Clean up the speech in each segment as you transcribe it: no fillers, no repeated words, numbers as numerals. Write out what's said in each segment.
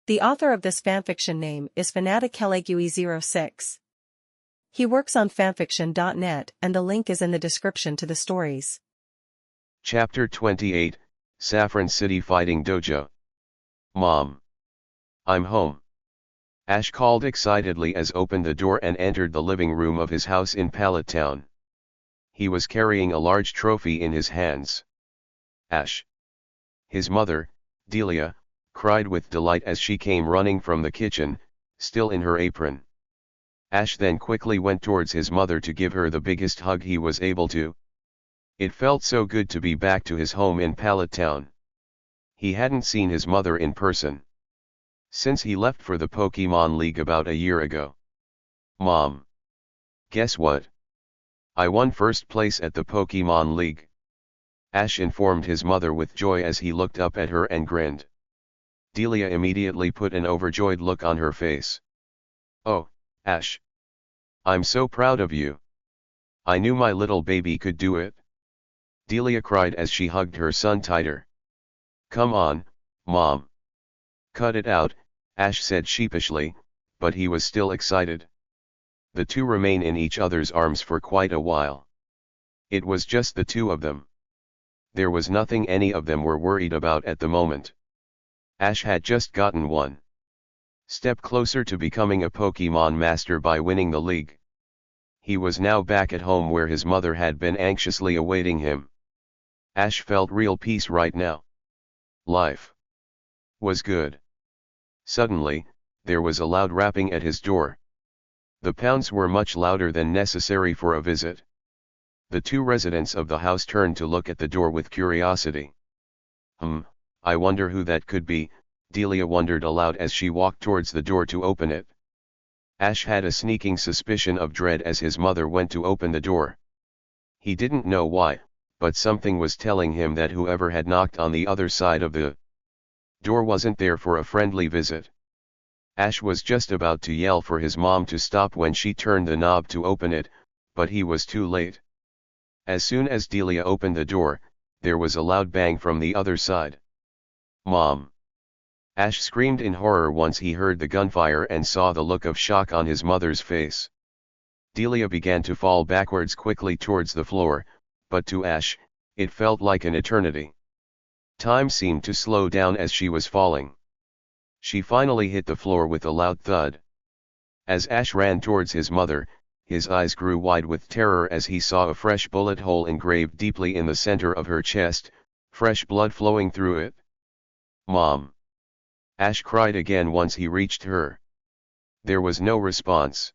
The author of this fanfiction name is Fanatic06. He works on fanfiction.net and the link is in the description to the stories. Chapter 28, Saffron City Fighting Dojo. Mom. I'm home. Ash called excitedly as opened the door and entered the living room of his house in Pallet Town. He was carrying a large trophy in his hands. Ash. His mother, Delia, cried with delight as she came running from the kitchen, still in her apron. Ash then quickly went towards his mother to give her the biggest hug he was able to. It felt so good to be back to his home in Pallet Town. He hadn't seen his mother in person since he left for the Pokemon League about a year ago. Mom. Guess what? I won first place at the Pokemon League. Ash informed his mother with joy as he looked up at her and grinned. Delia immediately put an overjoyed look on her face. Oh, Ash. I'm so proud of you. I knew my little baby could do it. Delia cried as she hugged her son tighter. Come on, Mom. Cut it out, Ash said sheepishly, but he was still excited. The two remained in each other's arms for quite a while. It was just the two of them. There was nothing any of them were worried about at the moment. Ash had just gotten one step closer to becoming a Pokemon master by winning the league. He was now back at home where his mother had been anxiously awaiting him. Ash felt real peace right now. Life was good. Suddenly, there was a loud rapping at his door. The pounds were much louder than necessary for a visit. The two residents of the house turned to look at the door with curiosity. I wonder who that could be, Delia wondered aloud as she walked towards the door to open it. Ash had a sneaking suspicion of dread as his mother went to open the door. He didn't know why, but something was telling him that whoever had knocked on the other side of the door wasn't there for a friendly visit. Ash was just about to yell for his mom to stop when she turned the knob to open it, but he was too late. As soon as Delia opened the door, there was a loud bang from the other side. Mom! Ash screamed in horror once he heard the gunfire and saw the look of shock on his mother's face. Delia began to fall backwards quickly towards the floor, but to Ash, it felt like an eternity. Time seemed to slow down as she was falling. She finally hit the floor with a loud thud. As Ash ran towards his mother, his eyes grew wide with terror as he saw a fresh bullet hole engraved deeply in the center of her chest, fresh blood flowing through it. Mom! Ash cried again once he reached her. There was no response.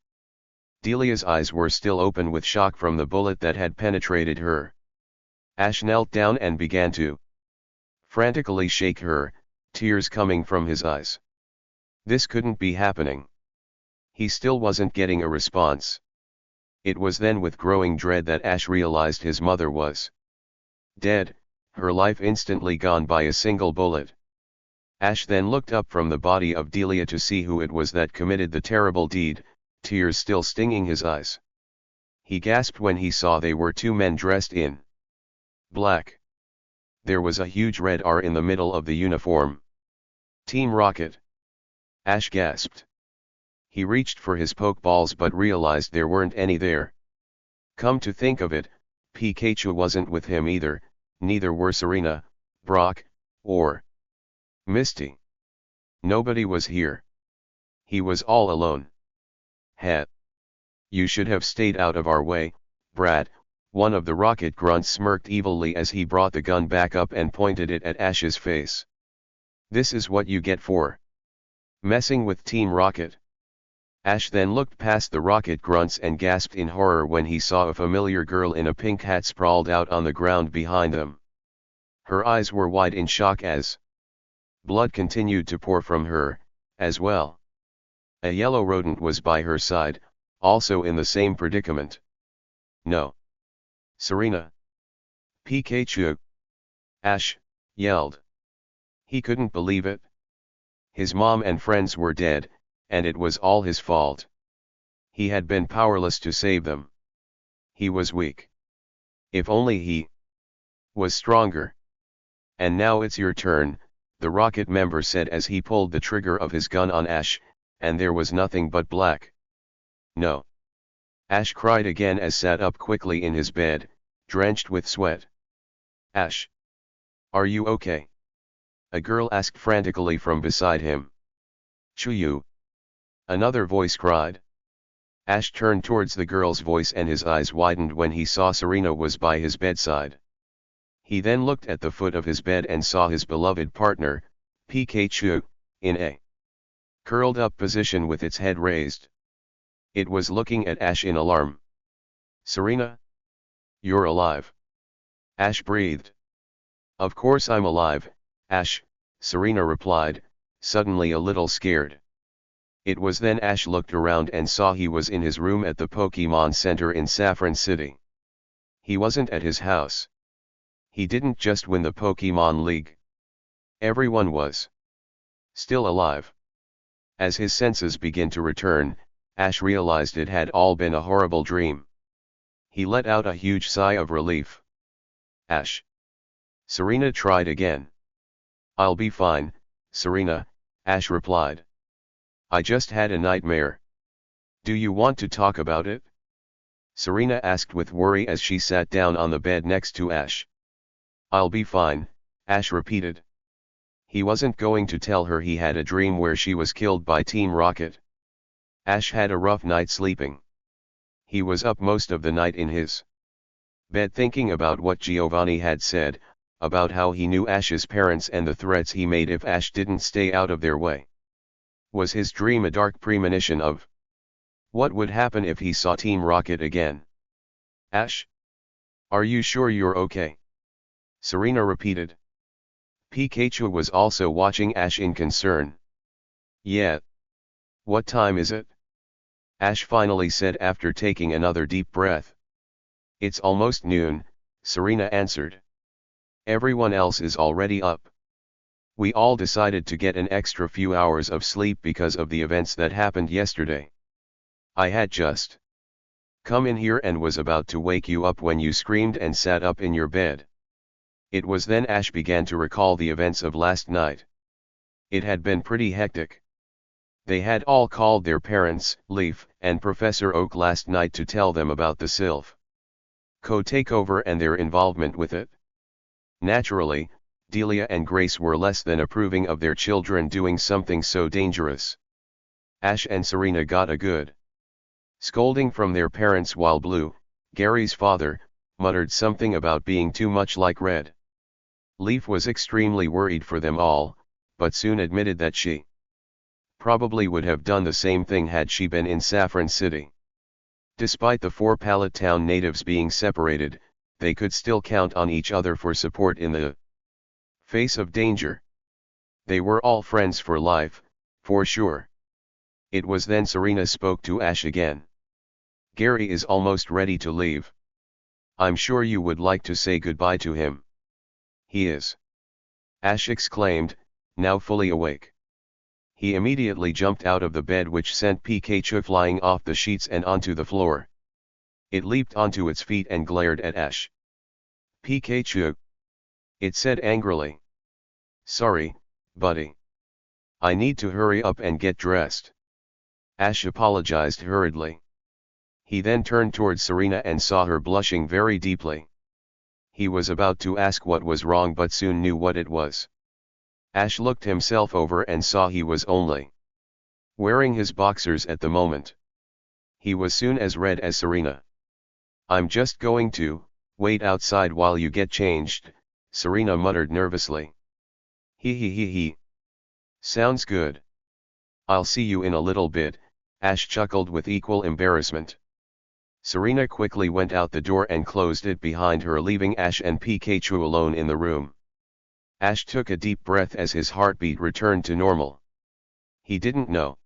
Delia's eyes were still open with shock from the bullet that had penetrated her. Ash knelt down and began to frantically shake her, tears coming from his eyes. This couldn't be happening. He still wasn't getting a response. It was then with growing dread that Ash realized his mother was dead, her life instantly gone by a single bullet. Ash then looked up from the body of Delia to see who it was that committed the terrible deed, tears still stinging his eyes. He gasped when he saw they were two men dressed in black. There was a huge red R in the middle of the uniform. Team Rocket. Ash gasped. He reached for his pokeballs but realized there weren't any there. Come to think of it, Pikachu wasn't with him either, neither were Serena, Brock, or Misty. Nobody was here. He was all alone. You should have stayed out of our way, brat, one of the rocket grunts smirked evilly as he brought the gun back up and pointed it at Ash's face. This is what you get for messing with Team Rocket. Ash then looked past the rocket grunts and gasped in horror when he saw a familiar girl in a pink hat sprawled out on the ground behind them. Her eyes were wide in shock as blood continued to pour from her, as well. A yellow rodent was by her side, also in the same predicament. No. Serena. Pikachu. Ash yelled. He couldn't believe it. His mom and friends were dead, and it was all his fault. He had been powerless to save them. He was weak. If only he was stronger. And now it's your turn, the Rocket member said as he pulled the trigger of his gun on Ash, and there was nothing but black. No. Ash cried again as sat up quickly in his bed, drenched with sweat. Ash. Are you okay? A girl asked frantically from beside him. Chuyu. Another voice cried. Ash turned towards the girl's voice and his eyes widened when he saw Serena was by his bedside. He then looked at the foot of his bed and saw his beloved partner, Pikachu, in a curled up position with its head raised. It was looking at Ash in alarm. Serena? You're alive. Ash breathed. Of course I'm alive, Ash, Serena replied, suddenly a little scared. It was then Ash looked around and saw he was in his room at the Pokemon Center in Saffron City. He wasn't at his house. He didn't just win the Pokemon League. Everyone was still alive. As his senses began to return, Ash realized it had all been a horrible dream. He let out a huge sigh of relief. Ash. Serena tried again. I'll be fine, Serena, Ash replied. I just had a nightmare. Do you want to talk about it? Serena asked with worry as she sat down on the bed next to Ash. I'll be fine, Ash repeated. He wasn't going to tell her he had a dream where she was killed by Team Rocket. Ash had a rough night sleeping. He was up most of the night in his bed thinking about what Giovanni had said, about how he knew Ash's parents and the threats he made if Ash didn't stay out of their way. Was his dream a dark premonition of what would happen if he saw Team Rocket again? Ash? Are you sure you're okay? Serena repeated. Pikachu was also watching Ash in concern. Yeah. What time is it? Ash finally said after taking another deep breath. It's almost noon, Serena answered. Everyone else is already up. We all decided to get an extra few hours of sleep because of the events that happened yesterday. I had just come in here and was about to wake you up when you screamed and sat up in your bed. It was then Ash began to recall the events of last night. It had been pretty hectic. They had all called their parents, Leaf, and Professor Oak last night to tell them about the Sylph Co takeover and their involvement with it. Naturally, Delia and Grace were less than approving of their children doing something so dangerous. Ash and Serena got a good scolding from their parents while Blue, Gary's father, muttered something about being too much like Red. Leaf was extremely worried for them all, but soon admitted that she probably would have done the same thing had she been in Saffron City. Despite the 4 Pallet Town natives being separated, they could still count on each other for support in the face of danger. They were all friends for life, for sure. It was then Serena spoke to Ash again. Gary is almost ready to leave. I'm sure you would like to say goodbye to him. He is. Ash exclaimed, now fully awake. He immediately jumped out of the bed, which sent Pikachu flying off the sheets and onto the floor. It leaped onto its feet and glared at Ash. Pikachu, it said angrily. Sorry, buddy. I need to hurry up and get dressed. Ash apologized hurriedly. He then turned towards Serena and saw her blushing very deeply. He was about to ask what was wrong but soon knew what it was. Ash looked himself over and saw he was only wearing his boxers at the moment. He was soon as red as Serena. I'm just going to wait outside while you get changed, Serena muttered nervously. He. Sounds good. I'll see you in a little bit, Ash chuckled with equal embarrassment. Serena quickly went out the door and closed it behind her, leaving Ash and Pikachu alone in the room. Ash took a deep breath as his heartbeat returned to normal. He didn't know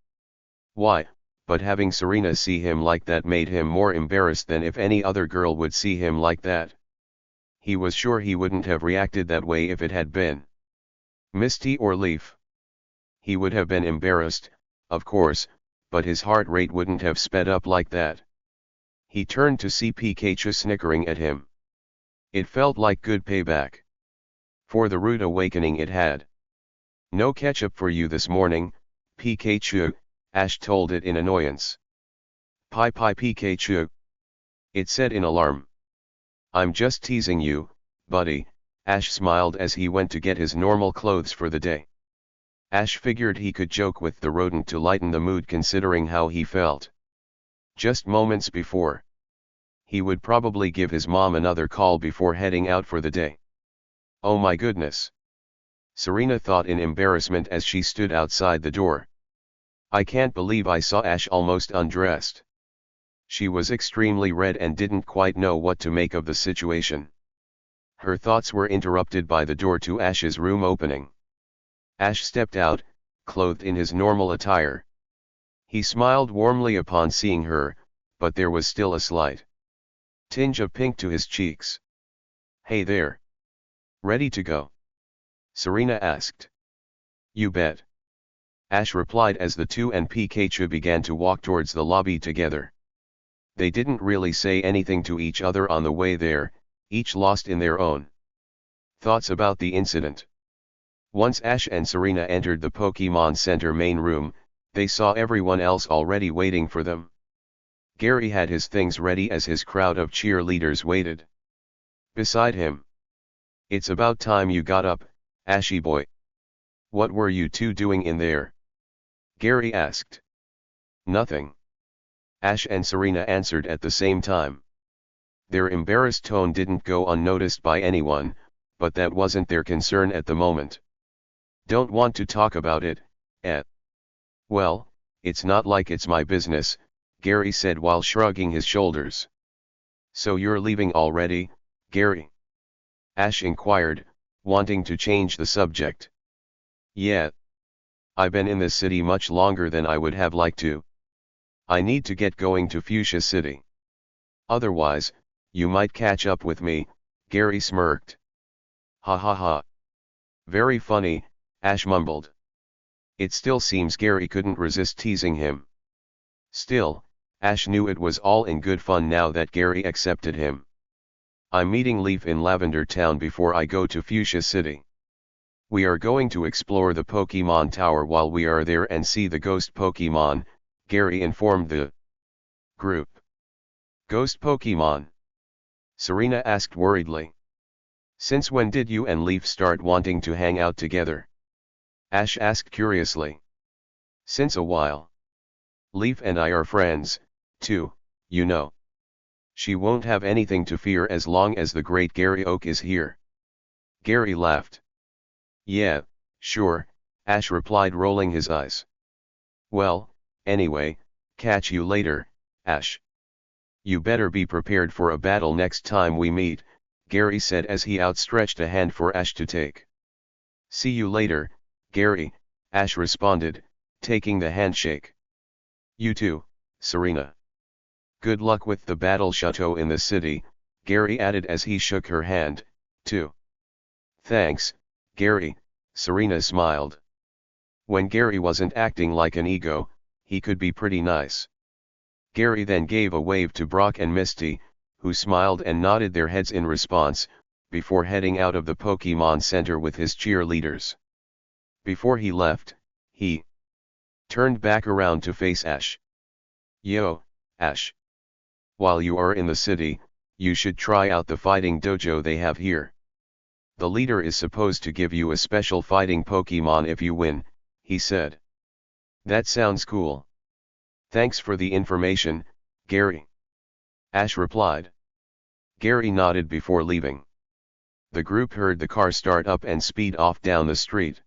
why, but having Serena see him like that made him more embarrassed than if any other girl would see him like that. He was sure he wouldn't have reacted that way if it had been Misty or Leaf. He would have been embarrassed, of course, but his heart rate wouldn't have sped up like that. He turned to see Pikachu snickering at him. It felt like good payback for the rude awakening it had. No ketchup for you this morning, Pikachu, Ash told it in annoyance. Pie Pikachu, it said in alarm. I'm just teasing you, buddy, Ash smiled as he went to get his normal clothes for the day. Ash figured he could joke with the rodent to lighten the mood considering how he felt. Just moments before, he would probably give his mom another call before heading out for the day. Oh my goodness! Serena thought in embarrassment as she stood outside the door. I can't believe I saw Ash almost undressed. She was extremely red and didn't quite know what to make of the situation. Her thoughts were interrupted by the door to Ash's room opening. Ash stepped out, clothed in his normal attire. He smiled warmly upon seeing her, but there was still a slight tinge of pink to his cheeks. Hey there. Ready to go? Serena asked. You bet. Ash replied as the two and Pikachu began to walk towards the lobby together. They didn't really say anything to each other on the way there, each lost in their own thoughts about the incident. Once Ash and Serena entered the Pokemon Center main room, they saw everyone else already waiting for them. Gary had his things ready as his crowd of cheerleaders waited beside him. It's about time you got up, Ashy boy. What were you two doing in there? Gary asked. Nothing. Ash and Serena answered at the same time. Their embarrassed tone didn't go unnoticed by anyone, but that wasn't their concern at the moment. Don't want to talk about it, eh? Well, it's not like it's my business, Gary said while shrugging his shoulders. So you're leaving already, Gary? Ash inquired, wanting to change the subject. Yeah. I've been in this city much longer than I would have liked to. I need to get going to Fuchsia City. Otherwise, you might catch up with me, Gary smirked. Ha ha ha. Very funny, Ash mumbled. It still seems Gary couldn't resist teasing him. Still, Ash knew it was all in good fun now that Gary accepted him. I'm meeting Leaf in Lavender Town before I go to Fuchsia City. We are going to explore the Pokemon Tower while we are there and see the ghost Pokemon, Gary informed the group. Ghost Pokemon? Serena asked worriedly. Since when did you and Leaf start wanting to hang out together? Ash asked curiously. Since a while. Leaf and I are friends, too, you know. She won't have anything to fear as long as the great Gary Oak is here. Gary laughed. Yeah, sure, Ash replied rolling his eyes. Well, anyway, catch you later, Ash. You better be prepared for a battle next time we meet, Gary said as he outstretched a hand for Ash to take. See you later, Gary, Ash responded, taking the handshake. You too, Serena. Good luck with the battle chateau in the city, Gary added as he shook her hand, too. Thanks, Gary, Serena smiled. When Gary wasn't acting like an ego, he could be pretty nice. Gary then gave a wave to Brock and Misty, who smiled and nodded their heads in response, before heading out of the Pokemon Center with his cheerleaders. Before he left, he turned back around to face Ash. Yo, Ash. While you are in the city, you should try out the fighting dojo they have here. The leader is supposed to give you a special fighting Pokemon if you win, he said. That sounds cool. Thanks for the information, Gary. Ash replied. Gary nodded before leaving. The group heard the car start up and speed off down the street.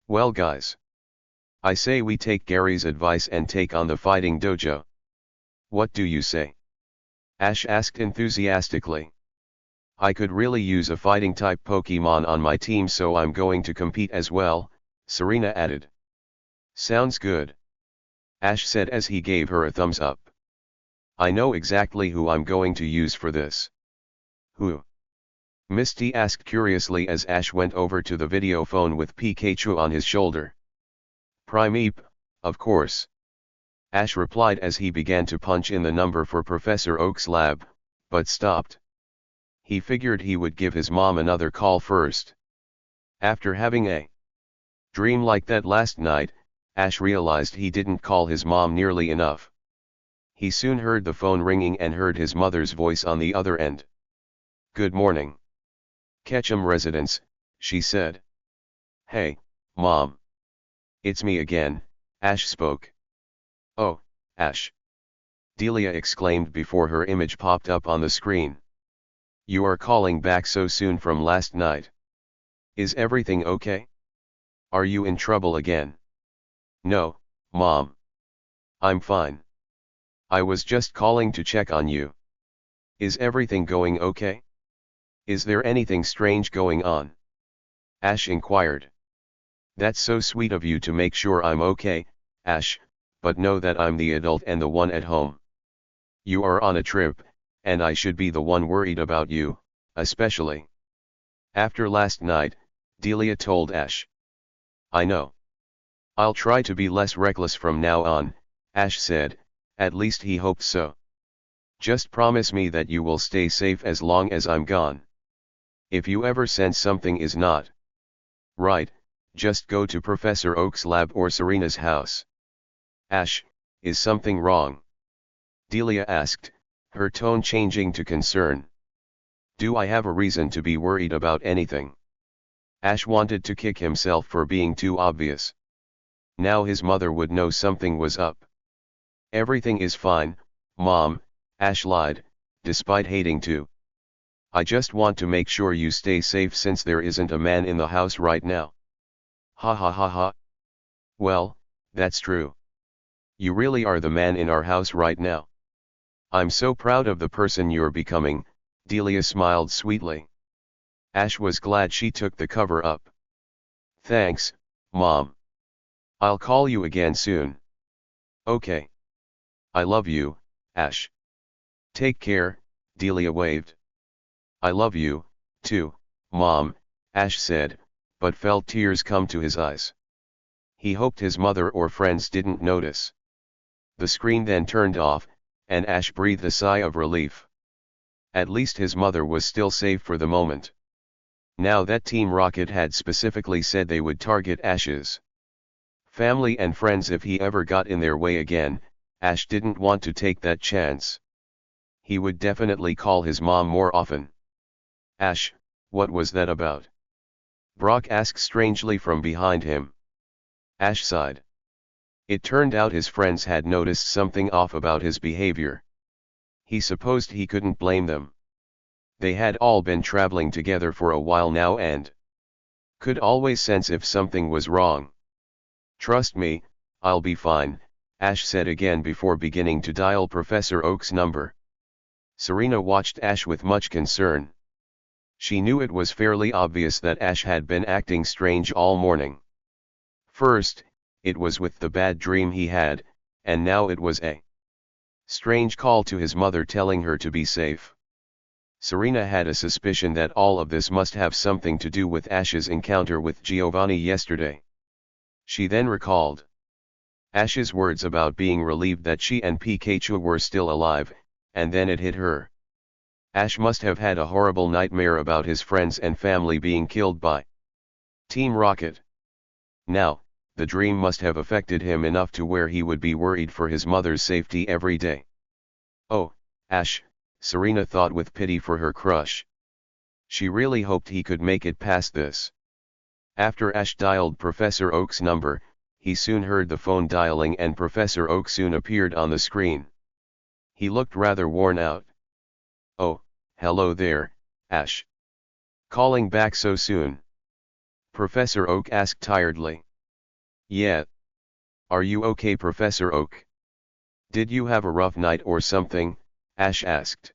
Well guys. I say we take Gary's advice and take on the fighting dojo. What do you say? Ash asked enthusiastically. I could really use a fighting type Pokemon on my team, so I'm going to compete as well, Serena added. Sounds good. Ash said as he gave her a thumbs up. I know exactly who I'm going to use for this. Who? Misty asked curiously as Ash went over to the video phone with Pikachu on his shoulder. Primeape, of course. Ash replied as he began to punch in the number for Professor Oak's lab, but stopped. He figured he would give his mom another call first. After having a Dream like that last night, Ash realized he didn't call his mom nearly enough. He soon heard the phone ringing and heard his mother's voice on the other end. "Good morning. Ketchum Residence," she said. "Hey, Mom. It's me again," Ash spoke. "Oh, Ash," Delia exclaimed before her image popped up on the screen. "You are calling back so soon from last night. Is everything okay? Are you in trouble again?" "No, Mom. I'm fine. I was just calling to check on you. Is everything going okay? Is there anything strange going on?" Ash inquired. "That's so sweet of you to make sure I'm okay, Ash, but know that I'm the adult and the one at home. You are on a trip, and I should be the one worried about you, especially after last night," Delia told Ash. "I know. I'll try to be less reckless from now on," Ash said, at least he hoped so. "Just promise me that you will stay safe as long as I'm gone. If you ever sense something is not right, just go to Professor Oak's lab or Serena's house." "Ash, is something wrong?" Delia asked, her tone changing to concern. "Do I have a reason to be worried about anything?" Ash wanted to kick himself for being too obvious. Now his mother would know something was up. "Everything is fine, Mom," Ash lied, despite hating to. "I just want to make sure you stay safe since there isn't a man in the house right now." "Ha ha ha ha. Well, that's true. You really are the man in our house right now. I'm so proud of the person you're becoming," Delia smiled sweetly. Ash was glad she took the cover up. "Thanks, Mom. I'll call you again soon." "Okay. I love you, Ash." "Take care," Delia waved. "I love you, too, Mom," Ash said, but felt tears come to his eyes. He hoped his mother or friends didn't notice. The screen then turned off, and Ash breathed a sigh of relief. At least his mother was still safe for the moment. Now that Team Rocket had specifically said they would target Ash's family and friends if he ever got in their way again, Ash didn't want to take that chance. He would definitely call his mom more often. "Ash, what was that about?" Brock asked strangely from behind him. Ash sighed. It turned out his friends had noticed something off about his behavior. He supposed he couldn't blame them. They had all been traveling together for a while now and could always sense if something was wrong. "Trust me, I'll be fine," Ash said again before beginning to dial Professor Oak's number. Serena watched Ash with much concern. She knew it was fairly obvious that Ash had been acting strange all morning. First, it was with the bad dream he had, and now it was a strange call to his mother telling her to be safe. Serena had a suspicion that all of this must have something to do with Ash's encounter with Giovanni yesterday. She then recalled Ash's words about being relieved that she and Pikachu were still alive, and then it hit her. Ash must have had a horrible nightmare about his friends and family being killed by Team Rocket. Now, the dream must have affected him enough to where he would be worried for his mother's safety every day. "Oh, Ash," Serena thought with pity for her crush. She really hoped he could make it past this. After Ash dialed Professor Oak's number, he soon heard the phone dialing and Professor Oak soon appeared on the screen. He looked rather worn out. "Oh, hello there, Ash. Calling back so soon?" Professor Oak asked tiredly. "Yeah. Are you okay, Professor Oak? Did you have a rough night or something?" Ash asked.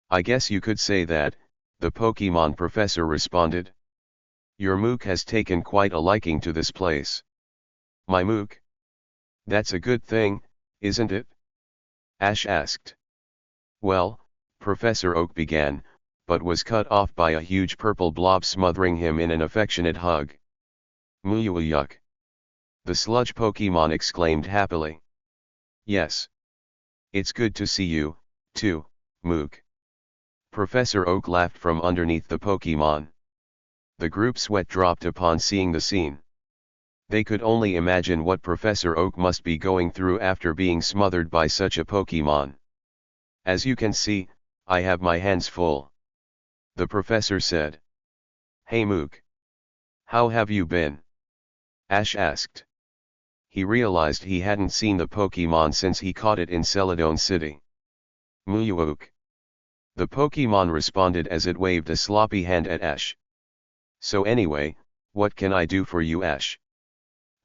"I guess you could say that," the Pokemon professor responded. "Your Mook has taken quite a liking to this place." "My Mook? That's a good thing, isn't it?" Ash asked. "Well," Professor Oak began, but was cut off by a huge purple blob smothering him in an affectionate hug. "Yuck!" the sludge Pokemon exclaimed happily. "Yes. It's good to see you, too, Mook." Professor Oak laughed from underneath the Pokemon. The group sweat dropped upon seeing the scene. They could only imagine what Professor Oak must be going through after being smothered by such a Pokemon. As you can see, I have my hands full. The professor said. Hey Mook. How have you been? Ash asked. He realized he hadn't seen the Pokemon since he caught it in Celadon City. Muyuok. The Pokemon responded as it waved a sloppy hand at Ash. So anyway, what can I do for you, Ash?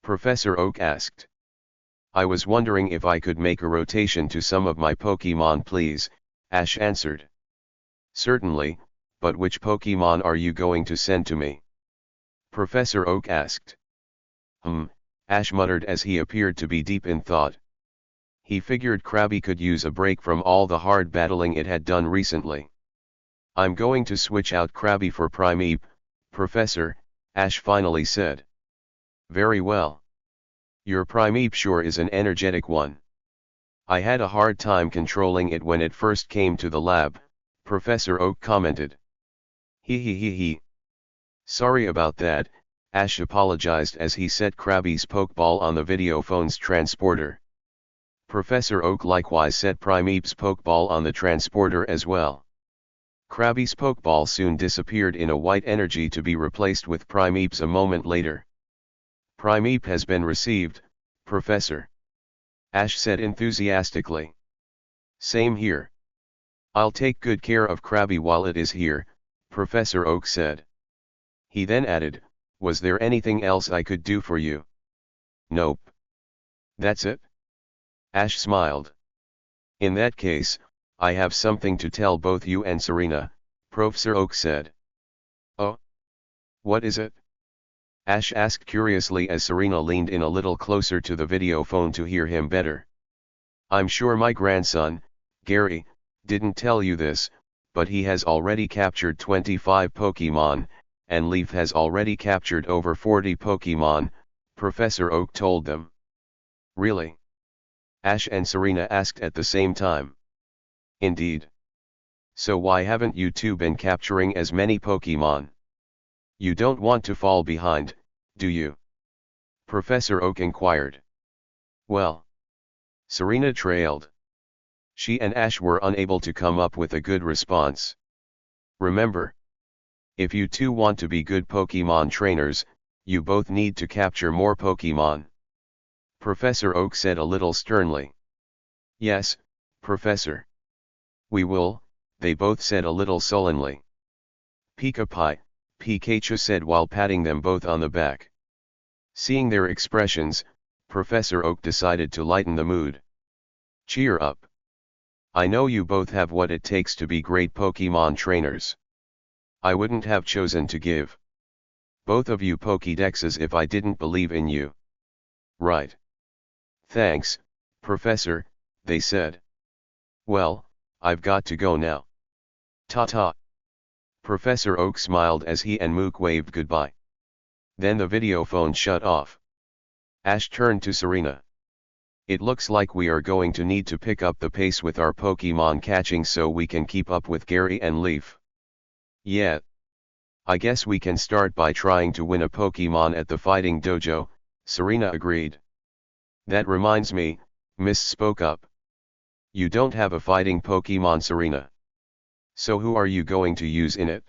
Professor Oak asked. I was wondering if I could make a rotation to some of my Pokemon, please, Ash answered. Certainly, but which Pokemon are you going to send to me? Professor Oak asked. Ash muttered as he appeared to be deep in thought. He figured Krabby could use a break from all the hard battling it had done recently. I'm going to switch out Krabby for Primeape, Professor, Ash finally said. Very well. Your Primeape sure is an energetic one. I had a hard time controlling it when it first came to the lab, Professor Oak commented. He. Sorry about that, Ash apologized as he set Krabby's Pokeball on the Videophone's transporter. Professor Oak likewise set Primeape's Pokeball on the transporter as well. Krabby's Pokeball soon disappeared in a white energy to be replaced with Primeape's a moment later. Primeape has been received, Professor. Ash said enthusiastically. Same here. I'll take good care of Krabby while it is here, Professor Oak said. He then added, was there anything else I could do for you? Nope. That's it? Ash smiled. In that case, I have something to tell both you and Serena, Professor Oak said. Oh? What is it? Ash asked curiously as Serena leaned in a little closer to the Videophone to hear him better. I'm sure my grandson, Gary, didn't tell you this, but he has already captured 25 Pokemon, and Leaf has already captured over 40 Pokemon, Professor Oak told them. Really? Ash and Serena asked at the same time. Indeed. So why haven't you two been capturing as many Pokemon? You don't want to fall behind, do you? Professor Oak inquired. Well. Serena trailed. She and Ash were unable to come up with a good response. Remember. If you two want to be good Pokemon trainers, you both need to capture more Pokemon. Professor Oak said a little sternly. Yes, Professor. We will, they both said a little sullenly. Pika-Pi, Pikachu said while patting them both on the back. Seeing their expressions, Professor Oak decided to lighten the mood. Cheer up. I know you both have what it takes to be great Pokemon trainers. I wouldn't have chosen to give both of you Pokédexes if I didn't believe in you. Right. Thanks, Professor, they said. Well, I've got to go now. Ta-ta. Professor Oak smiled as he and Mook waved goodbye. Then the Videophone shut off. Ash turned to Serena. It looks like we are going to need to pick up the pace with our Pokemon catching so we can keep up with Gary and Leaf. Yeah. I guess we can start by trying to win a Pokemon at the fighting dojo, Serena agreed. That reminds me, Miss spoke up. You don't have a fighting Pokemon, Serena. So who are you going to use in it?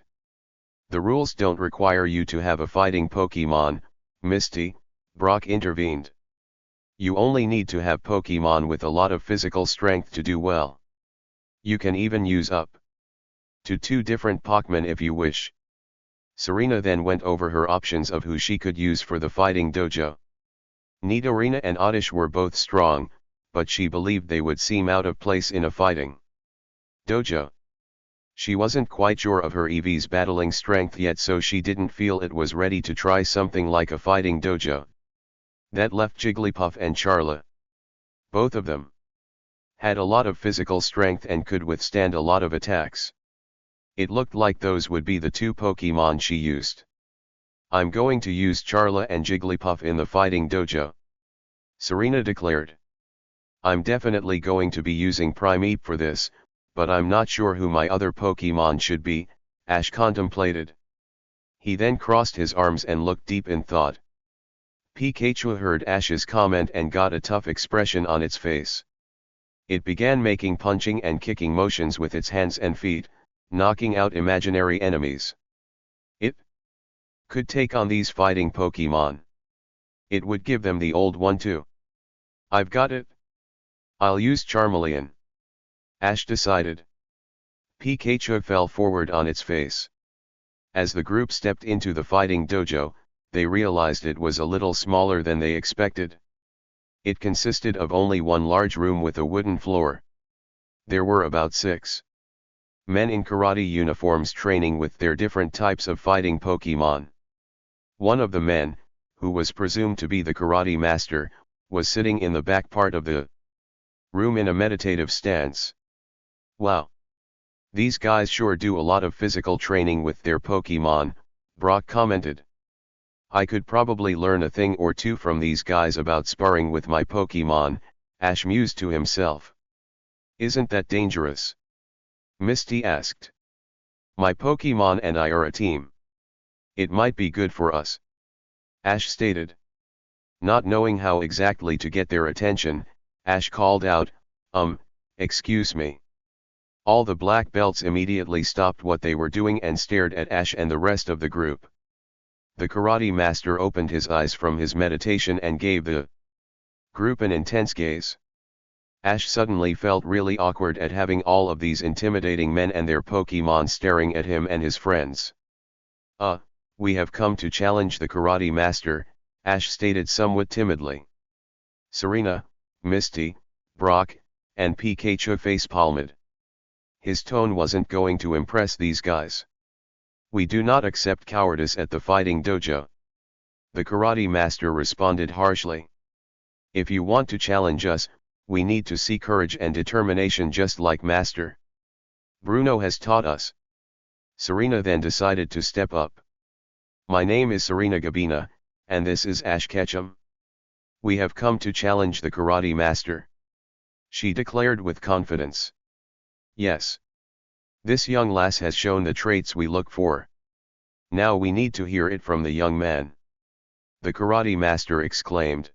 The rules don't require you to have a fighting Pokemon, Misty, Brock intervened. You only need to have Pokemon with a lot of physical strength to do well. You can even use up to 2 different Pokemon if you wish. Serena then went over her options of who she could use for the fighting dojo. Nidorina and Oddish were both strong, but she believed they would seem out of place in a fighting dojo. She wasn't quite sure of her EV's battling strength yet, so she didn't feel it was ready to try something like a fighting dojo. That left Jigglypuff and Charla. Both of them had a lot of physical strength and could withstand a lot of attacks. It looked like those would be the 2 Pokemon she used. I'm going to use Charla and Jigglypuff in the fighting dojo, Serena declared. I'm definitely going to be using Primeape for this, but I'm not sure who my other Pokemon should be, Ash contemplated. He then crossed his arms and looked deep in thought. Pikachu heard Ash's comment and got a tough expression on its face. It began making punching and kicking motions with its hands and feet, knocking out imaginary enemies. It could take on these fighting Pokemon. It would give them the old one too. I've got it. I'll use Charmeleon. Ash decided. Pikachu fell forward on its face. As the group stepped into the fighting dojo, they realized it was a little smaller than they expected. It consisted of only one large room with a wooden floor. There were about 6 men in karate uniforms training with their different types of fighting Pokemon. One of the men, who was presumed to be the karate master, was sitting in the back part of the room in a meditative stance. Wow! These guys sure do a lot of physical training with their Pokemon, Brock commented. I could probably learn a thing or two from these guys about sparring with my Pokemon, Ash mused to himself. Isn't that dangerous? Misty asked. My Pokemon and I are a team. It might be good for us, Ash stated. Not knowing how exactly to get their attention, Ash called out, excuse me. All the black belts immediately stopped what they were doing and stared at Ash and the rest of the group. The karate master opened his eyes from his meditation and gave the group an intense gaze. Ash suddenly felt really awkward at having all of these intimidating men and their Pokemon staring at him and his friends. We have come to challenge the karate master, Ash stated somewhat timidly. Serena, Misty, Brock, and Pikachu face-palmed. His tone wasn't going to impress these guys. We do not accept cowardice at the fighting dojo. The karate master responded harshly. If you want to challenge us, we need to see courage and determination just like Master Bruno has taught us. Serena then decided to step up. My name is Serena Gabina, and this is Ash Ketchum. We have come to challenge the karate master, she declared with confidence. Yes. This young lass has shown the traits we look for. Now we need to hear it from the young man, the karate master exclaimed.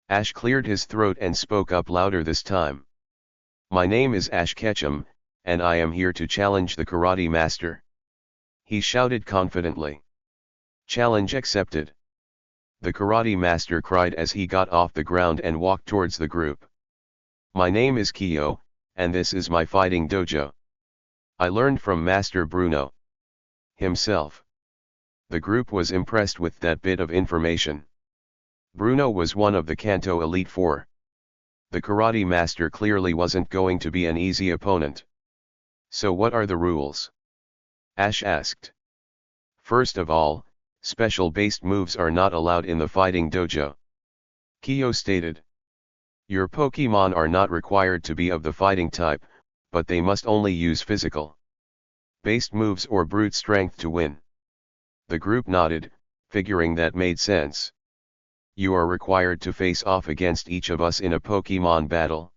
Ash cleared his throat and spoke up louder this time. My name is Ash Ketchum, and I am here to challenge the karate master, he shouted confidently. Challenge accepted, the karate master cried as he got off the ground and walked towards the group. My name is Kyo, and this is my fighting dojo. I learned from Master Bruno himself. The group was impressed with that bit of information. Bruno was one of the Kanto Elite Four. The karate master clearly wasn't going to be an easy opponent. So what are the rules? Ash asked. First of all, special-based moves are not allowed in the fighting dojo, Kyo stated. Your Pokemon are not required to be of the fighting type, but they must only use physical-based moves or brute strength to win. The group nodded, figuring that made sense. You are required to face off against each of us in a Pokemon battle.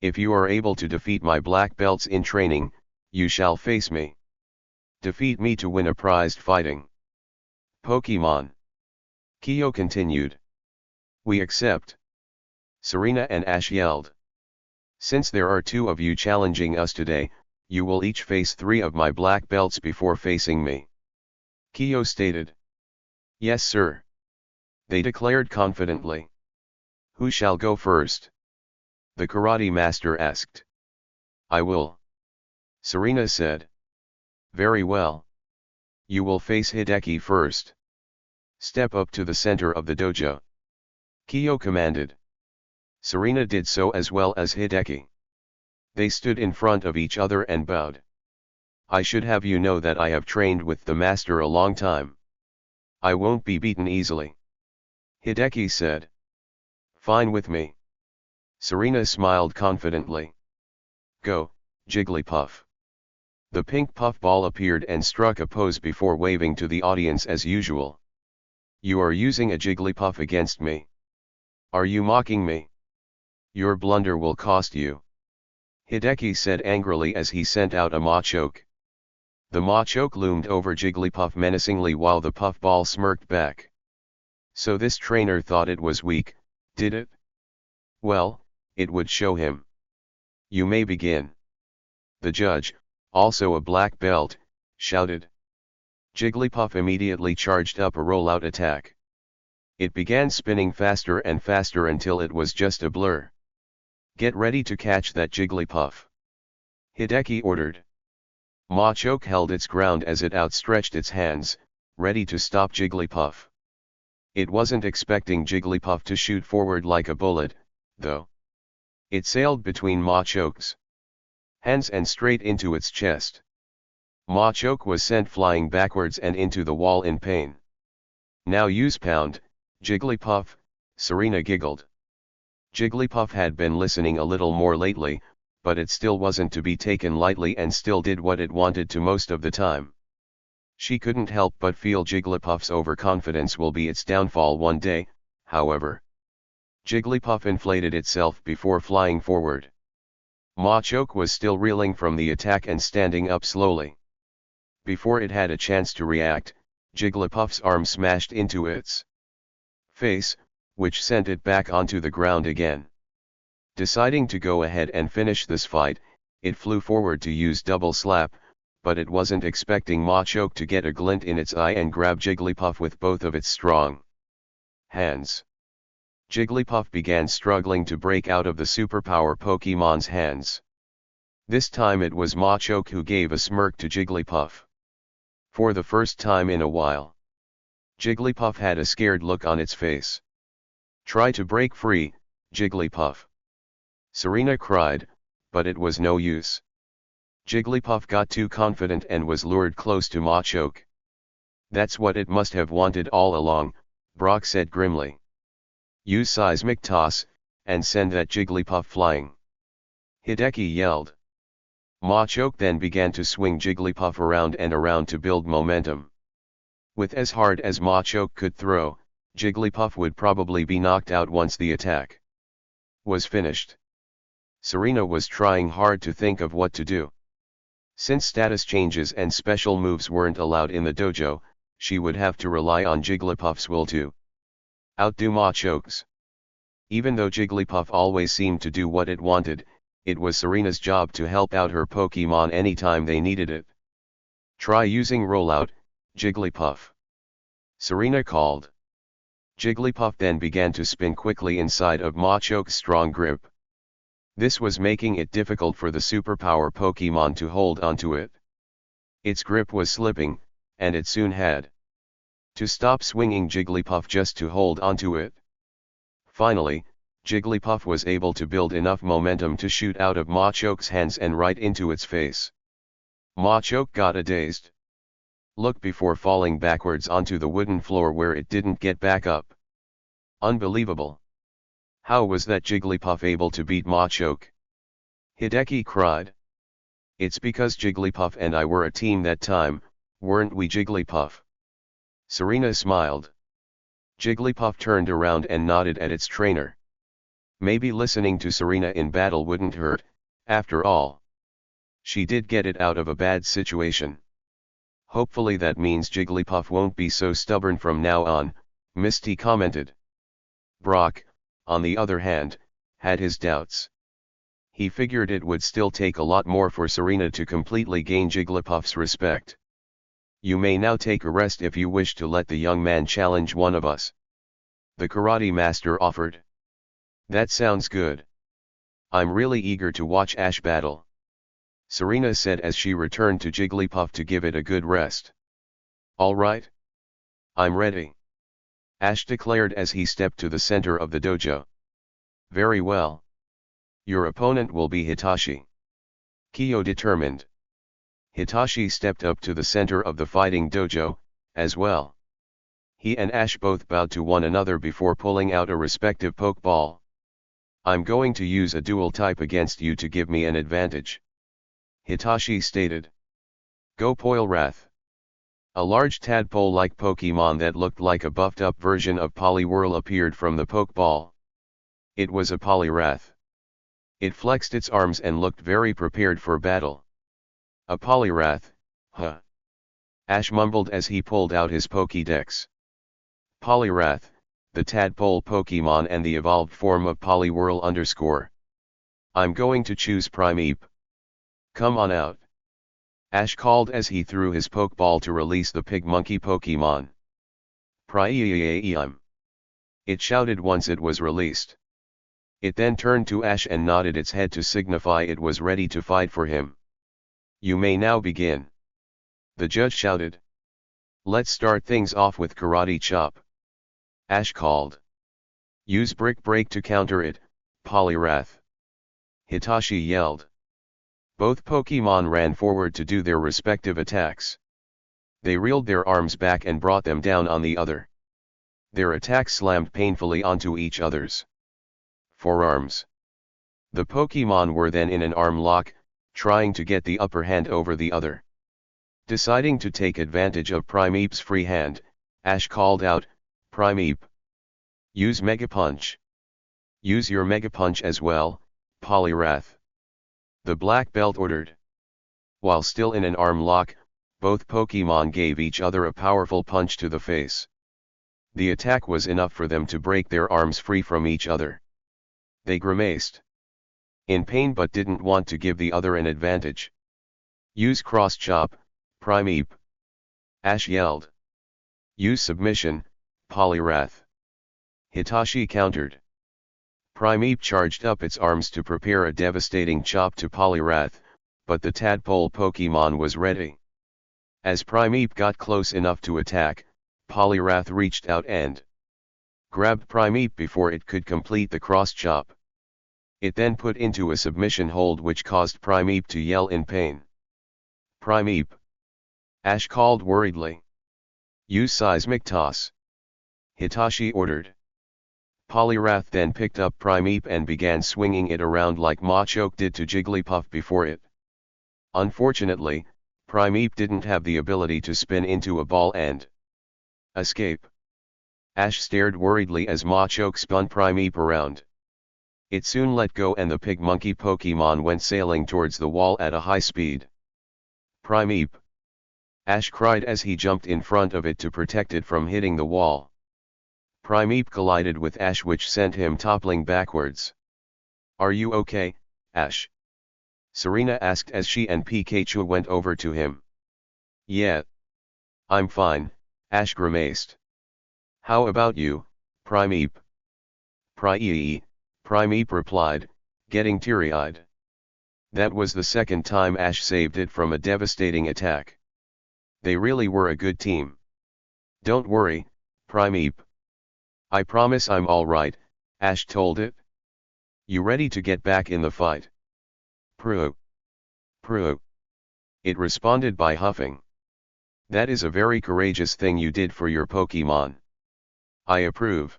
If you are able to defeat my black belts in training, you shall face me. Defeat me to win a prized fighting Pokemon, Kyo continued. We accept, Serena and Ash yelled. Since there are 2 of you challenging us today, you will each face 3 of my black belts before facing me, Kyo stated. Yes sir, they declared confidently. Who shall go first? The karate master asked. I will, Serena said. Very well. You will face Hideki first. Step up to the center of the dojo, Kyo commanded. Serena did so as well as Hideki. They stood in front of each other and bowed. I should have you know that I have trained with the master a long time. I won't be beaten easily, Hideki said. Fine with me. Serena smiled confidently. Go, Jigglypuff. The pink puffball appeared and struck a pose before waving to the audience as usual. You are using a Jigglypuff against me. Are you mocking me? Your blunder will cost you, Hideki said angrily as he sent out a Machoke. The Machoke loomed over Jigglypuff menacingly while the puffball smirked back. So this trainer thought it was weak, did it? Well, it would show him. You may begin. The judge, also a black belt, shouted. Jigglypuff immediately charged up a rollout attack. It began spinning faster and faster until it was just a blur. Get ready to catch that, Jigglypuff, Hideki ordered. Machoke held its ground as it outstretched its hands, ready to stop Jigglypuff. It wasn't expecting Jigglypuff to shoot forward like a bullet, though. It sailed between Machoke's hands and straight into its chest. Machoke was sent flying backwards and into the wall in pain. Now use pound, Jigglypuff, Serena giggled. Jigglypuff had been listening a little more lately, but it still wasn't to be taken lightly and still did what it wanted to most of the time. She couldn't help but feel Jigglypuff's overconfidence will be its downfall one day, however. Jigglypuff inflated itself before flying forward. Machoke was still reeling from the attack and standing up slowly. Before it had a chance to react, Jigglypuff's arm smashed into its face, which sent it back onto the ground again. Deciding to go ahead and finish this fight, it flew forward to use double slap, but it wasn't expecting Machoke to get a glint in its eye and grab Jigglypuff with both of its strong hands. Jigglypuff began struggling to break out of the superpower Pokémon's hands. This time it was Machoke who gave a smirk to Jigglypuff. For the first time in a while, Jigglypuff had a scared look on its face. Try to break free, Jigglypuff, Serena cried, but it was no use. Jigglypuff got too confident and was lured close to Machoke. That's what it must have wanted all along, Brock said grimly. Use seismic toss, and send that Jigglypuff flying, Hideki yelled. Machoke then began to swing Jigglypuff around and around to build momentum. With as hard as Machoke could throw, Jigglypuff would probably be knocked out once the attack was finished. Serena was trying hard to think of what to do. Since status changes and special moves weren't allowed in the dojo, she would have to rely on Jigglypuff's will to outdo Machoke's. Even though Jigglypuff always seemed to do what it wanted, it was Serena's job to help out her Pokémon anytime they needed it. Try using rollout, Jigglypuff, Serena called. Jigglypuff then began to spin quickly inside of Machoke's strong grip. This was making it difficult for the superpower Pokémon to hold onto it. Its grip was slipping, and it soon had to stop swinging Jigglypuff just to hold onto it. Finally, Jigglypuff was able to build enough momentum to shoot out of Machoke's hands and right into its face. Machoke got a dazed look before falling backwards onto the wooden floor where it didn't get back up. Unbelievable! How was that Jigglypuff able to beat Machoke? Hideki cried. It's because Jigglypuff and I were a team that time, weren't we, Jigglypuff? Serena smiled. Jigglypuff turned around and nodded at its trainer. Maybe listening to Serena in battle wouldn't hurt, after all. She did get it out of a bad situation. Hopefully that means Jigglypuff won't be so stubborn from now on, Misty commented. Brock, on the other hand, had his doubts. He figured it would still take a lot more for Serena to completely gain Jigglypuff's respect. You may now take a rest if you wish to let the young man challenge one of us, the karate master offered. That sounds good. I'm really eager to watch Ash battle, Serena said as she returned to Jigglypuff to give it a good rest. All right. I'm ready, Ash declared as he stepped to the center of the dojo. Very well. Your opponent will be Hitachi, Kyo determined. Hitachi stepped up to the center of the fighting dojo, as well. He and Ash both bowed to one another before pulling out a respective pokeball. I'm going to use a dual type against you to give me an advantage, Hitachi stated. Go Poilrath. A large tadpole-like Pokemon that looked like a buffed-up version of Poliwhirl appeared from the pokeball. It was a Poliwrath. It flexed its arms and looked very prepared for battle. A Poliwrath, huh? Ash mumbled as he pulled out his Pokédex. Poliwrath, the tadpole Pokemon and the evolved form of Poliwhirl _. I'm going to choose Primeape. Come on out. Ash called as he threw his Pokeball to release the pig monkey Pokemon. Primeape. It shouted once it was released. It then turned to Ash and nodded its head to signify it was ready to fight for him. You may now begin. The judge shouted. Let's start things off with Karate Chop. Ash called. Use Brick Break to counter it, Poliwrath. Hitachi yelled. Both Pokemon ran forward to do their respective attacks. They reeled their arms back and brought them down on the other. Their attacks slammed painfully onto each other's forearms. The Pokemon were then in an arm lock, trying to get the upper hand over the other. Deciding to take advantage of Primeape's free hand, Ash called out, Primeape. Use Mega Punch. Use your Mega Punch as well, Poliwrath. The black belt ordered. While still in an arm lock, both Pokemon gave each other a powerful punch to the face. The attack was enough for them to break their arms free from each other. They grimaced in pain but didn't want to give the other an advantage. Use Cross Chop, Primeape. Ash yelled. Use Submission, Poliwrath. Hitachi countered. Primeape charged up its arms to prepare a devastating chop to Poliwrath, but the tadpole Pokemon was ready. As Primeape got close enough to attack, Poliwrath reached out and grabbed Primeape before it could complete the cross chop. It then put into a submission hold which caused Primeape to yell in pain. Primeape. Ash called worriedly. Use Seismic Toss. Hitachi ordered. Poliwrath then picked up Primeape and began swinging it around like Machoke did to Jigglypuff before it. Unfortunately, Primeape didn't have the ability to spin into a ball and escape. Ash stared worriedly as Machoke spun Primeape around. It soon let go and the pig monkey Pokemon went sailing towards the wall at a high speed. Primeape. Ash cried as he jumped in front of it to protect it from hitting the wall. Primeape collided with Ash which sent him toppling backwards. Are you okay, Ash? Serena asked as she and Pikachu went over to him. Yeah. I'm fine, Ash grimaced. How about you, Primeape? Primeape replied, getting teary-eyed. That was the second time Ash saved it from a devastating attack. They really were a good team. Don't worry, Primeape. I promise I'm alright, Ash told it. You ready to get back in the fight? Prue. It responded by huffing. That is a very courageous thing you did for your Pokemon. I approve.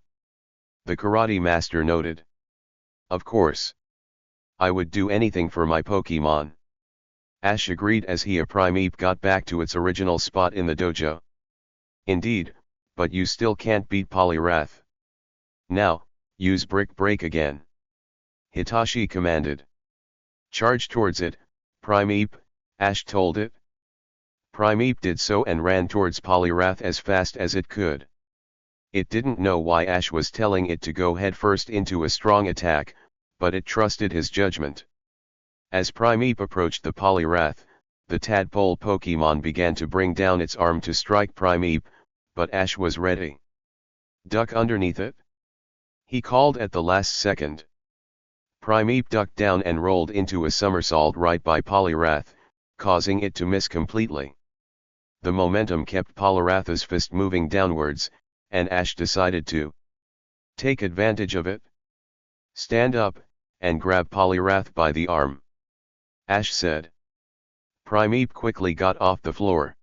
The Karate Master noted. Of course. I would do anything for my Pokemon. Ash agreed as Primeape got back to its original spot in the dojo. Indeed, but you still can't beat Poliwrath. Now, use Brick Break again. Hitachi commanded. Charge towards it, Primeape, Ash told it. Primeape did so and ran towards Poliwrath as fast as it could. It didn't know why Ash was telling it to go headfirst into a strong attack, but it trusted his judgment. As Primeape approached the Poliwrath, the tadpole Pokemon began to bring down its arm to strike Primeape, but Ash was ready. Duck underneath it? He called at the last second. Primeape ducked down and rolled into a somersault right by Poliwrath, causing it to miss completely. The momentum kept Poliwrath's fist moving downwards, and Ash decided to take advantage of it. Stand up, and grab Poliwrath by the arm, Ash said. Primeape quickly got off the floor.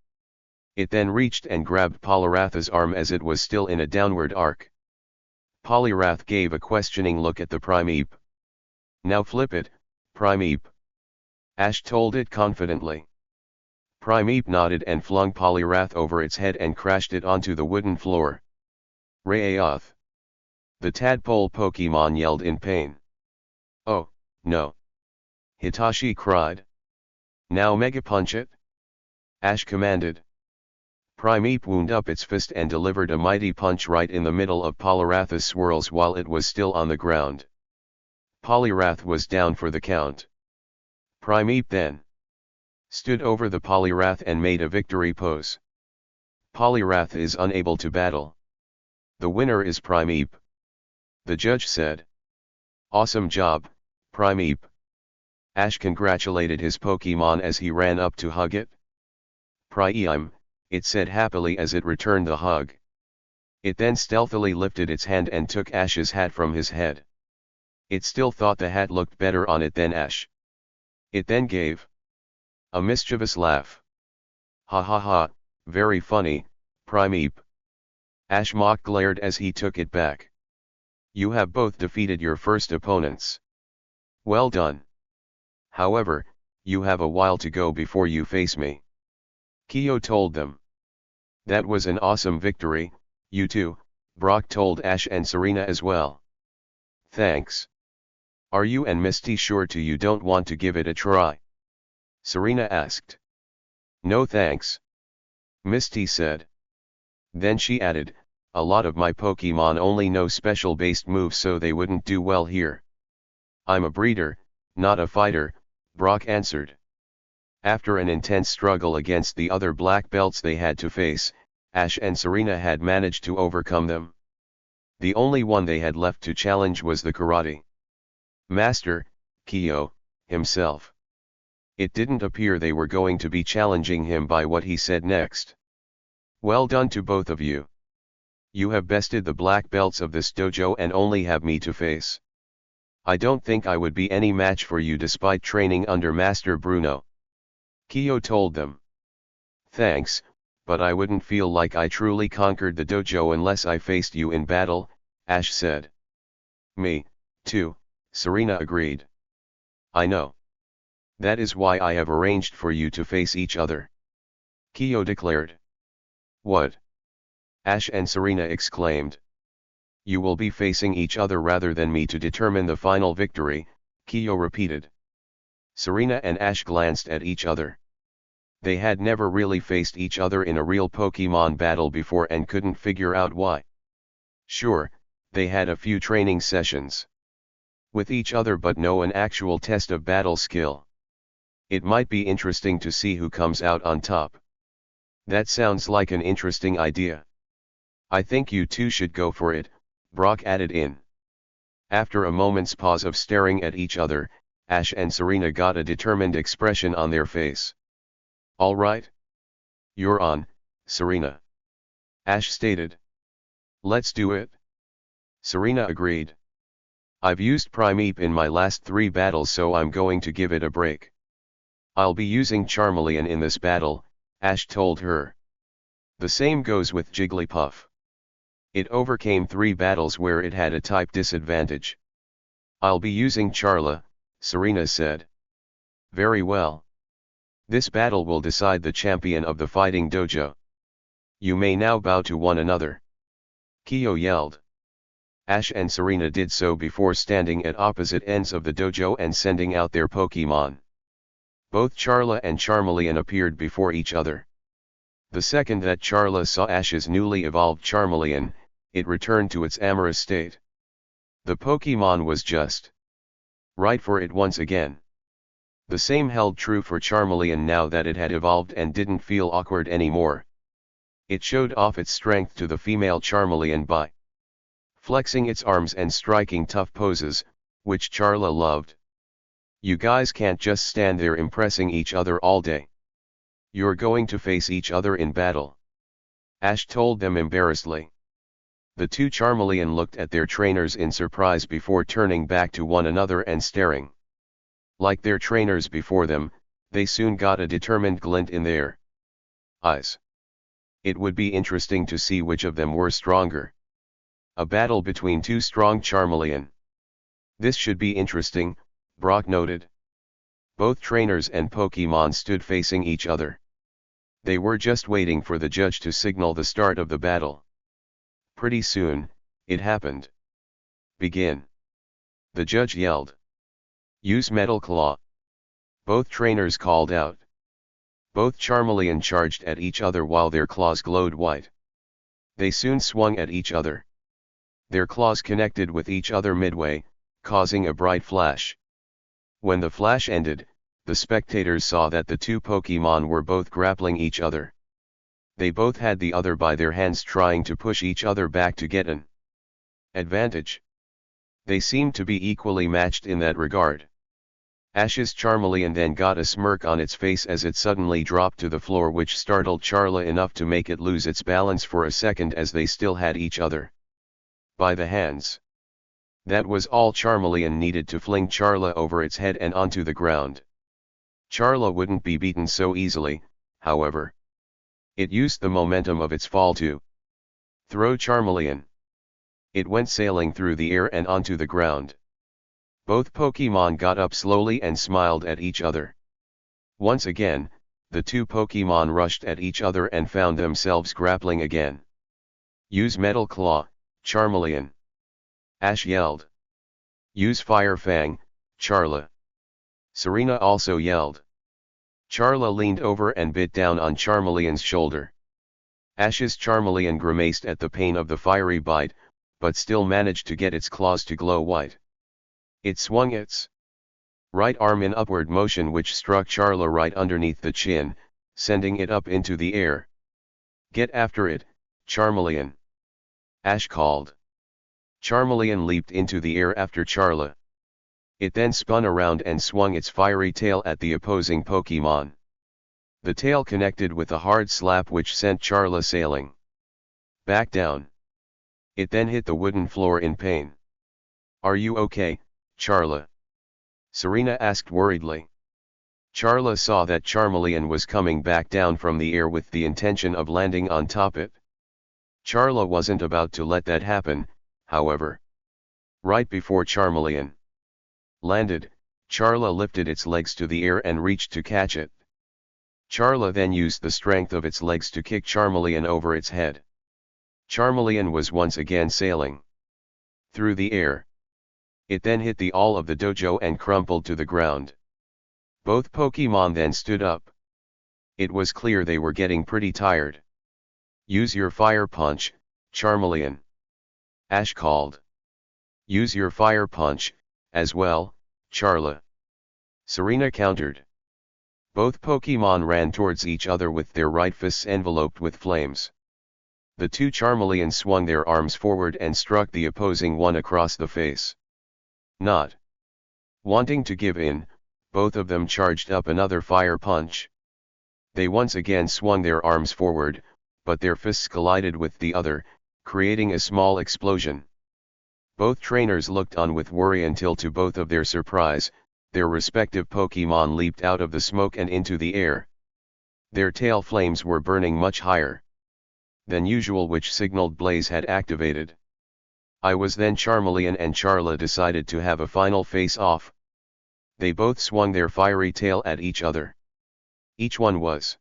It then reached and grabbed Poliwrath's arm as it was still in a downward arc. Poliwrath gave a questioning look at the Primeape. Now flip it, Primeape. Ash told it confidently. Primeape nodded and flung Poliwrath over its head and crashed it onto the wooden floor. Rayath. The tadpole Pokemon yelled in pain. Oh, no. Hitachi cried. Now Mega Punch it? Ash commanded. Primeape wound up its fist and delivered a mighty punch right in the middle of Polyrath's swirls while it was still on the ground. Polyrath was down for the count. Primeape then stood over the Polyrath and made a victory pose. Polyrath is unable to battle. The winner is Primeape. The judge said. Awesome job, Primeape. Ash congratulated his Pokémon as he ran up to hug it. Primeape, it said happily as it returned the hug. It then stealthily lifted its hand and took Ash's hat from his head. It still thought the hat looked better on it than Ash. It then gave a mischievous laugh. Ha ha ha, very funny, Primeape. Ash mock glared as he took it back. You have both defeated your first opponents. Well done. However, you have a while to go before you face me. Kyo told them. That was an awesome victory, you two, Brock told Ash and Serena as well. Thanks. Are you and Misty sure you don't want to give it a try? Serena asked. No thanks. Misty said. Then she added, a lot of my Pokémon only know special based moves so they wouldn't do well here. I'm a breeder, not a fighter, Brock answered. After an intense struggle against the other black belts they had to face, Ash and Serena had managed to overcome them. The only one they had left to challenge was the karate master, Kyo, himself. It didn't appear they were going to be challenging him by what he said next. Well done to both of you. You have bested the black belts of this dojo and only have me to face. I don't think I would be any match for you despite training under Master Bruno. Kyo told them. Thanks, but I wouldn't feel like I truly conquered the dojo unless I faced you in battle, Ash said. Me, too, Serena agreed. I know. That is why I have arranged for you to face each other. Kyo declared. What? Ash and Serena exclaimed. You will be facing each other rather than me to determine the final victory, Kyo repeated. Serena and Ash glanced at each other. They had never really faced each other in a real Pokémon battle before and couldn't figure out why. Sure, they had a few training sessions with each other but no an actual test of battle skill. It might be interesting to see who comes out on top. That sounds like an interesting idea. I think you two should go for it, Brock added in. After a moment's pause of staring at each other, Ash and Serena got a determined expression on their face. All right. You're on, Serena. Ash stated. Let's do it. Serena agreed. I've used Primeape in my last 3 battles so I'm going to give it a break. I'll be using Charmeleon in this battle, Ash told her. The same goes with Jigglypuff. It overcame 3 battles where it had a type disadvantage. I'll be using Charla, Serena said. Very well. This battle will decide the champion of the fighting dojo. You may now bow to one another. Kyo yelled. Ash and Serena did so before standing at opposite ends of the dojo and sending out their Pokémon. Both Charla and Charmeleon appeared before each other. The second that Charla saw Ash's newly evolved Charmeleon, it returned to its amorous state. The Pokémon was just right for it once again. The same held true for Charmeleon now that it had evolved and didn't feel awkward anymore. It showed off its strength to the female Charmeleon by flexing its arms and striking tough poses, which Charla loved. You guys can't just stand there impressing each other all day. You're going to face each other in battle. Ash told them embarrassedly. The two Charmeleon looked at their trainers in surprise before turning back to one another and staring. Like their trainers before them, they soon got a determined glint in their eyes. It would be interesting to see which of them were stronger. A battle between 2 strong Charmeleon. This should be interesting, Brock noted. Both trainers and Pokémon stood facing each other. They were just waiting for the judge to signal the start of the battle. Pretty soon, it happened. Begin. The judge yelled. Use Metal Claw. Both trainers called out. Both Charmeleon charged at each other while their claws glowed white. They soon swung at each other. Their claws connected with each other midway, causing a bright flash. When the flash ended, the spectators saw that the two Pokémon were both grappling each other. They both had the other by their hands trying to push each other back to get an advantage. They seemed to be equally matched in that regard. Ash's Charmeleon then got a smirk on its face as it suddenly dropped to the floor, which startled Charla enough to make it lose its balance for a second as they still had each other by the hands. That was all Charmeleon needed to fling Charla over its head and onto the ground. Charla wouldn't be beaten so easily, however. It used the momentum of its fall to throw Charmeleon. It went sailing through the air and onto the ground. Both Pokémon got up slowly and smiled at each other. Once again, the two Pokémon rushed at each other and found themselves grappling again. Use Metal Claw, Charmeleon. Ash yelled. Use Fire Fang, Charla. Serena also yelled. Charla leaned over and bit down on Charmeleon's shoulder. Ash's Charmeleon grimaced at the pain of the fiery bite, but still managed to get its claws to glow white. It swung its right arm in upward motion, which struck Charla right underneath the chin, sending it up into the air. Get after it, Charmeleon. Ash called. Charmeleon leaped into the air after Charla. It then spun around and swung its fiery tail at the opposing Pokémon. The tail connected with a hard slap which sent Charla sailing back down. It then hit the wooden floor in pain. Are you okay, Charla? Serena asked worriedly. Charla saw that Charmeleon was coming back down from the air with the intention of landing on top it. Charla wasn't about to let that happen, however. Right before Charmeleon landed, Charla lifted its legs to the air and reached to catch it. Charla then used the strength of its legs to kick Charmeleon over its head. Charmeleon was once again sailing through the air. It then hit the all of the dojo and crumpled to the ground. Both Pokémon then stood up. It was clear they were getting pretty tired. Use your Fire Punch, Charmeleon. Ash called. Use your Fire Punch, as well, Charla. Serena countered. Both Pokémon ran towards each other with their right fists enveloped with flames. The two Charmeleons swung their arms forward and struck the opposing one across the face. Not wanting to give in, both of them charged up another Fire Punch. They once again swung their arms forward, but their fists collided with the other, creating a small explosion. Both trainers looked on with worry until, to both of their surprise, their respective Pokémon leaped out of the smoke and into the air. Their tail flames were burning much higher than usual, which signaled Blaze had activated. I was then Charmeleon and Charla decided to have a final face-off. They both swung their fiery tail at each other. Each one was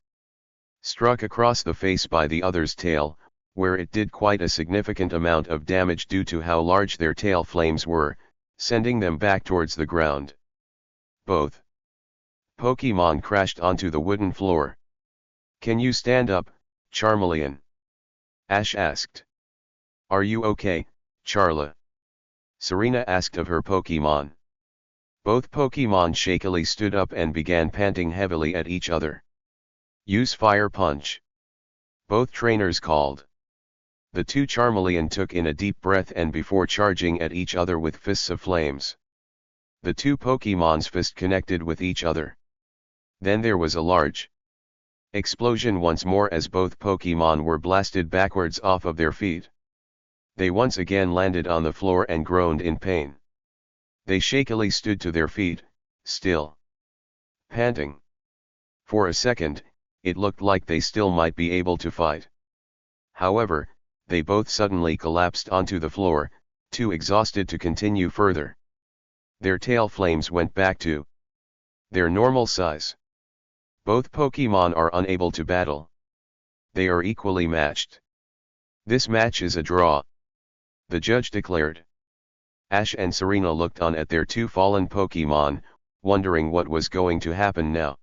struck across the face by the other's tail, where it did quite a significant amount of damage due to how large their tail flames were, sending them back towards the ground. Both Pokémon crashed onto the wooden floor. Can you stand up, Charmeleon? Ash asked. Are you okay, Charla? Serena asked of her Pokémon. Both Pokémon shakily stood up and began panting heavily at each other. Use Fire Punch. Both trainers called. The two Charmeleon took in a deep breath and before charging at each other with fists of flames. The two Pokémon's fists connected with each other. Then there was a large explosion once more as both Pokémon were blasted backwards off of their feet. They once again landed on the floor and groaned in pain. They shakily stood to their feet, still panting. For a second, it looked like they still might be able to fight. However, they both suddenly collapsed onto the floor, too exhausted to continue further. Their tail flames went back to their normal size. Both Pokémon are unable to battle. They are equally matched. This match is a draw, the judge declared. Ash and Serena looked on at their two fallen Pokémon, wondering what was going to happen now.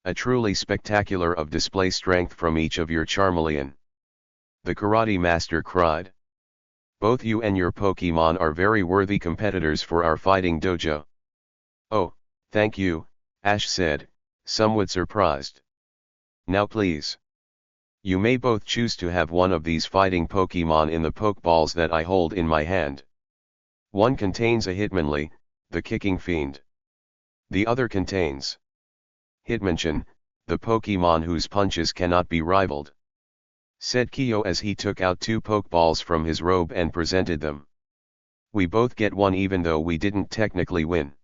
A truly spectacular of display strength from each of your Charmeleon. The karate master cried. Both you and your Pokemon are very worthy competitors for our fighting dojo. Oh, thank you, Ash said, somewhat surprised. Now please. You may both choose to have one of these fighting Pokemon in the Pokeballs that I hold in my hand. One contains a Hitmonlee, the kicking fiend. The other contains Hitmonchan, the Pokemon whose punches cannot be rivaled, said Kyo as he took out 2 Pokeballs from his robe and presented them. We both get one even though we didn't technically win,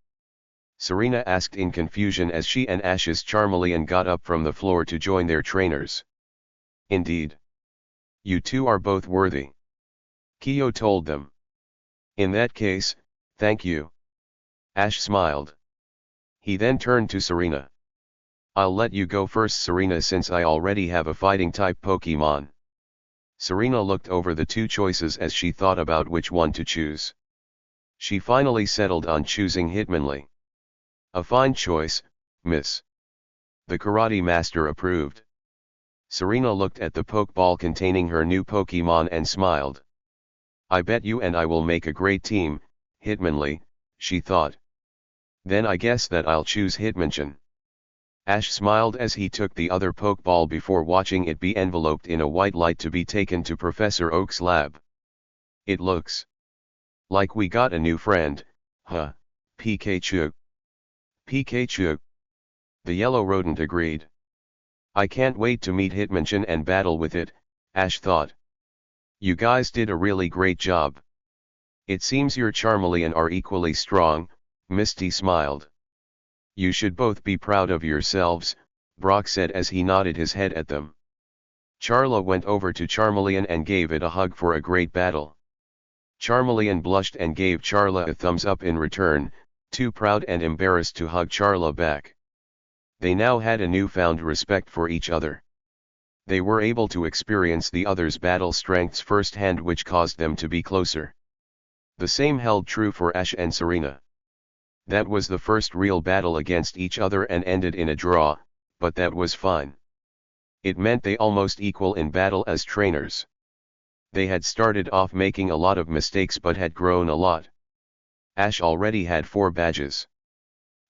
Serena asked in confusion as she and Ash's Charmeleon got up from the floor to join their trainers. Indeed. You two are both worthy, Kyo told them. In that case, thank you. Ash smiled. He then turned to Serena. I'll let you go first, Serena, since I already have a fighting-type Pokemon. Serena looked over the 2 choices as she thought about which one to choose. She finally settled on choosing Hitmonlee. A fine choice, miss. The karate master approved. Serena looked at the Pokeball containing her new Pokemon and smiled. I bet you and I will make a great team, Hitmonlee, she thought. Then I guess that I'll choose Hitmonchan. Ash smiled as he took the other Pokeball before watching it be enveloped in a white light to be taken to Professor Oak's lab. It looks like we got a new friend, huh, Pikachu. Pikachu. The yellow rodent agreed. I can't wait to meet Hitmonchan and battle with it, Ash thought. You guys did a really great job. It seems your Charmeleon are equally strong, Misty smiled. You should both be proud of yourselves, Brock said as he nodded his head at them. Charla went over to Charmeleon and gave it a hug for a great battle. Charmeleon blushed and gave Charla a thumbs up in return, too proud and embarrassed to hug Charla back. They now had a newfound respect for each other. They were able to experience the other's battle strengths firsthand, which caused them to be closer. The same held true for Ash and Serena. That was the first real battle against each other and ended in a draw, but that was fine. It meant they almost equal in battle as trainers. They had started off making a lot of mistakes but had grown a lot. Ash already had 4 badges.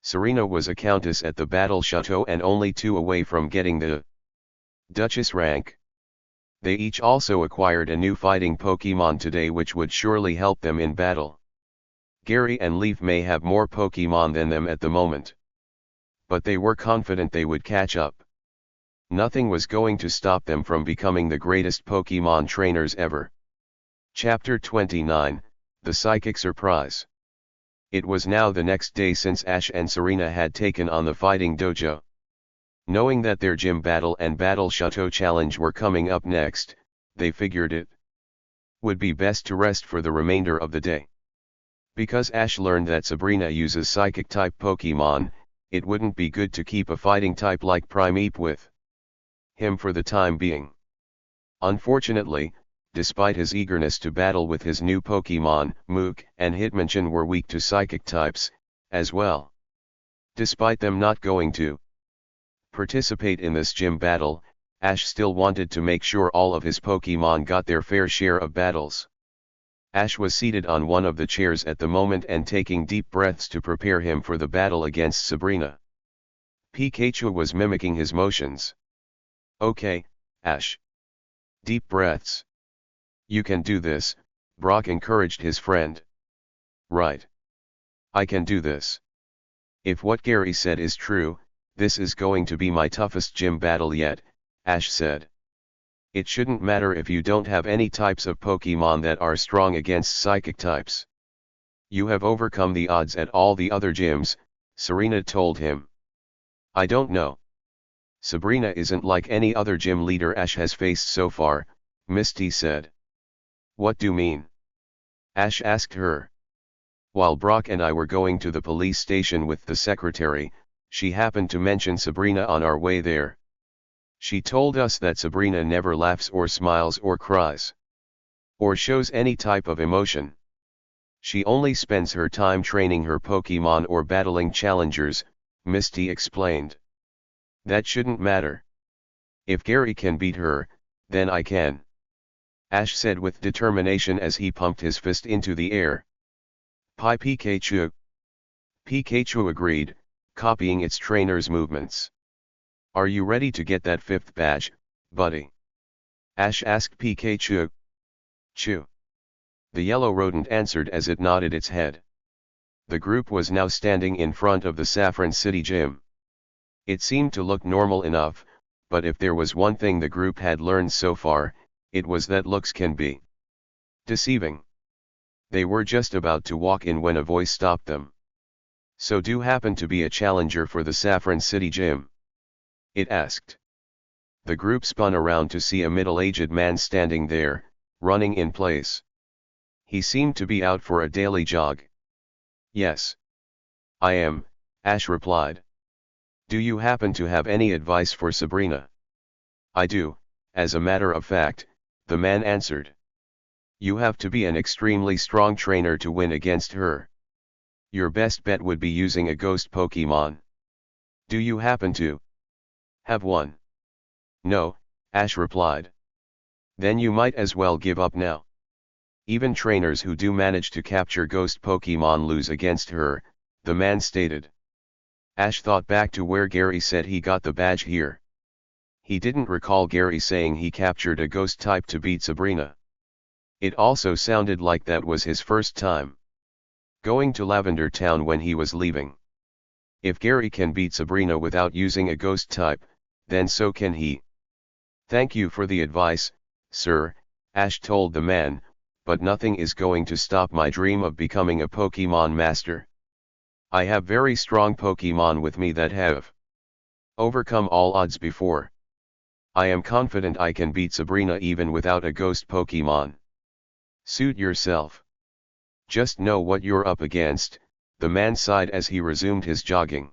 Serena was a countess at the Battle Chateau and only 2 away from getting the Duchess rank. They each also acquired a new fighting Pokemon today, which would surely help them in battle. Gary and Leaf may have more Pokemon than them at the moment, but they were confident they would catch up. Nothing was going to stop them from becoming the greatest Pokemon trainers ever. Chapter 29, The Psychic Surprise. It was now the next day since Ash and Serena had taken on the fighting dojo. Knowing that their gym battle and Battle Chateau challenge were coming up next, they figured it would be best to rest for the remainder of the day. Because Ash learned that Sabrina uses Psychic-type Pokemon, it wouldn't be good to keep a fighting type like Primeape with him for the time being. Unfortunately, despite his eagerness to battle with his new Pokemon, Mook and Hitmonchan were weak to Psychic types, as well. Despite them not going to participate in this gym battle, Ash still wanted to make sure all of his Pokemon got their fair share of battles. Ash was seated on one of the chairs at the moment and taking deep breaths to prepare him for the battle against Sabrina. Pikachu was mimicking his motions. Okay, Ash. Deep breaths. You can do this, Brock encouraged his friend. Right. I can do this. If what Gary said is true, this is going to be my toughest gym battle yet, Ash said. It shouldn't matter if you don't have any types of Pokemon that are strong against Psychic types. You have overcome the odds at all the other gyms, Serena told him. I don't know. Sabrina isn't like any other gym leader Ash has faced so far, Misty said. What do you mean? Ash asked her. While Brock and I were going to the police station with the secretary, she happened to mention Sabrina on our way there. She told us that Sabrina never laughs or smiles or cries, or shows any type of emotion. She only spends her time training her Pokemon or battling challengers, Misty explained. That shouldn't matter. If Gary can beat her, then I can. Ash said with determination as he pumped his fist into the air. Pi Pikachu. Pikachu agreed, copying its trainer's movements. Are you ready to get that 5th badge, buddy? Ash asked Pikachu. Chew. The yellow rodent answered as it nodded its head. The group was now standing in front of the Saffron City gym. It seemed to look normal enough, but if there was one thing the group had learned so far, it was that looks can be deceiving. They were just about to walk in when a voice stopped them. So do you happen to be a challenger for the Saffron City gym? It asked. The group spun around to see a middle-aged man standing there, running in place. He seemed to be out for a daily jog. Yes. I am, Ash replied. Do you happen to have any advice for Sabrina? I do, as a matter of fact, the man answered. You have to be an extremely strong trainer to win against her. Your best bet would be using a ghost Pokemon. Do you happen to have one? No, Ash replied. Then you might as well give up now. Even trainers who do manage to capture ghost Pokemon lose against her, the man stated. Ash thought back to where Gary said he got the badge here. He didn't recall Gary saying he captured a ghost type to beat Sabrina. It also sounded like that was his first time going to Lavender Town when he was leaving. If Gary can beat Sabrina without using a ghost type, then so can he. Thank you for the advice, sir, Ash told the man, but nothing is going to stop my dream of becoming a Pokemon master. I have very strong Pokemon with me that have overcome all odds before. I am confident I can beat Sabrina even without a ghost Pokemon. Suit yourself. Just know what you're up against, the man sighed as he resumed his jogging.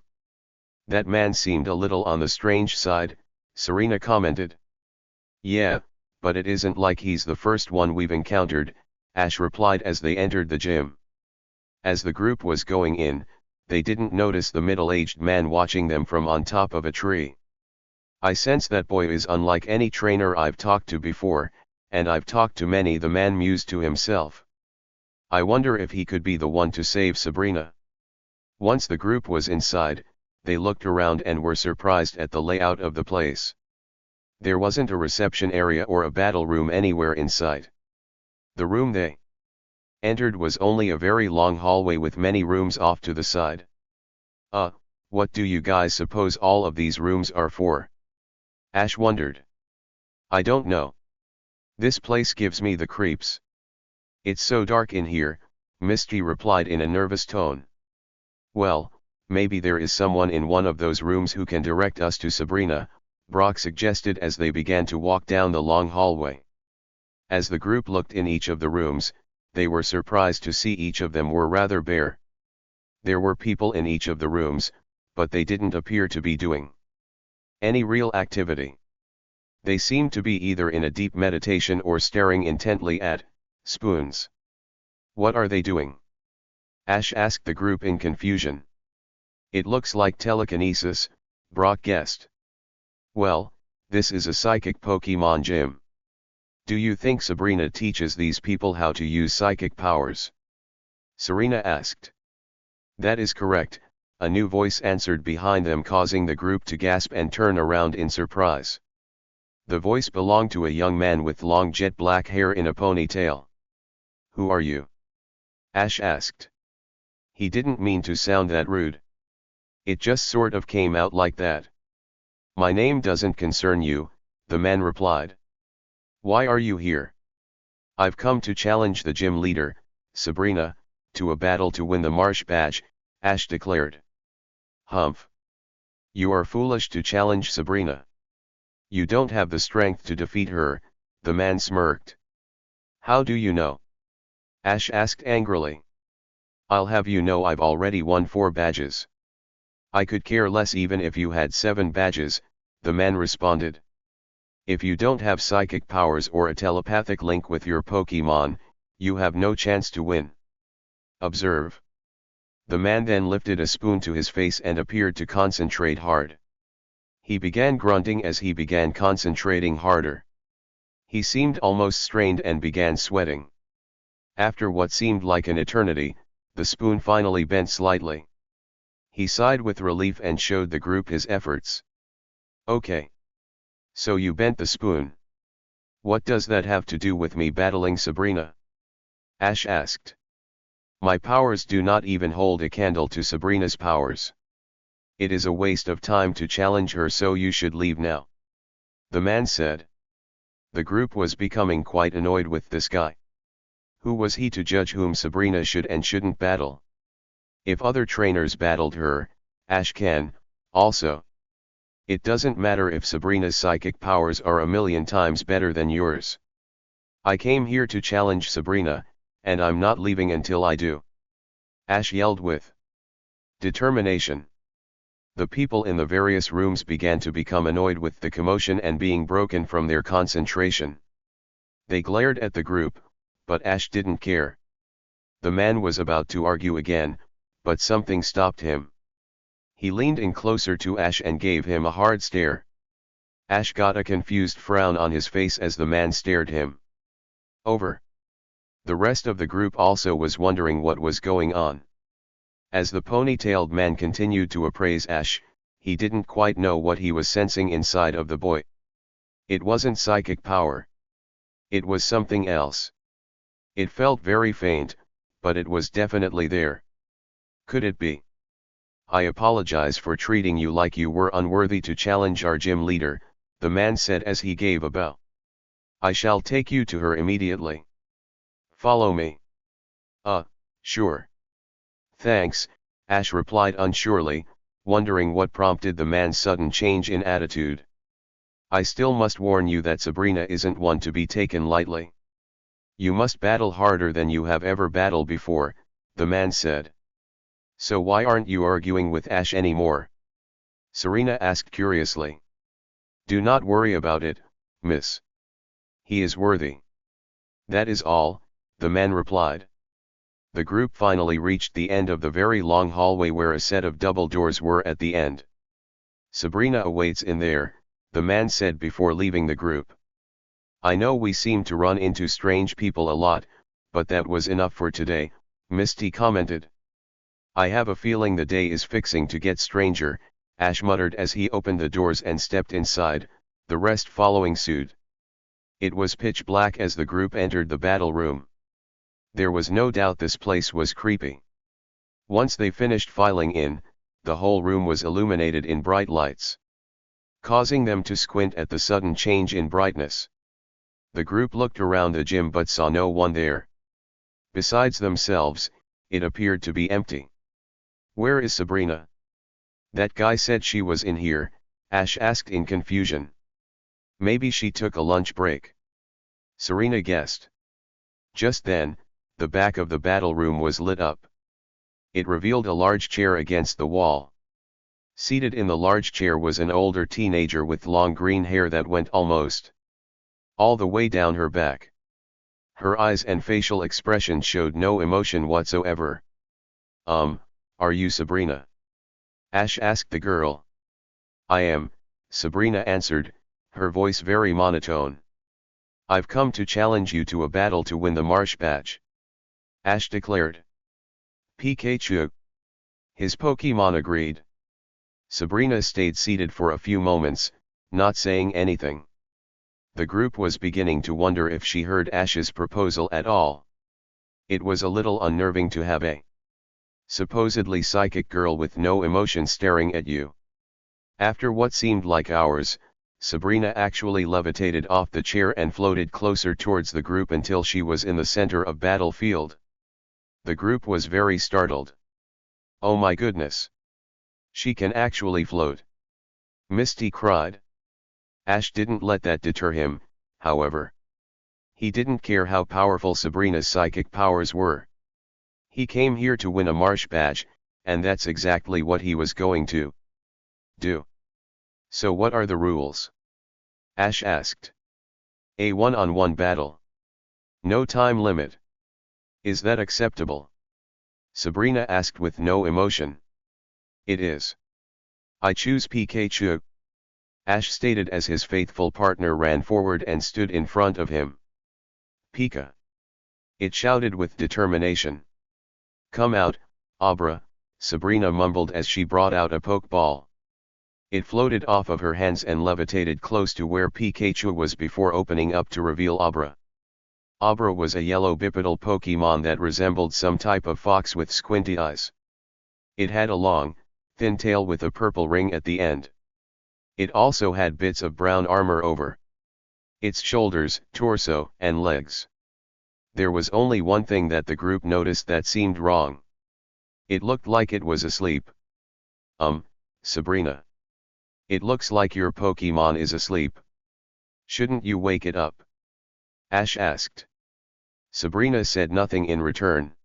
That man seemed a little on the strange side, Serena commented. Yeah, but it isn't like he's the first one we've encountered, Ash replied as they entered the gym. As the group was going in, they didn't notice the middle-aged man watching them from on top of a tree. I sense that boy is unlike any trainer I've talked to before, and I've talked to many, the man mused to himself. I wonder if he could be the one to save Sabrina. Once the group was inside, they looked around and were surprised at the layout of the place. There wasn't a reception area or a battle room anywhere in sight. The room they entered was only a very long hallway with many rooms off to the side. What do you guys suppose all of these rooms are for? Ash wondered. I don't know. This place gives me the creeps. It's so dark in here, Misty replied in a nervous tone. Well, maybe there is someone in one of those rooms who can direct us to Sabrina, Brock suggested as they began to walk down the long hallway. As the group looked in each of the rooms, they were surprised to see each of them were rather bare. There were people in each of the rooms, but they didn't appear to be doing any real activity. They seemed to be either in a deep meditation or staring intently at spoons. What are they doing? Ash asked the group in confusion. It looks like telekinesis, Brock guessed. Well, this is a psychic Pokemon gym. Do you think Sabrina teaches these people how to use psychic powers? Serena asked. That is correct, a new voice answered behind them, causing the group to gasp and turn around in surprise. The voice belonged to a young man with long jet black hair in a ponytail. Who are you? Ash asked. He didn't mean to sound that rude. It just sort of came out like that. My name doesn't concern you, the man replied. Why are you here? I've come to challenge the gym leader, Sabrina, to a battle to win the Marsh badge, Ash declared. Humph. You are foolish to challenge Sabrina. You don't have the strength to defeat her, the man smirked. How do you know? Ash asked angrily. I'll have you know I've already won 4 badges. I could care less even if you had 7 badges, the man responded. If you don't have psychic powers or a telepathic link with your Pokemon, you have no chance to win. Observe. The man then lifted a spoon to his face and appeared to concentrate hard. He began grunting as he began concentrating harder. He seemed almost strained and began sweating. After what seemed like an eternity, the spoon finally bent slightly. He sighed with relief and showed the group his efforts. Okay. So you bent the spoon. What does that have to do with me battling Serena? Ash asked. My powers do not even hold a candle to Serena's powers. It is a waste of time to challenge her, so you should leave now. The man said. The group was becoming quite annoyed with this guy. Who was he to judge whom Serena should and shouldn't battle? If other trainers battled her, Ash can, also. It doesn't matter if Serena's psychic powers are a million times better than yours. I came here to challenge Serena, and I'm not leaving until I do. Ash yelled with determination. The people in the various rooms began to become annoyed with the commotion and being broken from their concentration. They glared at the group, but Ash didn't care. The man was about to argue again, but something stopped him. He leaned in closer to Ash and gave him a hard stare. Ash got a confused frown on his face as the man stared him. Over. The rest of the group also was wondering what was going on. As the ponytailed man continued to appraise Ash, he didn't quite know what he was sensing inside of the boy. It wasn't psychic power. It was something else. It felt very faint, but it was definitely there. Could it be? I apologize for treating you like you were unworthy to challenge our gym leader, the man said as he gave a bow. I shall take you to her immediately. Follow me. Sure. Thanks, Ash replied unsurely, wondering what prompted the man's sudden change in attitude. I still must warn you that Serena isn't one to be taken lightly. You must battle harder than you have ever battled before, the man said. So why aren't you arguing with Ash anymore? Serena asked curiously. Do not worry about it, miss. He is worthy. That is all, the man replied. The group finally reached the end of the very long hallway where a set of double doors were at the end. Serena awaits in there, the man said before leaving the group. I know we seem to run into strange people a lot, but that was enough for today, Misty commented. I have a feeling the day is fixing to get stranger, Ash muttered as he opened the doors and stepped inside, the rest following suit. It was pitch black as the group entered the battle room. There was no doubt this place was creepy. Once they finished filing in, the whole room was illuminated in bright lights, causing them to squint at the sudden change in brightness. The group looked around the gym but saw no one there. Besides themselves, it appeared to be empty. Where is Serena? That guy said she was in here, Ash asked in confusion. Maybe she took a lunch break. Serena guessed. Just then, the back of the battle room was lit up. It revealed a large chair against the wall. Seated in the large chair was an older teenager with long green hair that went almost all the way down her back. Her eyes and facial expression showed no emotion whatsoever. Are you Serena? Ash asked the girl. I am, Serena answered, her voice very monotone. I've come to challenge you to a battle to win the Marsh badge. Ash declared. Pikachu. His Pokemon agreed. Serena stayed seated for a few moments, not saying anything. The group was beginning to wonder if she heard Ash's proposal at all. It was a little unnerving to have a supposedly psychic girl with no emotion staring at you. After what seemed like hours, Serena actually levitated off the chair and floated closer towards the group until she was in the center of battlefield. The group was very startled. Oh my goodness! She can actually float! Misty cried. Ash didn't let that deter him, however. He didn't care how powerful Serena's psychic powers were. He came here to win a Marsh badge, and that's exactly what he was going to do. So what are the rules? Ash asked. A one-on-one battle. No time limit. Is that acceptable? Serena asked with no emotion. It is. I choose Pikachu. Ash stated as his faithful partner ran forward and stood in front of him. Pika! It shouted with determination. Come out, Abra, Serena mumbled as she brought out a pokeball. It floated off of her hands and levitated close to where Pikachu was before opening up to reveal Abra. Abra was a yellow bipedal Pokemon that resembled some type of fox with squinty eyes. It had a long, thin tail with a purple ring at the end. It also had bits of brown armor over its shoulders, torso, and legs. There was only one thing that the group noticed that seemed wrong. It looked like it was asleep. Serena. It looks like your Pokemon is asleep. Shouldn't you wake it up? Ash asked. Serena said nothing in return.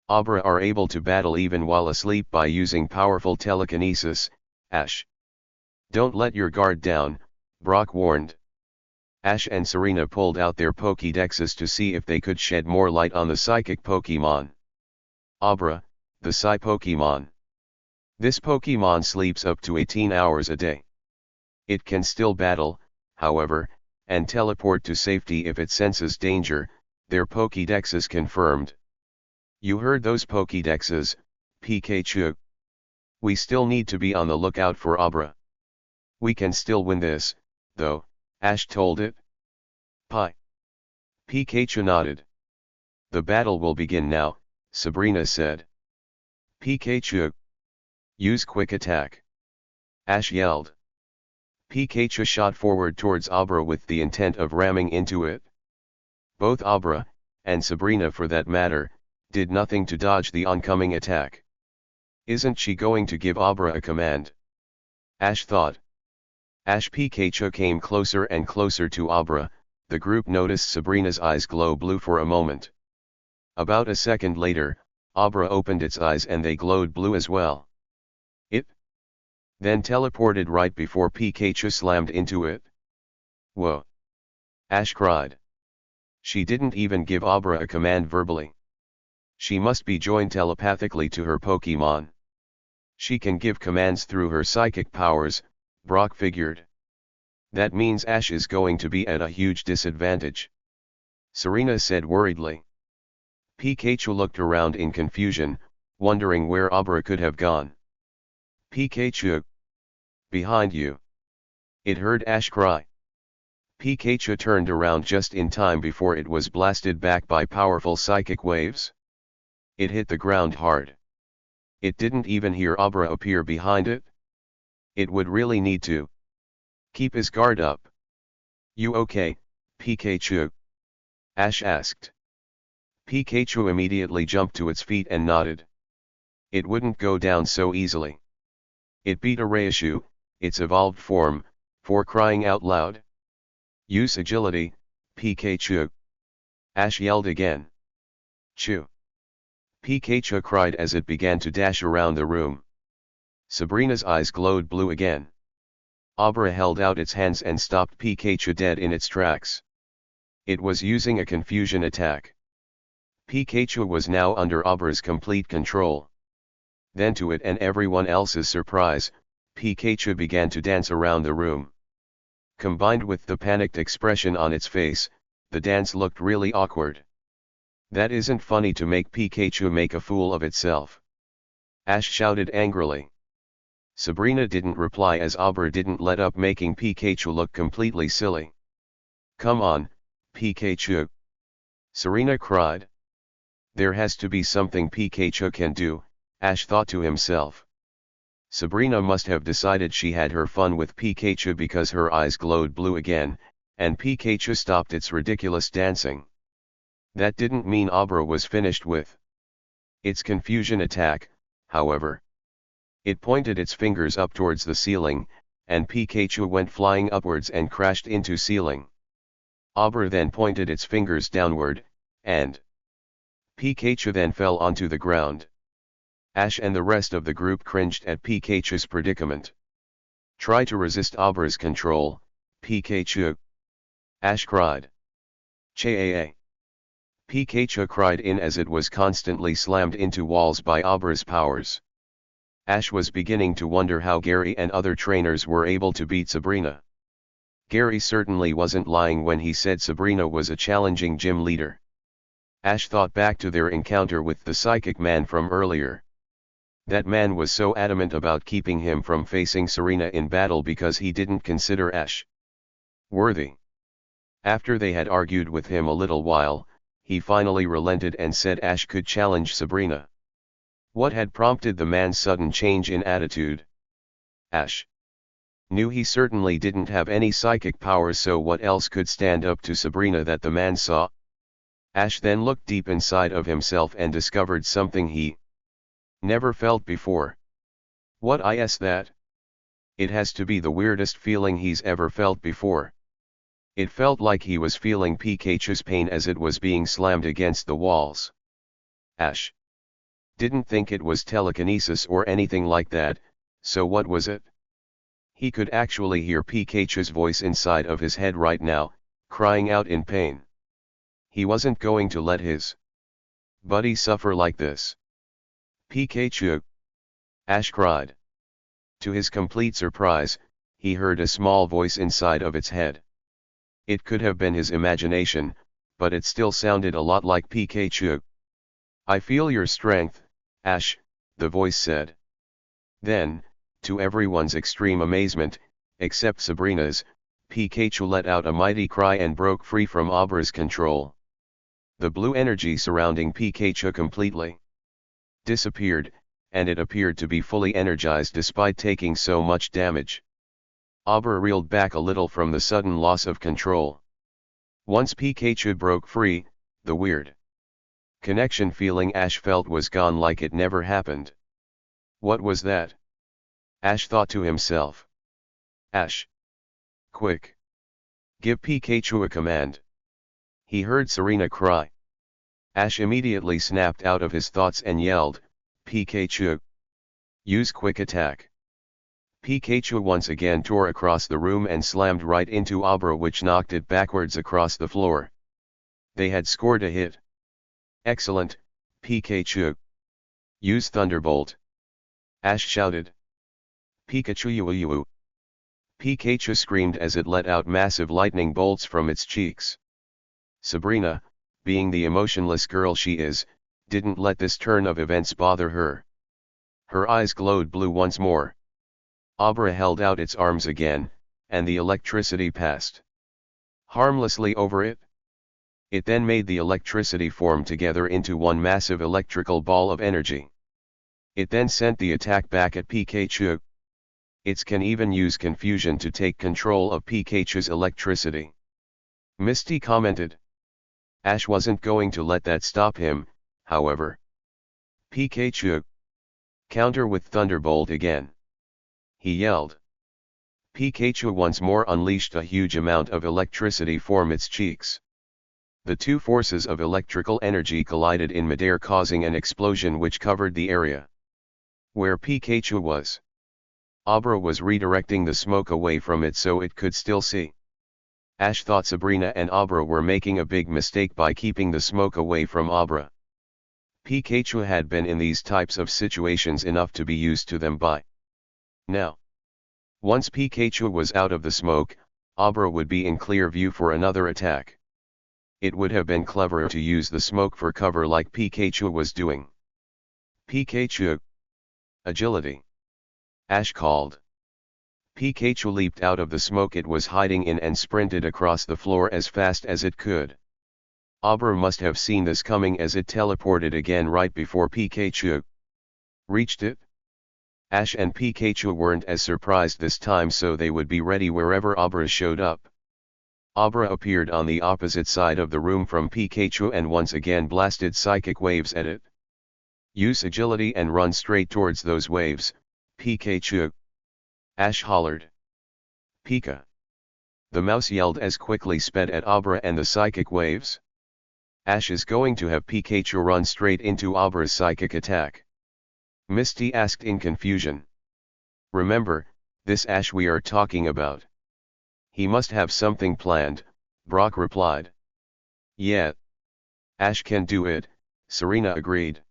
Abra are able to battle even while asleep by using powerful telekinesis, Ash. Don't let your guard down, Brock warned. Ash and Serena pulled out their Pokédexes to see if they could shed more light on the psychic Pokemon. Abra, the Psy Pokemon. This Pokemon sleeps up to 18 hours a day. It can still battle, however, and teleport to safety if it senses danger, their Pokédexes confirmed. You heard those Pokédexes, Pikachu. We still need to be on the lookout for Abra. We can still win this, though, Ash told it. Pikachu nodded. The battle will begin now, Serena said. Pikachu. Use quick attack. Ash yelled. Pikachu shot forward towards Abra with the intent of ramming into it. Both Abra, and Serena for that matter, did nothing to dodge the oncoming attack. Isn't she going to give Abra a command? Ash thought. As Pikachu came closer and closer to Abra, the group noticed Serena's eyes glow blue for a moment. About a second later, Abra opened its eyes and they glowed blue as well. It then teleported right before Pikachu slammed into it. Whoa! Ash cried. She didn't even give Abra a command verbally. She must be joined telepathically to her Pokemon. She can give commands through her psychic powers, Brock figured. That means Ash is going to be at a huge disadvantage. Serena said worriedly. Pikachu looked around in confusion, wondering where Abra could have gone. Pikachu! Behind you! It heard Ash cry. Pikachu turned around just in time before it was blasted back by powerful psychic waves. It hit the ground hard. It didn't even hear Abra appear behind it. It would really need to keep his guard up. You okay, Pikachu? Ash asked. Pikachu immediately jumped to its feet and nodded. It wouldn't go down so easily. It beat a Raichu, its evolved form, for crying out loud. Use agility, Pikachu. Ash yelled again. Chew. Pikachu cried as it began to dash around the room. Serena's eyes glowed blue again. Abra held out its hands and stopped Pikachu dead in its tracks. It was using a confusion attack. Pikachu was now under Abra's complete control. Then to it and everyone else's surprise, Pikachu began to dance around the room. Combined with the panicked expression on its face, the dance looked really awkward. That isn't funny to make Pikachu make a fool of itself. Ash shouted angrily. Serena didn't reply as Abra didn't let up making Pikachu look completely silly. Come on, Pikachu! Serena cried. There has to be something Pikachu can do, Ash thought to himself. Serena must have decided she had her fun with Pikachu because her eyes glowed blue again, and Pikachu stopped its ridiculous dancing. That didn't mean Abra was finished with its confusion attack, however. It pointed its fingers up towards the ceiling, and Pikachu went flying upwards and crashed into ceiling. Abra then pointed its fingers downward, and Pikachu then fell onto the ground. Ash and the rest of the group cringed at Pikachu's predicament. Try to resist Abra's control, Pikachu! Ash cried. Chaa! Pikachu cried in as it was constantly slammed into walls by Abra's powers. Ash was beginning to wonder how Gary and other trainers were able to beat Serena. Gary certainly wasn't lying when he said Serena was a challenging gym leader. Ash thought back to their encounter with the psychic man from earlier. That man was so adamant about keeping him from facing Serena in battle because he didn't consider Ash worthy. After they had argued with him a little while, he finally relented and said Ash could challenge Serena. What had prompted the man's sudden change in attitude? Ash knew he certainly didn't have any psychic powers, so what else could stand up to Serena that the man saw? Ash then looked deep inside of himself and discovered something he never felt before. What is that? It has to be the weirdest feeling he's ever felt before. It felt like he was feeling Pikachu's pain as it was being slammed against the walls. Ash didn't think it was telekinesis or anything like that, so what was it? He could actually hear Pikachu's voice inside of his head right now, crying out in pain. He wasn't going to let his buddy suffer like this. Pikachu! Ash cried. To his complete surprise, he heard a small voice inside of its head. It could have been his imagination, but it still sounded a lot like Pikachu. I feel your strength, Ash, the voice said. Then, to everyone's extreme amazement, except Sabrina's, Pikachu let out a mighty cry and broke free from Abra's control. The blue energy surrounding Pikachu completely disappeared, and it appeared to be fully energized despite taking so much damage. Abra reeled back a little from the sudden loss of control. Once Pikachu broke free, the weird connection feeling Ash felt was gone, like it never happened. What was that? Ash thought to himself. Ash! Quick! Give Pikachu a command. He heard Serena cry. Ash immediately snapped out of his thoughts and yelled, Pikachu! Use quick attack! Pikachu once again tore across the room and slammed right into Abra, which knocked it backwards across the floor. They had scored a hit. Excellent, Pikachu! Use Thunderbolt! Ash shouted. Pikachu! Pikachu screamed as it let out massive lightning bolts from its cheeks. Sabrina, being the emotionless girl she is, didn't let this turn of events bother her. Her eyes glowed blue once more. Abra held out its arms again, and the electricity passed harmlessly over it. It then made the electricity form together into one massive electrical ball of energy. It then sent the attack back at Pikachu. It can even use confusion to take control of Pikachu's electricity. Misty commented. Ash wasn't going to let that stop him, however. Pikachu! Counter with Thunderbolt again! He yelled. Pikachu once more unleashed a huge amount of electricity from its cheeks. The two forces of electrical energy collided in midair, causing an explosion which covered the area where Pikachu was. Abra was redirecting the smoke away from it so it could still see. Ash thought Sabrina and Abra were making a big mistake by keeping the smoke away from Abra. Pikachu had been in these types of situations enough to be used to them by now. Once Pikachu was out of the smoke, Abra would be in clear view for another attack. It would have been cleverer to use the smoke for cover like Pikachu was doing. Pikachu! Agility! Ash called. Pikachu leaped out of the smoke it was hiding in and sprinted across the floor as fast as it could. Abra must have seen this coming as it teleported again right before Pikachu reached it. Ash and Pikachu weren't as surprised this time, so they would be ready wherever Abra showed up. Abra appeared on the opposite side of the room from Pikachu and once again blasted psychic waves at it. Use agility and run straight towards those waves, Pikachu! Ash hollered. Pika! The mouse yelled as quickly sped at Abra and the psychic waves. Ash is going to have Pikachu run straight into Abra's psychic attack. Misty asked in confusion. Remember, this Ash we are talking about. He must have something planned, Brock replied. Yeah. Ash can do it, Serena agreed.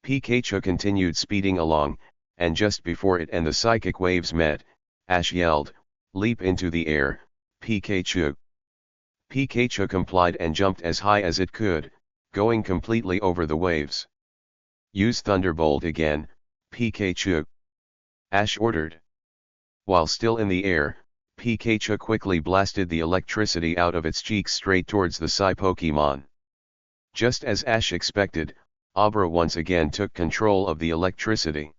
Pikachu continued speeding along, and just before it and the psychic waves met, Ash yelled, "Leap into the air, Pikachu." Pikachu complied and jumped as high as it could, going completely over the waves. "Use Thunderbolt again, Pikachu," Ash ordered. While still in the air, Pikachu quickly blasted the electricity out of its cheeks straight towards the Psy Pokemon. Just as Ash expected, Abra once again took control of the electricity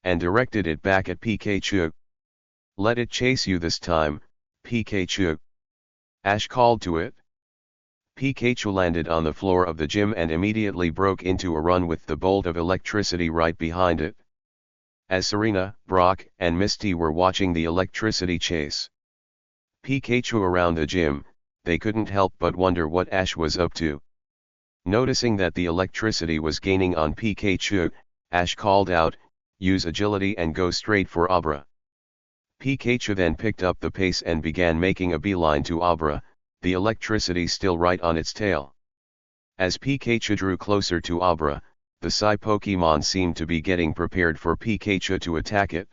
and directed it back at Pikachu. "Let it chase you this time, Pikachu," Ash called to it. Pikachu landed on the floor of the gym and immediately broke into a run with the bolt of electricity right behind it. As Serena, Brock, and Misty were watching the electricity chase Pikachu around the gym, they couldn't help but wonder what Ash was up to. Noticing that the electricity was gaining on Pikachu, Ash called out, "Use agility and go straight for Abra." Pikachu then picked up the pace and began making a beeline to Abra, the electricity still right on its tail. As Pikachu drew closer to Abra, the Psy Pokemon seemed to be getting prepared for Pikachu to attack it.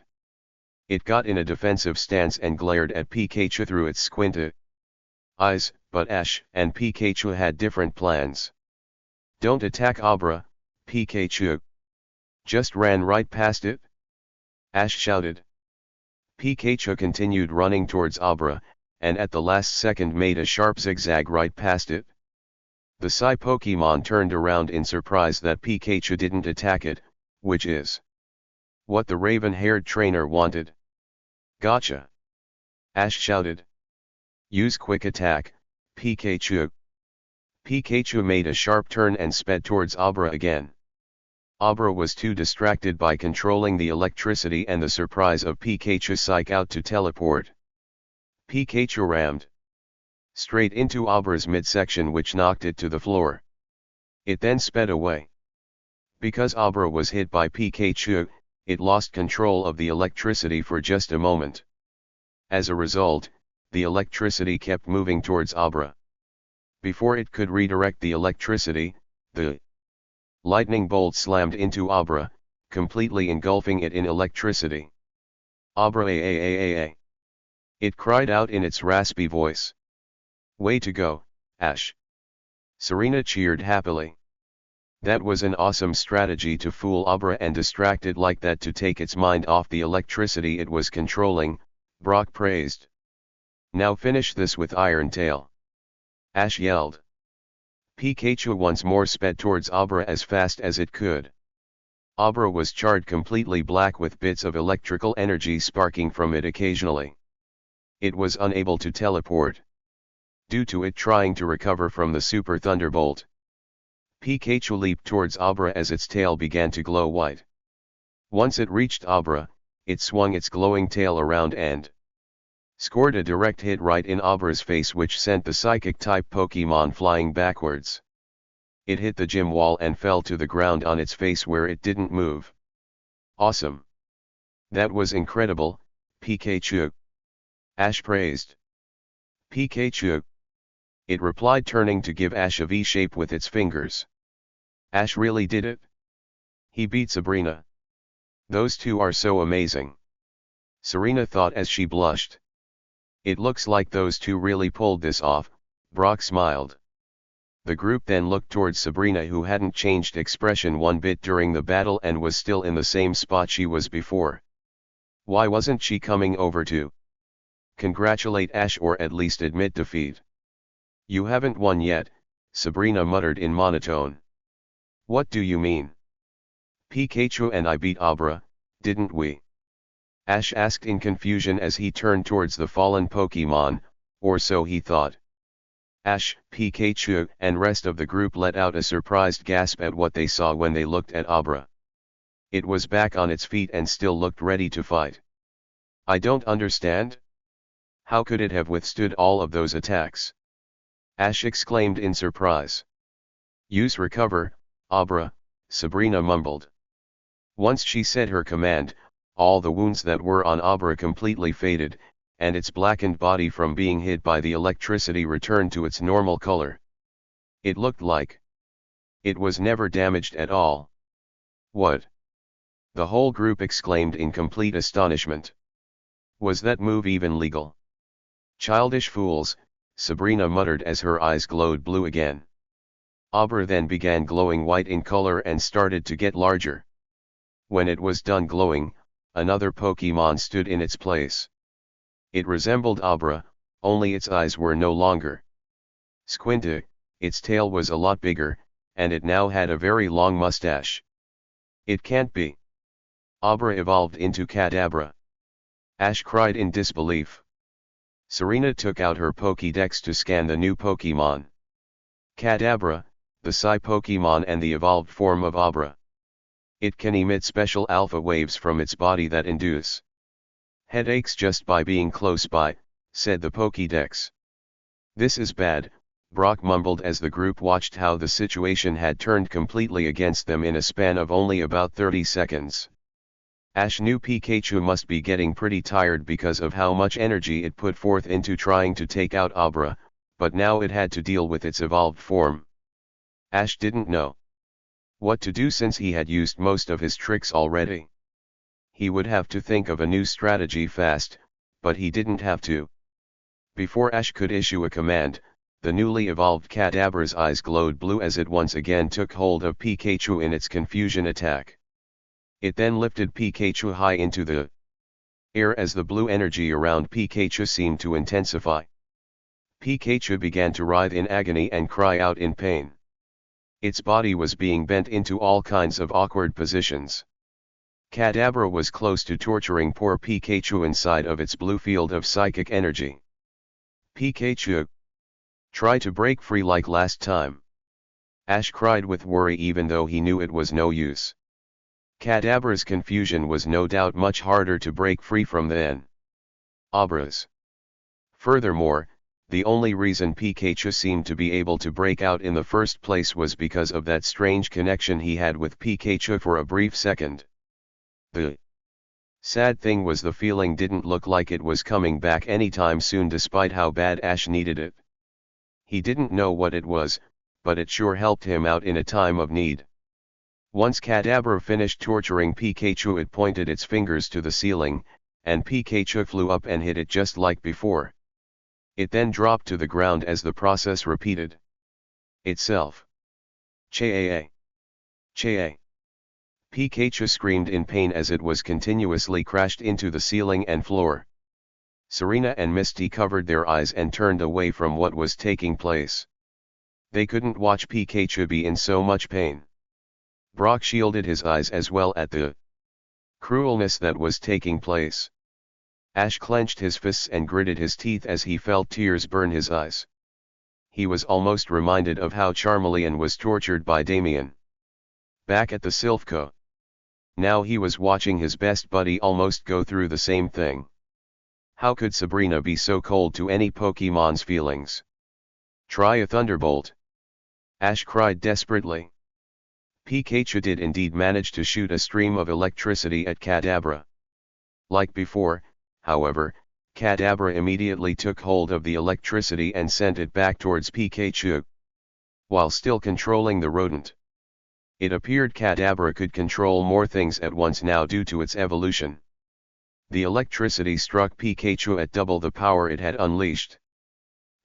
It got in a defensive stance and glared at Pikachu through its squinted eyes, but Ash and Pikachu had different plans. "Don't attack Abra, Pikachu. Just ran right past it," Ash shouted. Pikachu continued running towards Abra, and at the last second made a sharp zigzag right past it. The Psy Pokemon turned around in surprise that Pikachu didn't attack it, which is what the raven-haired trainer wanted. "Gotcha!" Ash shouted. "Use quick attack, Pikachu." Pikachu made a sharp turn and sped towards Abra again. Abra was too distracted by controlling the electricity and the surprise of Pikachu's psych out to teleport. Pikachu rammed straight into Abra's midsection, which knocked it to the floor. It then sped away. Because Abra was hit by Pikachu, it lost control of the electricity for just a moment. As a result, the electricity kept moving towards Abra. Before it could redirect the electricity, the lightning bolt slammed into Abra, completely engulfing it in electricity. "Abra a!" It cried out in its raspy voice. "Way to go, Ash!" Serena cheered happily. "That was an awesome strategy to fool Abra and distract it like that to take its mind off the electricity it was controlling," Brock praised. "Now finish this with Iron Tail," Ash yelled. Pikachu once more sped towards Abra as fast as it could. Abra was charred completely black with bits of electrical energy sparking from it occasionally. It was unable to teleport due to it trying to recover from the Super Thunderbolt. Pikachu leaped towards Abra as its tail began to glow white. Once it reached Abra, it swung its glowing tail around and scored a direct hit right in Abra's face, which sent the Psychic-type Pokemon flying backwards. It hit the gym wall and fell to the ground on its face where it didn't move. "Awesome! That was incredible, Pikachu!" Ash praised. "Pikachu!" it replied, turning to give Ash a V shape with its fingers. "Ash really did it? He beat Sabrina. Those two are so amazing," Serena thought as she blushed. "It looks like those two really pulled this off," Brock smiled. The group then looked towards Sabrina, who hadn't changed expression one bit during the battle and was still in the same spot she was before. Why wasn't she coming over to congratulate Ash or at least admit defeat? "You haven't won yet," Sabrina muttered in monotone. "What do you mean? Pikachu and I beat Abra, didn't we?" Ash asked in confusion as he turned towards the fallen Pokemon, or so he thought. Ash, Pikachu, and rest of the group let out a surprised gasp at what they saw when they looked at Abra. It was back on its feet and still looked ready to fight. "I don't understand. How could it have withstood all of those attacks?" Ash exclaimed in surprise. "Use recover, Abra," Sabrina mumbled. Once she said her command, all the wounds that were on Abra completely faded, and its blackened body from being hit by the electricity returned to its normal color. It looked like it was never damaged at all. "What? The whole group exclaimed in complete astonishment. Was that move even legal? Childish fools, Sabrina muttered as her eyes glowed blue again. Abra then began glowing white in color and started to get larger. When it was done glowing, another Pokemon stood in its place. It resembled Abra, only its eyes were no longer squinty, its tail was a lot bigger, and it now had a very long mustache. It can't be. Abra evolved into Kadabra. Ash cried in disbelief. Serena took out her Pokédex to scan the new Pokémon. Kadabra, the Psi Pokémon and the evolved form of Abra. It can emit special alpha waves from its body that induce headaches just by being close by, said the Pokédex. This is bad, Brock mumbled as the group watched how the situation had turned completely against them in a span of only about 30 seconds. Ash knew Pikachu must be getting pretty tired because of how much energy it put forth into trying to take out Abra, but now it had to deal with its evolved form. Ash didn't know what to do since he had used most of his tricks already. He would have to think of a new strategy fast, but he didn't have to. Before Ash could issue a command, the newly evolved Kadabra's eyes glowed blue as it once again took hold of Pikachu in its confusion attack. It then lifted Pikachu high into the air as the blue energy around Pikachu seemed to intensify. Pikachu began to writhe in agony and cry out in pain. Its body was being bent into all kinds of awkward positions. Kadabra was close to torturing poor Pikachu inside of its blue field of psychic energy. Pikachu, try to break free like last time. Ash cried with worry even though he knew it was no use. Kadabra's confusion was no doubt much harder to break free from than Abra's. Furthermore, the only reason Pikachu seemed to be able to break out in the first place was because of that strange connection he had with Pikachu for a brief second. The sad thing was the feeling didn't look like it was coming back anytime soon despite how bad Ash needed it. He didn't know what it was, but it sure helped him out in a time of need. Once Kadabra finished torturing Pikachu, it pointed its fingers to the ceiling, and Pikachu flew up and hit it just like before. It then dropped to the ground as the process repeated itself. Cha-a-a. Cha-a. Pikachu screamed in pain as it was continuously crashed into the ceiling and floor. Serena and Misty covered their eyes and turned away from what was taking place. They couldn't watch Pikachu be in so much pain. Brock shielded his eyes as well at the cruelness that was taking place. Ash clenched his fists and gritted his teeth as he felt tears burn his eyes. He was almost reminded of how Charmeleon was tortured by Damien back at the Silphco. Now he was watching his best buddy almost go through the same thing. How could Sabrina be so cold to any Pokemon's feelings? Try a Thunderbolt. Ash cried desperately. Pikachu did indeed manage to shoot a stream of electricity at Kadabra. Like before, however, Kadabra immediately took hold of the electricity and sent it back towards Pikachu, while still controlling the rodent. It appeared Kadabra could control more things at once now due to its evolution. The electricity struck Pikachu at double the power it had unleashed.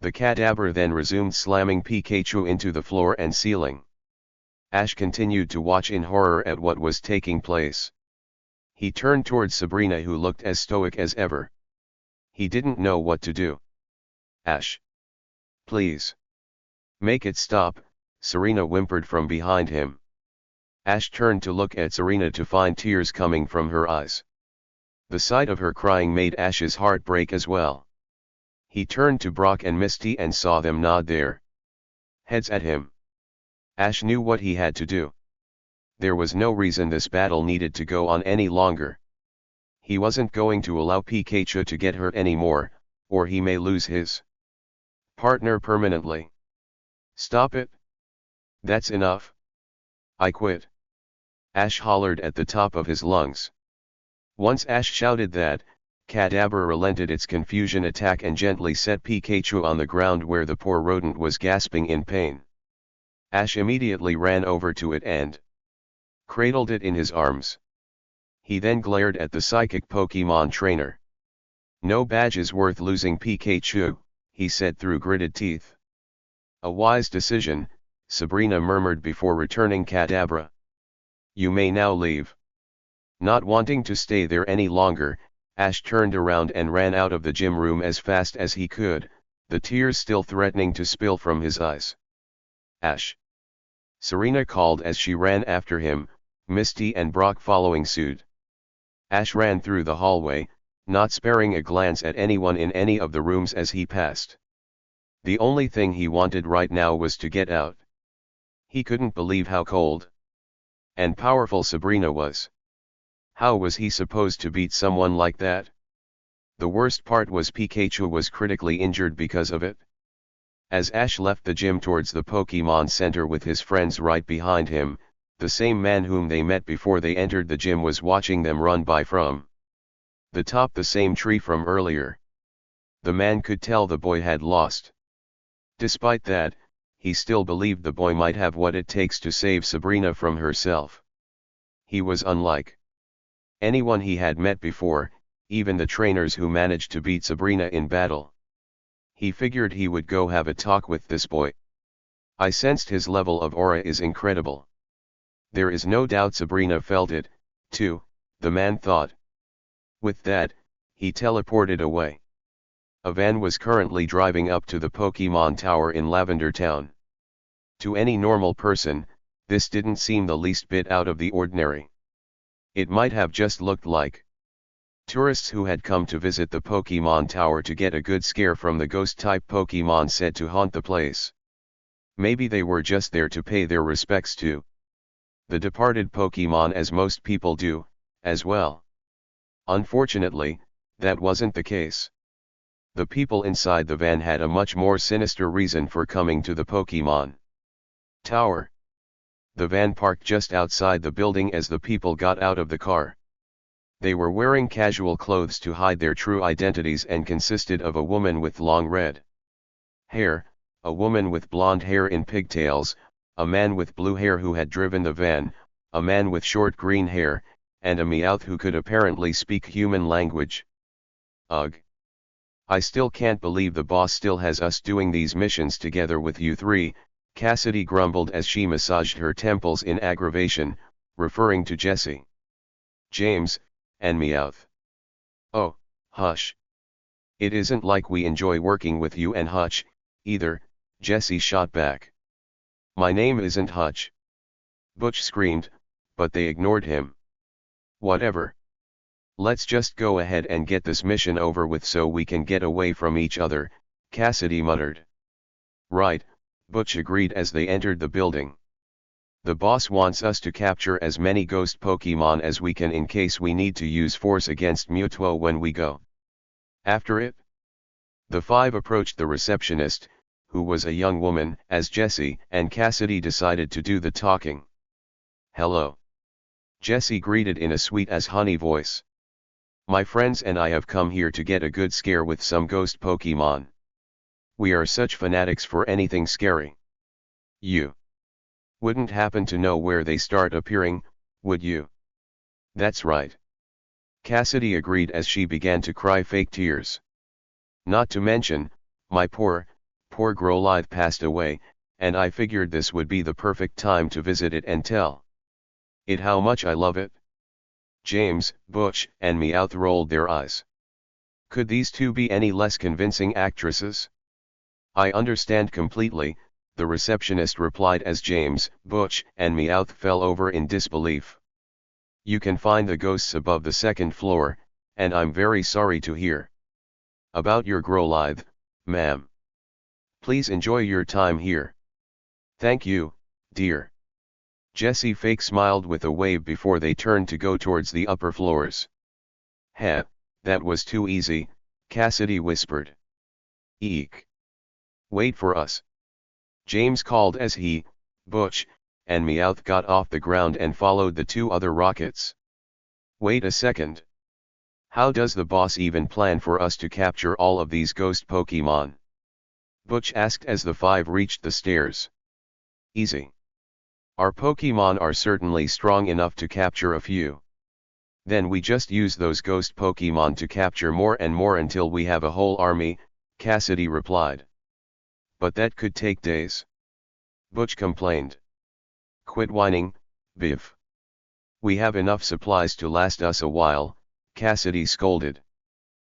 The Kadabra then resumed slamming Pikachu into the floor and ceiling. Ash continued to watch in horror at what was taking place. He turned towards Sabrina, who looked as stoic as ever. He didn't know what to do. Ash. Please. Make it stop, Serena whimpered from behind him. Ash turned to look at Serena to find tears coming from her eyes. The sight of her crying made Ash's heart break as well. He turned to Brock and Misty and saw them nod their heads at him. Ash knew what he had to do. There was no reason this battle needed to go on any longer. He wasn't going to allow Pikachu to get hurt anymore, or he may lose his partner permanently. Stop it. That's enough. I quit. Ash hollered at the top of his lungs. Once Ash shouted that, Kadabra relented its confusion attack and gently set Pikachu on the ground where the poor rodent was gasping in pain. Ash immediately ran over to it and cradled it in his arms. He then glared at the psychic Pokemon trainer. "No badge is worth losing, Pikachu," he said through gritted teeth. "A wise decision," Sabrina murmured before returning Kadabra. "You may now leave." Not wanting to stay there any longer, Ash turned around and ran out of the gym room as fast as he could, the tears still threatening to spill from his eyes. "Ash!" Serena called as she ran after him, Misty and Brock following suit. Ash ran through the hallway, not sparing a glance at anyone in any of the rooms as he passed. The only thing he wanted right now was to get out. He couldn't believe how cold and powerful Sabrina was. How was he supposed to beat someone like that? The worst part was Pikachu was critically injured because of it. As Ash left the gym towards the Pokemon Center with his friends right behind him, the same man whom they met before they entered the gym was watching them run by from the same tree from earlier. The man could tell the boy had lost. Despite that, he still believed the boy might have what it takes to save Sabrina from herself. He was unlike anyone he had met before, even the trainers who managed to beat Sabrina in battle. He figured he would go have a talk with this boy. "I sensed his level of aura is incredible." There is no doubt Sabrina felt it, too, the man thought. With that, he teleported away. A van was currently driving up to the Pokemon Tower in Lavender Town. To any normal person, this didn't seem the least bit out of the ordinary. It might have just looked like tourists who had come to visit the Pokemon Tower to get a good scare from the ghost-type Pokemon said to haunt the place. Maybe they were just there to pay their respects to the departed Pokemon, as most people do, as well. Unfortunately, that wasn't the case. The people inside the van had a much more sinister reason for coming to the Pokemon Tower. The van parked just outside the building as the people got out of the car. They were wearing casual clothes to hide their true identities and consisted of a woman with long red hair, a woman with blonde hair in pigtails, a man with blue hair who had driven the van, a man with short green hair, and a Meowth who could apparently speak human language. Ugh. "I still can't believe the boss still has us doing these missions together with you three," Cassidy grumbled as she massaged her temples in aggravation, referring to Jessie, James, and Meowth. "Oh, hush. It isn't like we enjoy working with you and Hutch, either," Jessie shot back. "My name isn't Hutch." Butch screamed, but they ignored him. "Whatever. Let's just go ahead and get this mission over with so we can get away from each other," Cassidy muttered. "Right," Butch agreed as they entered the building. "The boss wants us to capture as many ghost Pokemon as we can in case we need to use force against Mewtwo when we go after it." The five approached the receptionist, who was a young woman, as Jessie and Cassidy decided to do the talking. "Hello," Jessie greeted in a sweet as honey voice. "My friends and I have come here to get a good scare with some ghost Pokemon. We are such fanatics for anything scary. You wouldn't happen to know where they start appearing, would you?" "That's right," Cassidy agreed as she began to cry fake tears. "Not to mention, my poor Growlithe passed away, and I figured this would be the perfect time to visit it and tell it how much I love it." James, Butch, and Meowth rolled their eyes. Could these two be any less convincing actresses? "I understand completely," the receptionist replied as James, Butch, and Meowth fell over in disbelief. "You can find the ghosts above the second floor, and I'm very sorry to hear about your Growlithe, ma'am. Please enjoy your time here." "Thank you, dear." Jessie fake smiled with a wave before they turned to go towards the upper floors. "Heh, that was too easy," Cassidy whispered. "Eek. Wait for us," James called as he, Butch, and Meowth got off the ground and followed the two other rockets. "Wait a second. How does the boss even plan for us to capture all of these ghost Pokemon?" Butch asked as the five reached the stairs. "Easy. Our Pokemon are certainly strong enough to capture a few. Then we just use those ghost Pokemon to capture more and more until we have a whole army, Cassidy replied. But that could take days. Butch complained. Quit whining, Biff. We have enough supplies to last us a while, Cassidy scolded.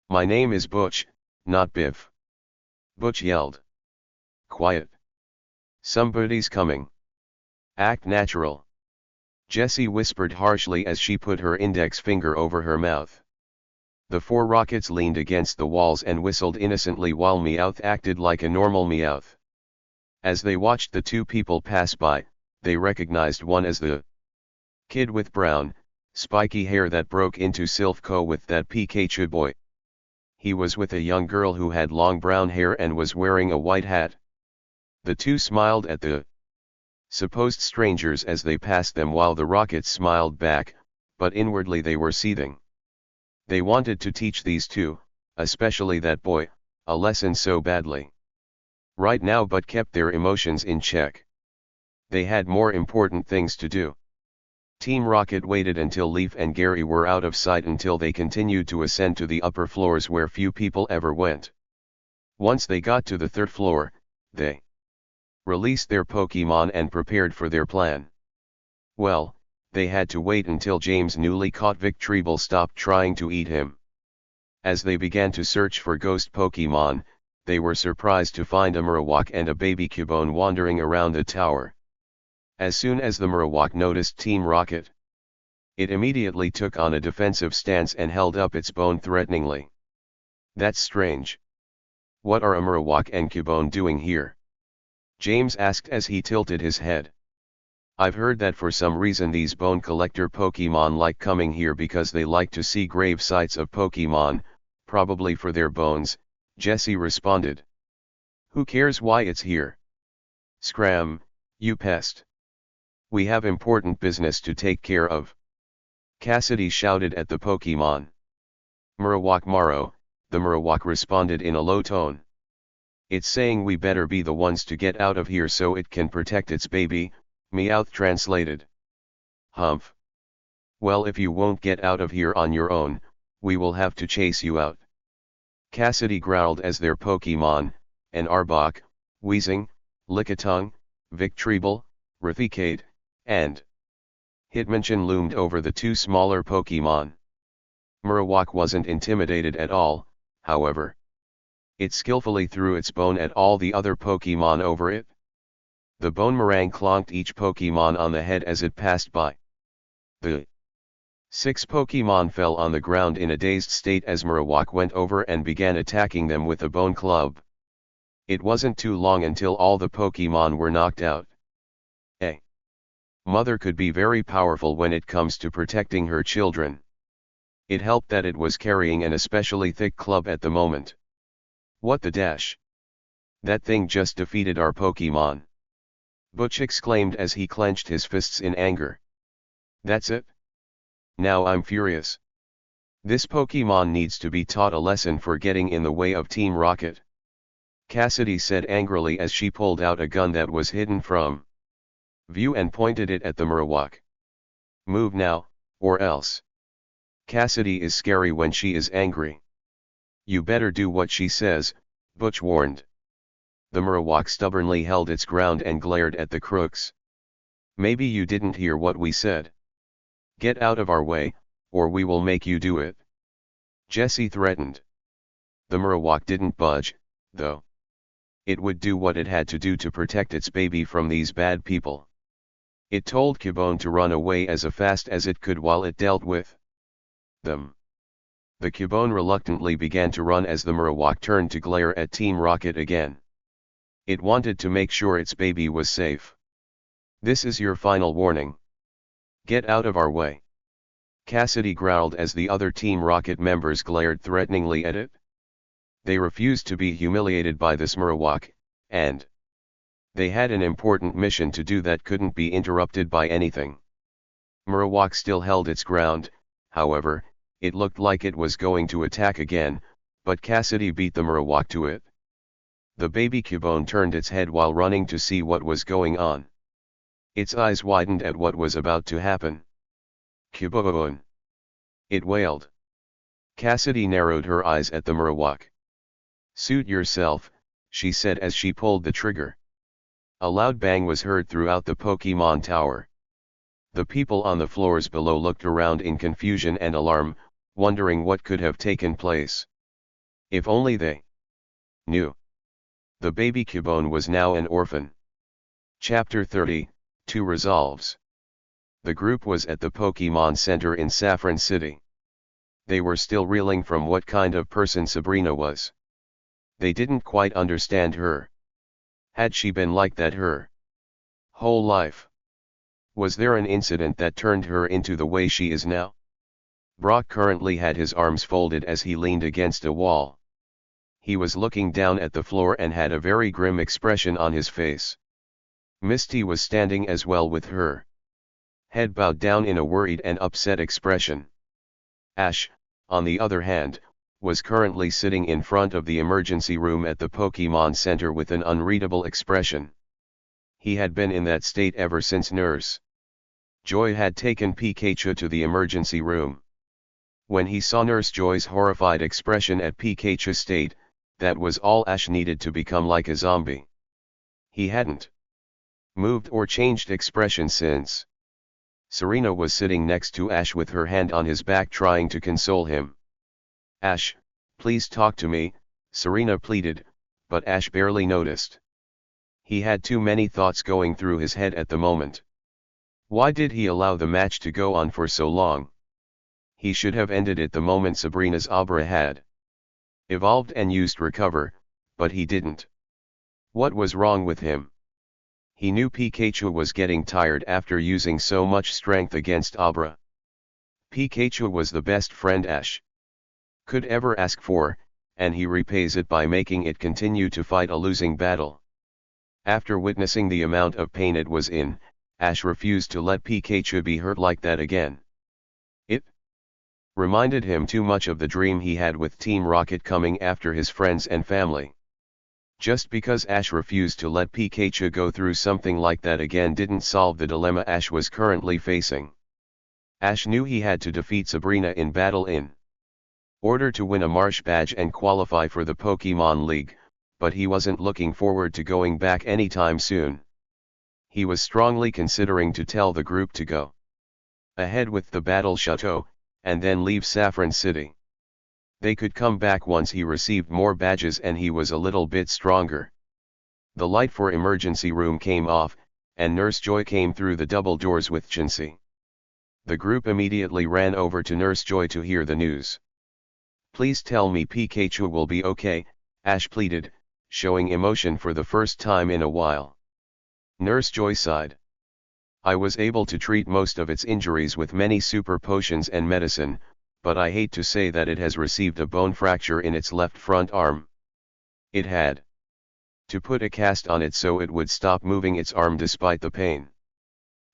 My name is Butch, not Biff. Butch yelled. Quiet. Somebody's coming. Act natural. Jessie whispered harshly as she put her index finger over her mouth. The 4 rockets leaned against the walls and whistled innocently while Meowth acted like a normal Meowth. As they watched the 2 people pass by, they recognized one as the kid with brown, spiky hair that broke into Silphco with that Pikachu boy. He was with a young girl who had long brown hair and was wearing a white hat. The 2 smiled at the supposed strangers as they passed them while the rockets smiled back, but inwardly they were seething. They wanted to teach these 2, especially that boy, a lesson so badly. Right now, but kept their emotions in check. They had more important things to do. Team Rocket waited until Leaf and Gary were out of sight until they continued to ascend to the upper floors where few people ever went. Once they got to the 3rd floor, they released their Pokemon and prepared for their plan. Well, they had to wait until James' newly caught Victreebel stopped trying to eat him. As they began to search for ghost Pokemon, they were surprised to find a Marowak and a baby Cubone wandering around the tower. As soon as the Marowak noticed Team Rocket, it immediately took on a defensive stance and held up its bone threateningly. That's strange. What are a Marowak and Cubone doing here? James asked as he tilted his head. I've heard that for some reason these bone collector Pokemon like coming here because they like to see grave sites of Pokemon, probably for their bones, Jessie responded. Who cares why it's here? Scram, you pest. We have important business to take care of. Cassidy shouted at the Pokemon. Marowak Maro, the Marowak responded in a low tone. It's saying we better be the ones to get out of here so it can protect its baby, Meowth translated. Humph. Well, if you won't get out of here on your own, we will have to chase you out. Cassidy growled as their Pokemon, an Arbok, Weezing, Lickitung, Victreebel, Raticate, and Hitmonchan loomed over the 2 smaller Pokemon. Marowak wasn't intimidated at all, however. It skillfully threw its bone at all the other Pokemon over it. The bone meringue clonked each Pokemon on the head as it passed by. The 6 Pokemon fell on the ground in a dazed state as Marowak went over and began attacking them with a bone club. It wasn't too long until all the Pokemon were knocked out. A mother could be very powerful when it comes to protecting her children. It helped that it was carrying an especially thick club at the moment. What the dash? That thing just defeated our Pokemon. Butch exclaimed as he clenched his fists in anger. That's it? Now I'm furious. This Pokemon needs to be taught a lesson for getting in the way of Team Rocket. Cassidy said angrily as she pulled out a gun that was hidden from view and pointed it at the Marowak. Move now, or else. Cassidy is scary when she is angry. You better do what she says, Butch warned. The Marowak stubbornly held its ground and glared at the crooks. Maybe you didn't hear what we said. Get out of our way, or we will make you do it. Jessie threatened. The Marowak didn't budge, though. It would do what it had to do to protect its baby from these bad people. It told Cubone to run away as fast as it could while it dealt with them. The Cubone reluctantly began to run as the Marowak turned to glare at Team Rocket again. It wanted to make sure its baby was safe. This is your final warning. Get out of our way. Cassidy growled as the other Team Rocket members glared threateningly at it. They refused to be humiliated by this Marowak, and they had an important mission to do that couldn't be interrupted by anything. Marowak still held its ground, however. It looked like it was going to attack again, but Cassidy beat the Marowak to it. The baby Cubone turned its head while running to see what was going on. Its eyes widened at what was about to happen. Cubone! it wailed. Cassidy narrowed her eyes at the Marowak. "Suit yourself," she said as she pulled the trigger. A loud bang was heard throughout the Pokémon Tower. The people on the floors below looked around in confusion and alarm, wondering what could have taken place. If only they knew. The baby Cubone was now an orphan. Chapter 30, 2 Resolves. The group was at the Pokémon Center in Saffron City. They were still reeling from what kind of person Sabrina was. They didn't quite understand her. Had she been like that her whole life? Was there an incident that turned her into the way she is now? Brock currently had his arms folded as he leaned against a wall. He was looking down at the floor and had a very grim expression on his face. Misty was standing as well with her head bowed down in a worried and upset expression. Ash, on the other hand, was currently sitting in front of the emergency room at the Pokémon Center with an unreadable expression. He had been in that state ever since Nurse Joy had taken Pikachu to the emergency room. When he saw Nurse Joy's horrified expression at Pikachu's state, that was all Ash needed to become like a zombie. He hadn't moved or changed expression since. Serena was sitting next to Ash with her hand on his back trying to console him. "Ash, please talk to me," Serena pleaded, but Ash barely noticed. He had too many thoughts going through his head at the moment. Why did he allow the match to go on for so long? He should have ended it the moment Sabrina's Abra had evolved and used Recover, but he didn't. What was wrong with him? He knew Pikachu was getting tired after using so much strength against Abra. Pikachu was the best friend Ash could ever ask for, and he repays it by making it continue to fight a losing battle. After witnessing the amount of pain it was in, Ash refused to let Pikachu be hurt like that again. It reminded him too much of the dream he had with Team Rocket coming after his friends and family. Just because Ash refused to let Pikachu go through something like that again didn't solve the dilemma Ash was currently facing. Ash knew he had to defeat Sabrina in battle in order to win a Marsh badge and qualify for the Pokémon League, but he wasn't looking forward to going back anytime soon. He was strongly considering to tell the group to go ahead with the Battle Chateau, and then leave Saffron City. They could come back once he received more badges and he was a little bit stronger. The light for emergency room came off, and Nurse Joy came through the double doors with Chansey. The group immediately ran over to Nurse Joy to hear the news. "Please tell me Pikachu will be okay," Ash pleaded, showing emotion for the first time in a while. Nurse Joy sighed. "I was able to treat most of its injuries with many super potions and medicine, but I hate to say that it has received a bone fracture in its left front arm. It had to put a cast on it so it would stop moving its arm despite the pain.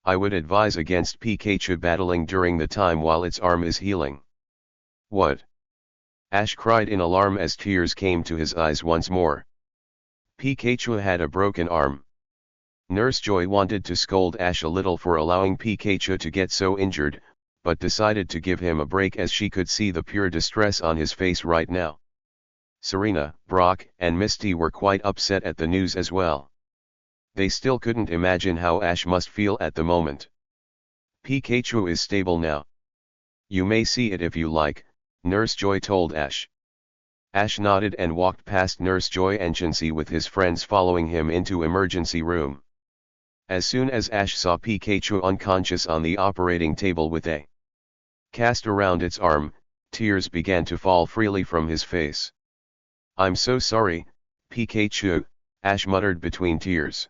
I would advise against Pikachu battling during the time while its arm is healing." "What?" Ash cried in alarm as tears came to his eyes once more. Pikachu had a broken arm. Nurse Joy wanted to scold Ash a little for allowing Pikachu to get so injured, but decided to give him a break as she could see the pure distress on his face right now. Serena, Brock, and Misty were quite upset at the news as well. They still couldn't imagine how Ash must feel at the moment. "Pikachu is stable now. You may see it if you like," Nurse Joy told Ash. Ash nodded and walked past Nurse Joy and Chansey with his friends following him into emergency room. As soon as Ash saw Pikachu unconscious on the operating table with a cast around its arm, tears began to fall freely from his face. "I'm so sorry, Pikachu," Ash muttered between tears.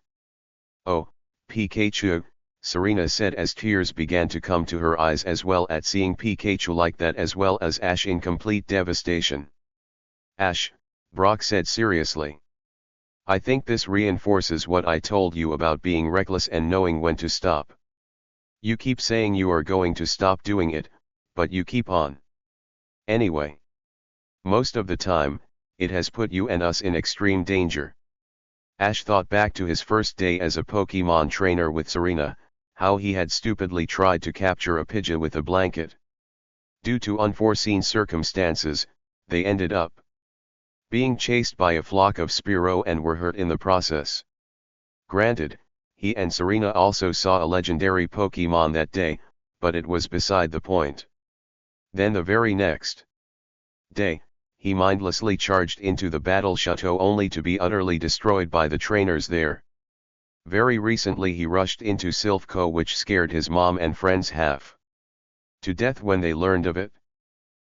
"Oh, Pikachu," Serena said as tears began to come to her eyes as well at seeing Pikachu like that as well as Ash in complete devastation. "Ash," Brock said seriously. "I think this reinforces what I told you about being reckless and knowing when to stop. You keep saying you are going to stop doing it, but you keep on. Anyway. Most of the time, it has put you and us in extreme danger." Ash thought back to his first day as a Pokémon trainer with Serena, how he had stupidly tried to capture a Pidgey with a blanket. Due to unforeseen circumstances, they ended up being chased by a flock of Spearow and were hurt in the process. Granted, he and Serena also saw a legendary Pokemon that day, but it was beside the point. Then the very next day, he mindlessly charged into the battle chateau only to be utterly destroyed by the trainers there. Very recently he rushed into Silphco, which scared his mom and friends half to death when they learned of it.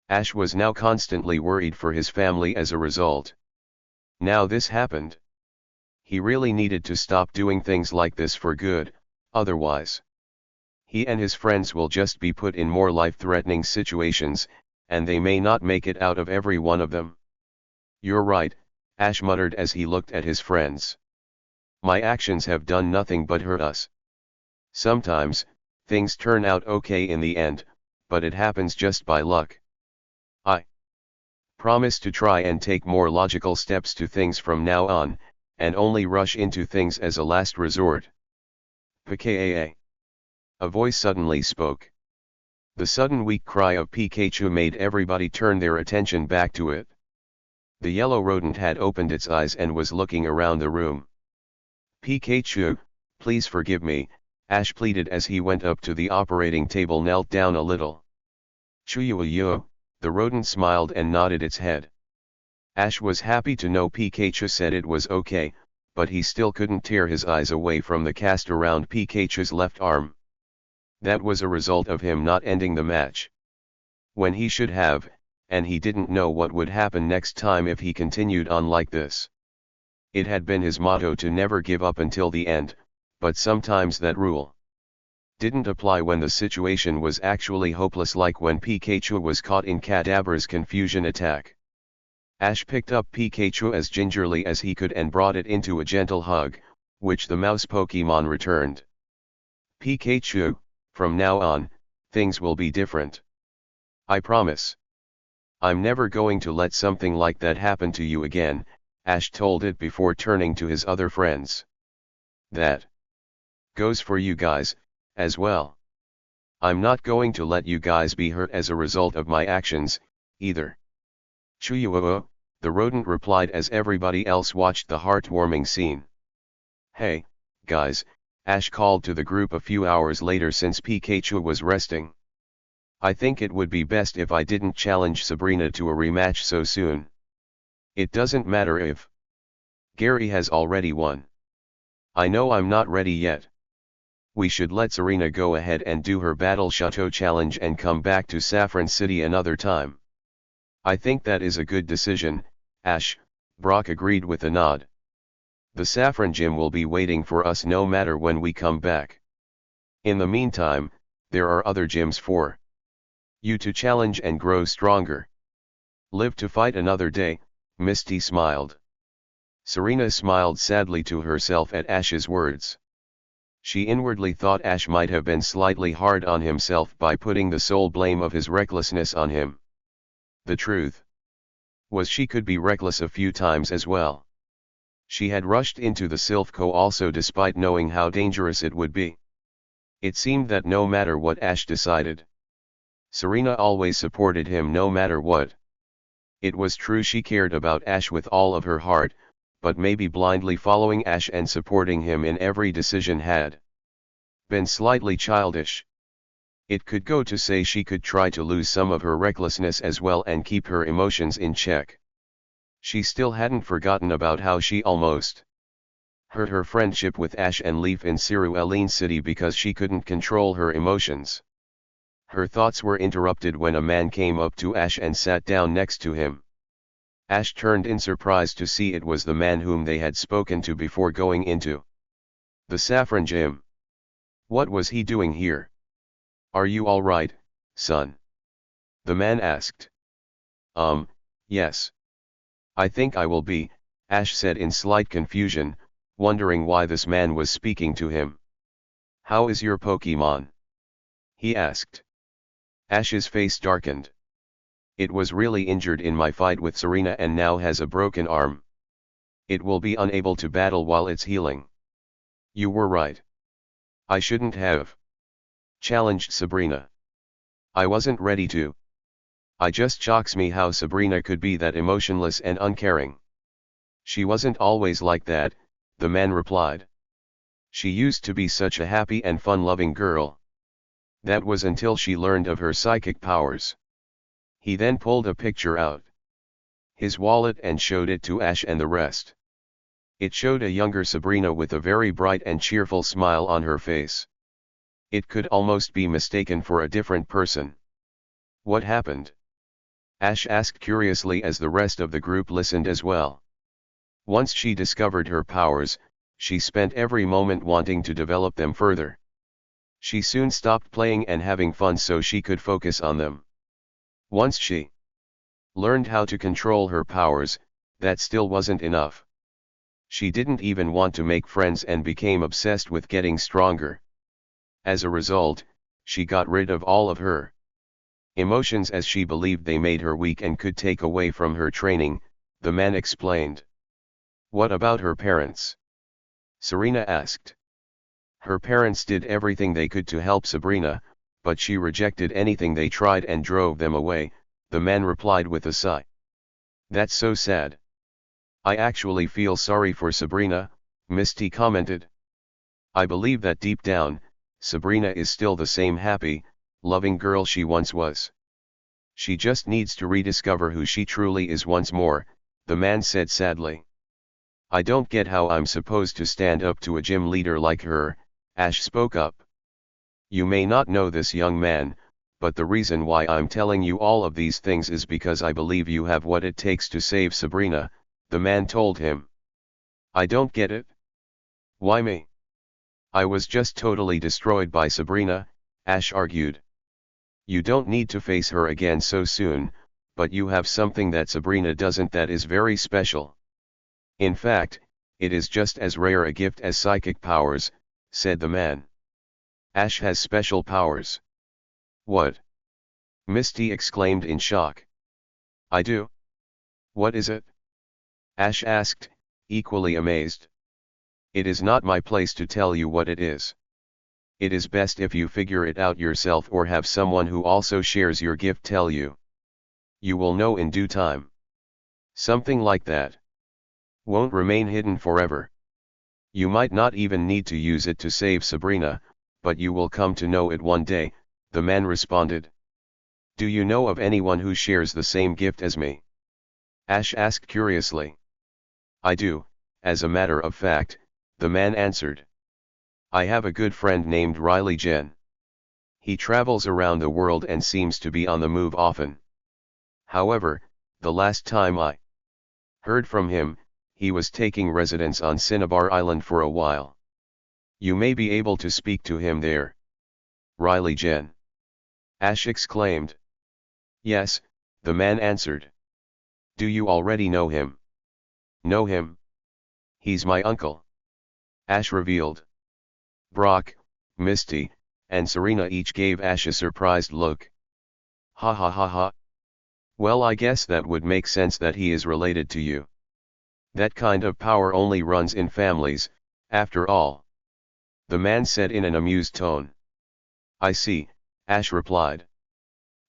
Ash was now constantly worried for his family as a result. Now this happened. He really needed to stop doing things like this for good, otherwise he and his friends will just be put in more life-threatening situations, and they may not make it out of every one of them. You're right, Ash muttered as he looked at his friends. My actions have done nothing but hurt us. Sometimes, things turn out okay in the end, but it happens just by luck. I promise to try and take more logical steps to things from now on, and only rush into things as a last resort. Pkaa. A voice suddenly spoke. The sudden weak cry of Pikachu made everybody turn their attention back to it. The yellow rodent had opened its eyes and was looking around the room. Pikachu, please forgive me, Ash pleaded as he went up to the operating table, knelt down a little. Chuyu, the rodent smiled and nodded its head. Ash was happy to know Pikachu said it was okay, but he still couldn't tear his eyes away from the cast around Pikachu's left arm. That was a result of him not ending the match when he should have, and he didn't know what would happen next time if he continued on like this. It had been his motto to never give up until the end, but sometimes that rule didn't apply when the situation was actually hopeless, like when Pikachu was caught in Kadabra's confusion attack. Ash picked up Pikachu as gingerly as he could and brought it into a gentle hug, which the mouse Pokemon returned. Pikachu, from now on, things will be different. I promise. I'm never going to let something like that happen to you again, Ash told it before turning to his other friends. That goes for you guys, as well. I'm not going to let you guys be hurt as a result of my actions, either. Chuyu, the rodent replied as everybody else watched the heartwarming scene. Hey, guys, Ash called to the group a few hours later since Pikachu was resting. I think it would be best if I didn't challenge Sabrina to a rematch so soon. It doesn't matter if Gary has already won. I know I'm not ready yet. We should let Serena go ahead and do her Battle Chateau challenge and come back to Saffron City another time. I think that is a good decision, Ash, Brock agreed with a nod. The Saffron Gym will be waiting for us no matter when we come back. In the meantime, there are other gyms for you to challenge and grow stronger. Live to fight another day, Misty smiled. Serena smiled sadly to herself at Ash's words. She inwardly thought Ash might have been slightly hard on himself by putting the sole blame of his recklessness on him. The truth was she could be reckless a few times as well. She had rushed into the Silphco also despite knowing how dangerous it would be. It seemed that no matter what Ash decided, Serena always supported him no matter what. It was true she cared about Ash with all of her heart, but maybe blindly following Ash and supporting him in every decision had been slightly childish. It could go to say she could try to lose some of her recklessness as well and keep her emotions in check. She still hadn't forgotten about how she almost hurt her friendship with Ash and Leaf in Cerulean City because she couldn't control her emotions. Her thoughts were interrupted when a man came up to Ash and sat down next to him. Ash turned in surprise to see it was the man whom they had spoken to before going into the Saffron Gym. What was he doing here? Are you all right, son? The man asked. Yes. I think I will be, Ash said in slight confusion, wondering why this man was speaking to him. How is your Pokemon? He asked. Ash's face darkened. It was really injured in my fight with Serena and now has a broken arm. It will be unable to battle while it's healing. You were right. I shouldn't have challenged Sabrina. I wasn't ready to. "I just shocks me how Sabrina could be that emotionless and uncaring." "She wasn't always like that," the man replied. "She used to be such a happy and fun-loving girl. That was until she learned of her psychic powers." He then pulled a picture out his wallet and showed it to Ash and the rest. It showed a younger Sabrina with a very bright and cheerful smile on her face. It could almost be mistaken for a different person. "What happened?" Ash asked curiously as the rest of the group listened as well. "Once she discovered her powers, she spent every moment wanting to develop them further. She soon stopped playing and having fun so she could focus on them. Once she learned how to control her powers, that still wasn't enough. She didn't even want to make friends and became obsessed with getting stronger. As a result, she got rid of all of her emotions as she believed they made her weak and could take away from her training," the man explained. "What about her parents?" Serena asked. "Her parents did everything they could to help Sabrina, but she rejected anything they tried and drove them away," the man replied with a sigh. "That's so sad. I actually feel sorry for Sabrina," Misty commented. "I believe that deep down, Sabrina is still the same happy, loving girl she once was. She just needs to rediscover who she truly is once more," the man said sadly. "I don't get how I'm supposed to stand up to a gym leader like her," Ash spoke up. "You may not know this, young man, but the reason why I'm telling you all of these things is because I believe you have what it takes to save Sabrina," the man told him. "I don't get it. Why me? I was just totally destroyed by Sabrina," Ash argued. "You don't need to face her again so soon, but you have something that Sabrina doesn't that is very special. In fact, it is just as rare a gift as psychic powers," said the man. "Ash has special powers." "What?" Misty exclaimed in shock. "I do? What is it?" Ash asked, equally amazed. "It is not my place to tell you what it is. It is best if you figure it out yourself or have someone who also shares your gift tell you. You will know in due time. Something like that won't remain hidden forever. You might not even need to use it to save Sabrina, but you will come to know it one day," the man responded. "Do you know of anyone who shares the same gift as me?" Ash asked curiously. "I do, as a matter of fact," the man answered. "I have a good friend named Riley Jen. He travels around the world and seems to be on the move often. However, the last time I heard from him, he was taking residence on Cinnabar Island for a while. You may be able to speak to him there." "Riley Jen?" Ash exclaimed. "Yes," the man answered. "Do you already know him?" "Know him? He's my uncle," Ash revealed. Brock, Misty, and Serena each gave Ash a surprised look. "Ha ha ha ha. Well, I guess that would make sense that he is related to you. That kind of power only runs in families, after all," the man said in an amused tone. "I see," Ash replied.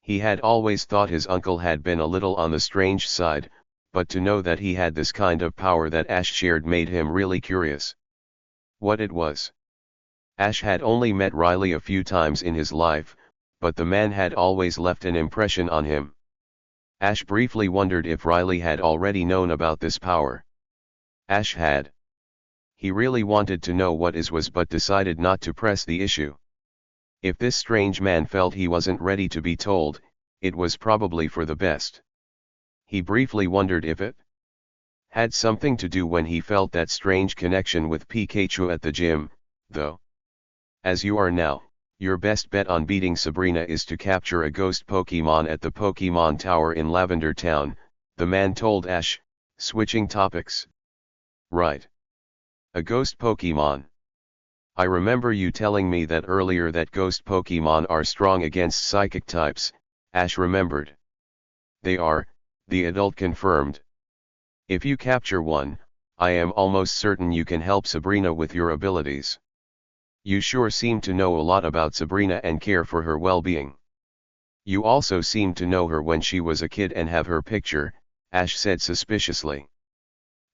He had always thought his uncle had been a little on the strange side, but to know that he had this kind of power that Ash shared made him really curious. What it was? Ash had only met Riley a few times in his life, but the man had always left an impression on him. Ash briefly wondered if Riley had already known about this power. Ash had. He really wanted to know what it was but decided not to press the issue. If this strange man felt he wasn't ready to be told, it was probably for the best. He briefly wondered if it had something to do when he felt that strange connection with Pikachu at the gym, though. As you are now, your best bet on beating Sabrina is to capture a ghost Pokemon at the Pokemon Tower in Lavender Town, the man told Ash, switching topics. Right. A ghost Pokemon. I remember you telling me that earlier that ghost Pokemon are strong against psychic types, Ash remembered. They are, the adult confirmed. If you capture one, I am almost certain you can help Sabrina with your abilities. You sure seem to know a lot about Sabrina and care for her well-being. You also seem to know her when she was a kid and have her picture, Ash said suspiciously.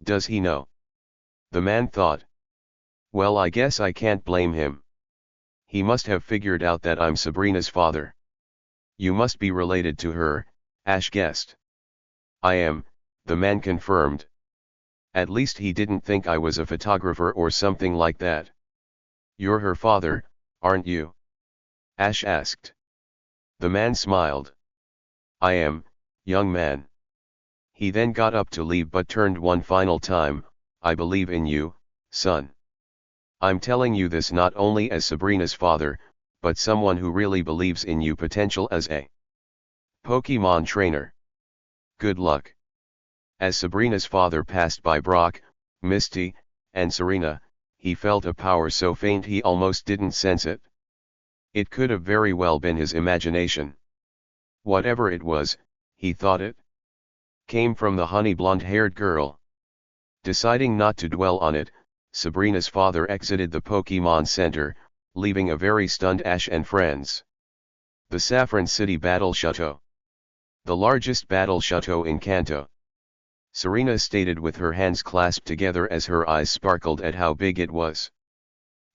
Does he know? The man thought. Well, I guess I can't blame him. He must have figured out that I'm Sabrina's father. You must be related to her, Ash guessed. I am, the man confirmed. At least he didn't think I was a photographer or something like that. You're her father, aren't you? Ash asked. The man smiled. I am, young man. He then got up to leave but turned one final time. I believe in you, son. I'm telling you this not only as Sabrina's father, but someone who really believes in you potential as a Pokemon trainer. Good luck. As Sabrina's father passed by Brock, Misty, and Serena, he felt a power so faint he almost didn't sense it. It could have very well been his imagination. Whatever it was, he thought it came from the honey blonde-haired girl. Deciding not to dwell on it, Sabrina's father exited the Pokemon Center, leaving a very stunned Ash and friends. The Saffron City Battle Chateau. The largest battle chateau in Kanto. Serena stated with her hands clasped together as her eyes sparkled at how big it was.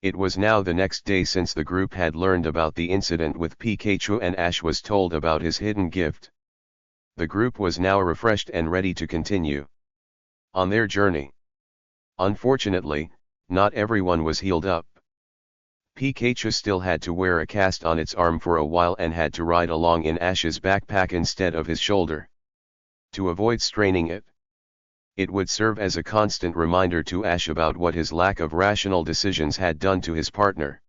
It was now the next day since the group had learned about the incident with Pikachu and Ash was told about his hidden gift. The group was now refreshed and ready to continue on their journey. Unfortunately, not everyone was healed up. Pikachu still had to wear a cast on its arm for a while and had to ride along in Ash's backpack instead of his shoulder. To avoid straining it, it would serve as a constant reminder to Ash about what his lack of rational decisions had done to his partner.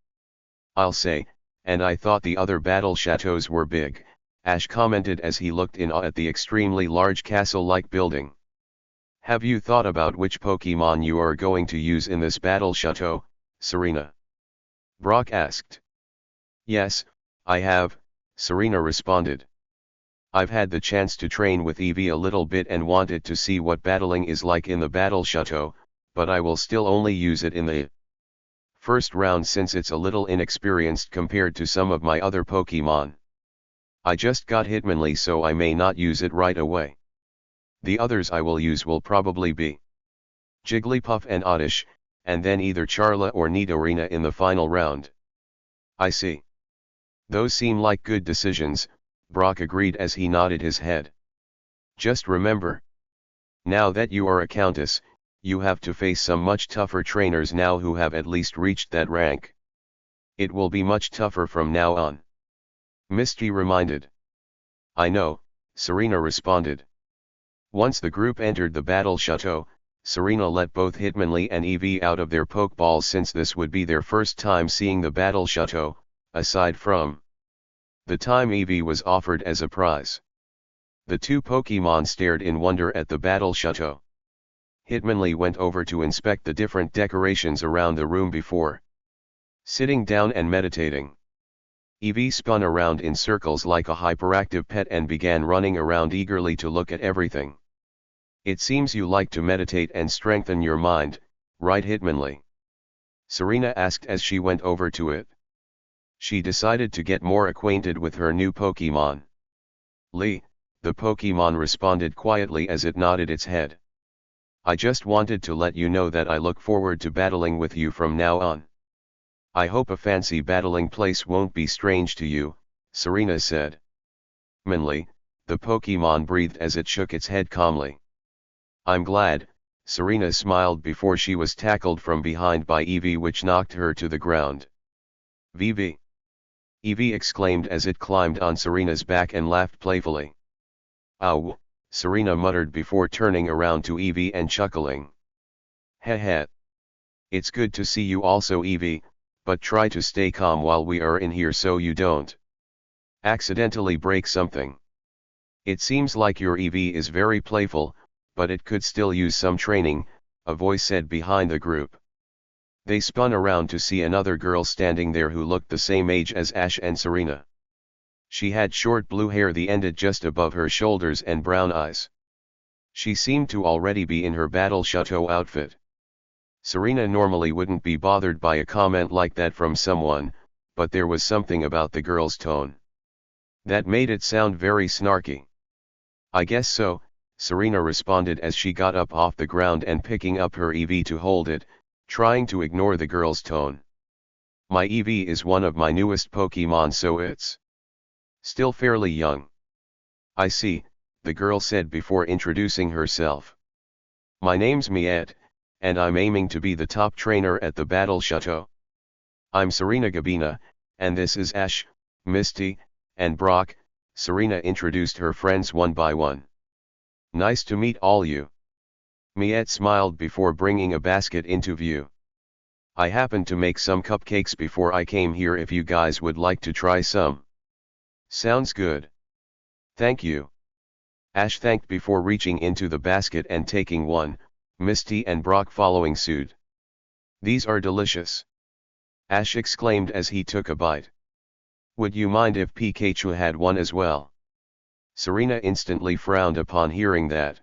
I'll say, and I thought the other battle chateaus were big, Ash commented as he looked in awe at the extremely large castle-like building. Have you thought about which Pokemon you are going to use in this battle chateau, Serena? Brock asked. Yes, I have, Serena responded. I've had the chance to train with Eevee a little bit and wanted to see what battling is like in the battle chateau, but I will still only use it in the first round since it's a little inexperienced compared to some of my other Pokemon. I just got Hitmonlee so I may not use it right away. The others I will use will probably be Jigglypuff and Oddish, and then either Charla or Nidorina in the final round. I see. Those seem like good decisions, Brock agreed as he nodded his head. Just remember. Now that you are a countess, you have to face some much tougher trainers now who have at least reached that rank. It will be much tougher from now on. Misty reminded. I know, Serena responded. Once the group entered the battle chateau, Serena let both Hitmonlee and Eevee out of their Pokeballs since this would be their first time seeing the battle chateau, aside from the time Eevee was offered as a prize. The two Pokemon stared in wonder at the battle chateau. Hitmonlee went over to inspect the different decorations around the room before sitting down and meditating. Eevee spun around in circles like a hyperactive pet and began running around eagerly to look at everything. It seems you like to meditate and strengthen your mind, right Hitmonlee? Serena asked as she went over to it. She decided to get more acquainted with her new Pokemon. Lee, the Pokemon responded quietly as it nodded its head. I just wanted to let you know that I look forward to battling with you from now on. I hope a fancy battling place won't be strange to you, Serena said. Hitmonlee, the Pokemon breathed as it shook its head calmly. I'm glad, Serena smiled before she was tackled from behind by Eevee which knocked her to the ground. VV! Eevee exclaimed as it climbed on Serena's back and laughed playfully. Ow, Serena muttered before turning around to Eevee and chuckling. Heh. It's good to see you also Eevee, but try to stay calm while we are in here so you don't accidentally break something. It seems like your Eevee is very playful, but it could still use some training, a voice said behind the group. They spun around to see another girl standing there who looked the same age as Ash and Serena. She had short blue hair that ended just above her shoulders and brown eyes. She seemed to already be in her battle chateau outfit. Serena normally wouldn't be bothered by a comment like that from someone, but there was something about the girl's tone. That made it sound very snarky. I guess so, Serena responded as she got up off the ground and picking up her EV to hold it, trying to ignore the girl's tone. My EV is one of my newest Pokemon, so it's still fairly young. I see, the girl said before introducing herself. My name's Miette, and I'm aiming to be the top trainer at the Battle Chateau. I'm Serena Gabina, and this is Ash, Misty, and Brock. Serena introduced her friends one by one. Nice to meet all you. Miette smiled before bringing a basket into view. I happened to make some cupcakes before I came here if you guys would like to try some. Sounds good. Thank you. Ash thanked before reaching into the basket and taking one, Misty and Brock following suit. These are delicious. Ash exclaimed as he took a bite. Would you mind if Pikachu had one as well? Serena instantly frowned upon hearing that.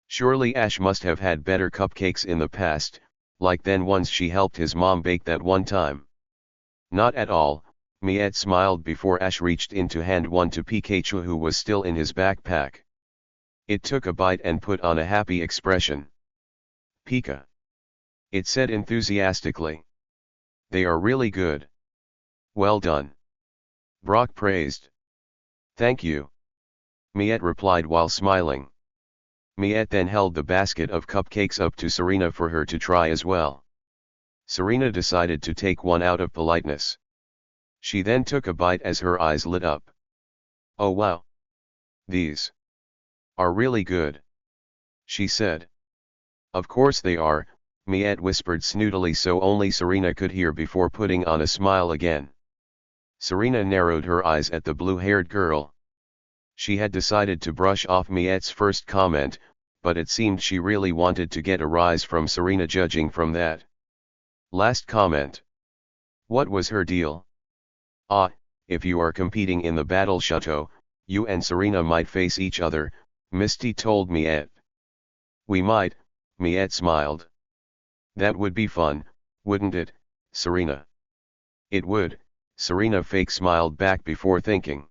Surely Ash must have had better cupcakes in the past, like then ones she helped his mom bake that one time. Not at all, Miette smiled before Ash reached in to hand one to Pikachu who was still in his backpack. It took a bite and put on a happy expression. Pika. It said enthusiastically. They are really good. Well done. Brock praised. Thank you. Miette replied while smiling. Miette then held the basket of cupcakes up to Serena for her to try as well. Serena decided to take one out of politeness. She then took a bite as her eyes lit up. Oh wow! These are really good, she said. Of course they are, Miette whispered snootily so only Serena could hear before putting on a smile again. Serena narrowed her eyes at the blue-haired girl. She had decided to brush off Miette's first comment, but it seemed she really wanted to get a rise from Serena judging from that last comment. What was her deal? Ah, if you are competing in the Battle Chateau, you and Serena might face each other, Misty told Miette. We might, Miette smiled. That would be fun, wouldn't it, Serena? It would, Serena fake smiled back before thinking.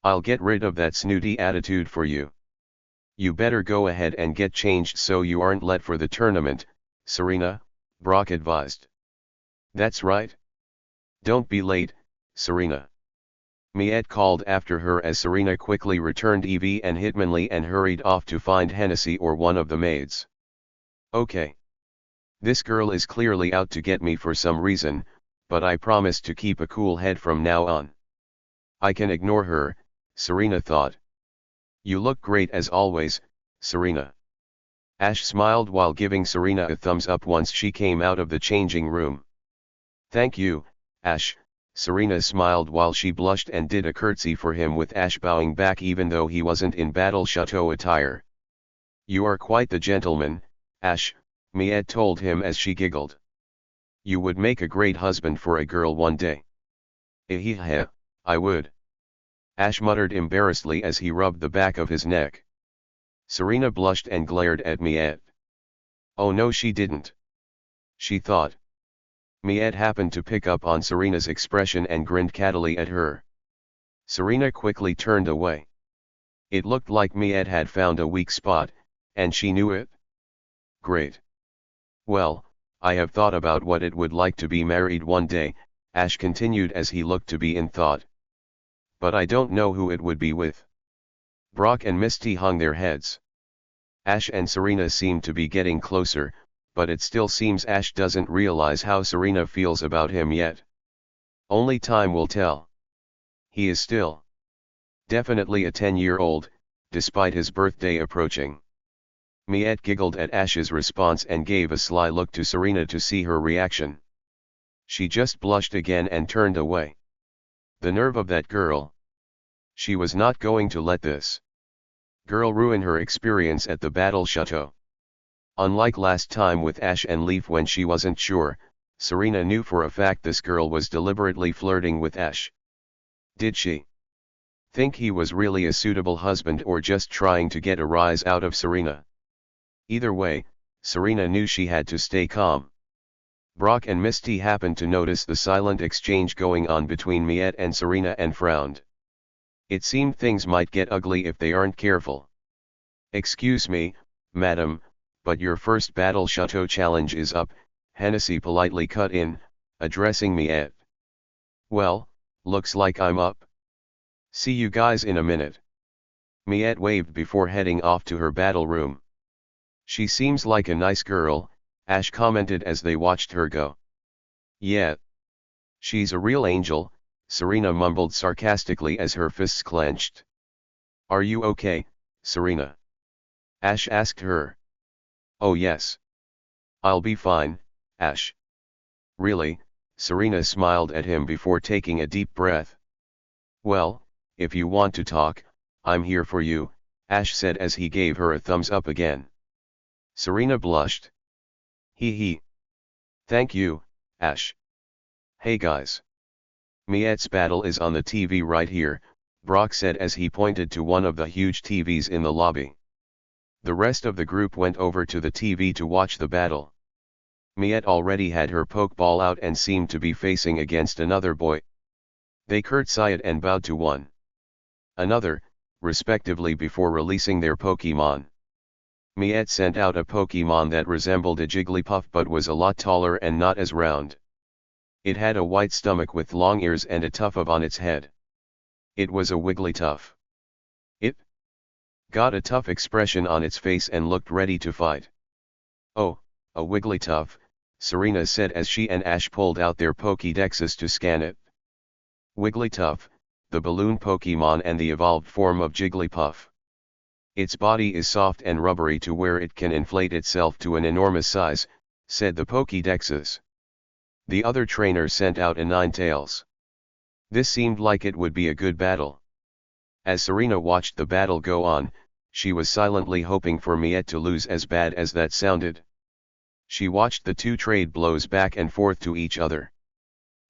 I'll get rid of that snooty attitude for you. You better go ahead and get changed so you aren't late for the tournament, Serena, Brock advised. That's right. Don't be late, Serena. Miette called after her as Serena quickly returned EV and Hitmonlee and hurried off to find Hennessy or one of the maids. Okay. This girl is clearly out to get me for some reason, but I promise to keep a cool head from now on. I can ignore her, Serena thought. You look great as always, Serena. Ash smiled while giving Serena a thumbs up once she came out of the changing room. Thank you, Ash, Serena smiled while she blushed and did a curtsy for him with Ash bowing back even though he wasn't in Battle Chateau attire. You are quite the gentleman, Ash, Miette told him as she giggled. You would make a great husband for a girl one day. Heh, I would. Ash muttered embarrassedly as he rubbed the back of his neck. Serena blushed and glared at Miette. Oh no, she didn't. She thought. Miette happened to pick up on Serena's expression and grinned cattily at her. Serena quickly turned away. It looked like Miette had found a weak spot, and she knew it. Great. Well, I have thought about what it would like to be married one day, Ash continued as he looked to be in thought. But I don't know who it would be with. Brock and Misty hung their heads. Ash and Serena seemed to be getting closer, but it still seems Ash doesn't realize how Serena feels about him yet. Only time will tell. He is still definitely a 10-year-old, despite his birthday approaching. Miette giggled at Ash's response and gave a sly look to Serena to see her reaction. She just blushed again and turned away. The nerve of that girl. She was not going to let this girl ruin her experience at the Battle Chateau. Unlike last time with Ash and Leaf when she wasn't sure, Serena knew for a fact this girl was deliberately flirting with Ash. Did she think he was really a suitable husband or just trying to get a rise out of Serena? Either way, Serena knew she had to stay calm. Brock and Misty happened to notice the silent exchange going on between Miette and Serena and frowned. It seemed things might get ugly if they aren't careful. "Excuse me, madam, but your first battle chateau challenge is up," Hennessy politely cut in, addressing Miette. "Well, looks like I'm up. See you guys in a minute." Miette waved before heading off to her battle room. "She seems like a nice girl," Ash commented as they watched her go. "Yeah. She's a real angel," Serena mumbled sarcastically as her fists clenched. "Are you okay, Serena?" Ash asked her. "Oh yes. I'll be fine, Ash." "Really?" Serena smiled at him before taking a deep breath. "Well, if you want to talk, I'm here for you," Ash said as he gave her a thumbs up again. Serena blushed. He. "Thank you, Ash." "Hey guys. Miette's battle is on the TV right here," Brock said as he pointed to one of the huge TVs in the lobby. The rest of the group went over to the TV to watch the battle. Miette already had her pokeball out and seemed to be facing against another boy. They curtsied and bowed to one another, respectively, before releasing their Pokemon. Miette sent out a Pokemon that resembled a Jigglypuff but was a lot taller and not as round. It had a white stomach with long ears and a tuft on its head. It was a Wigglytuff. It got a tough expression on its face and looked ready to fight. "Oh, a Wigglytuff," Serena said as she and Ash pulled out their Pokédexes to scan it. Wigglytuff, the balloon Pokemon and the evolved form of Jigglypuff. "Its body is soft and rubbery to where it can inflate itself to an enormous size," said the Pokédexes. The other trainer sent out a Ninetales. This seemed like it would be a good battle. As Serena watched the battle go on, she was silently hoping for Miette to lose, as bad as that sounded. She watched the two trade blows back and forth to each other.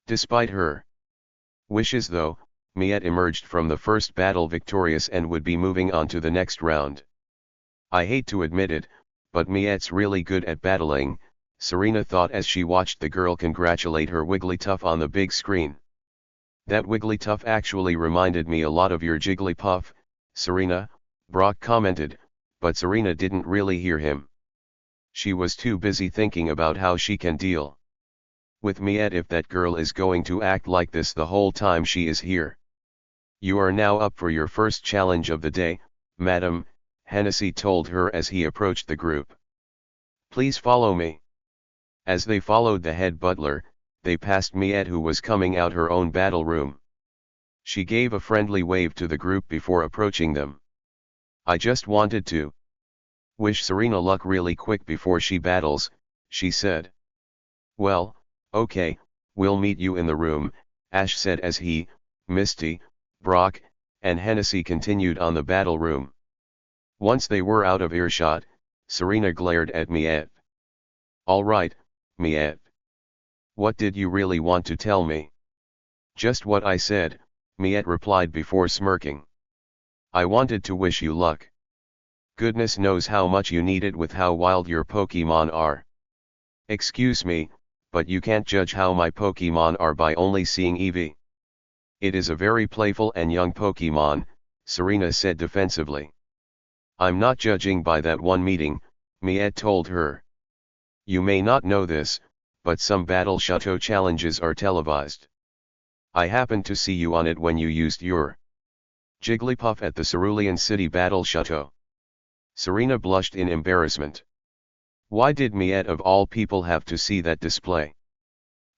Despite her wishes though, Miette emerged from the first battle victorious and would be moving on to the next round. "I hate to admit it, but Miette's really good at battling," Serena thought as she watched the girl congratulate her Wigglytuff on the big screen. "That Wigglytuff actually reminded me a lot of your Jigglypuff, Serena," Brock commented, but Serena didn't really hear him. She was too busy thinking about how she can deal with Miette if that girl is going to act like this the whole time she is here. "You are now up for your first challenge of the day, madam," Hennessy told her as he approached the group. "Please follow me." As they followed the head butler, they passed Miette, who was coming out her own battle room. She gave a friendly wave to the group before approaching them. "I just wanted to wish Serena luck really quick before she battles," she said. "Well, okay, we'll meet you in the room," Ash said as he, Misty, Brock, and Hennessy continued on the battle room. Once they were out of earshot, Serena glared at Miette. "All right, Miette. What did you really want to tell me?" "Just what I said," Miette replied before smirking. "I wanted to wish you luck. Goodness knows how much you need it with how wild your Pokemon are." "Excuse me, but you can't judge how my Pokemon are by only seeing Eevee. It is a very playful and young Pokemon," Serena said defensively. "I'm not judging by that one meeting," Miette told her. "You may not know this, but some Battle Chateau challenges are televised. I happened to see you on it when you used your Jigglypuff at the Cerulean City Battle Chateau." Serena blushed in embarrassment. Why did Miette of all people have to see that display?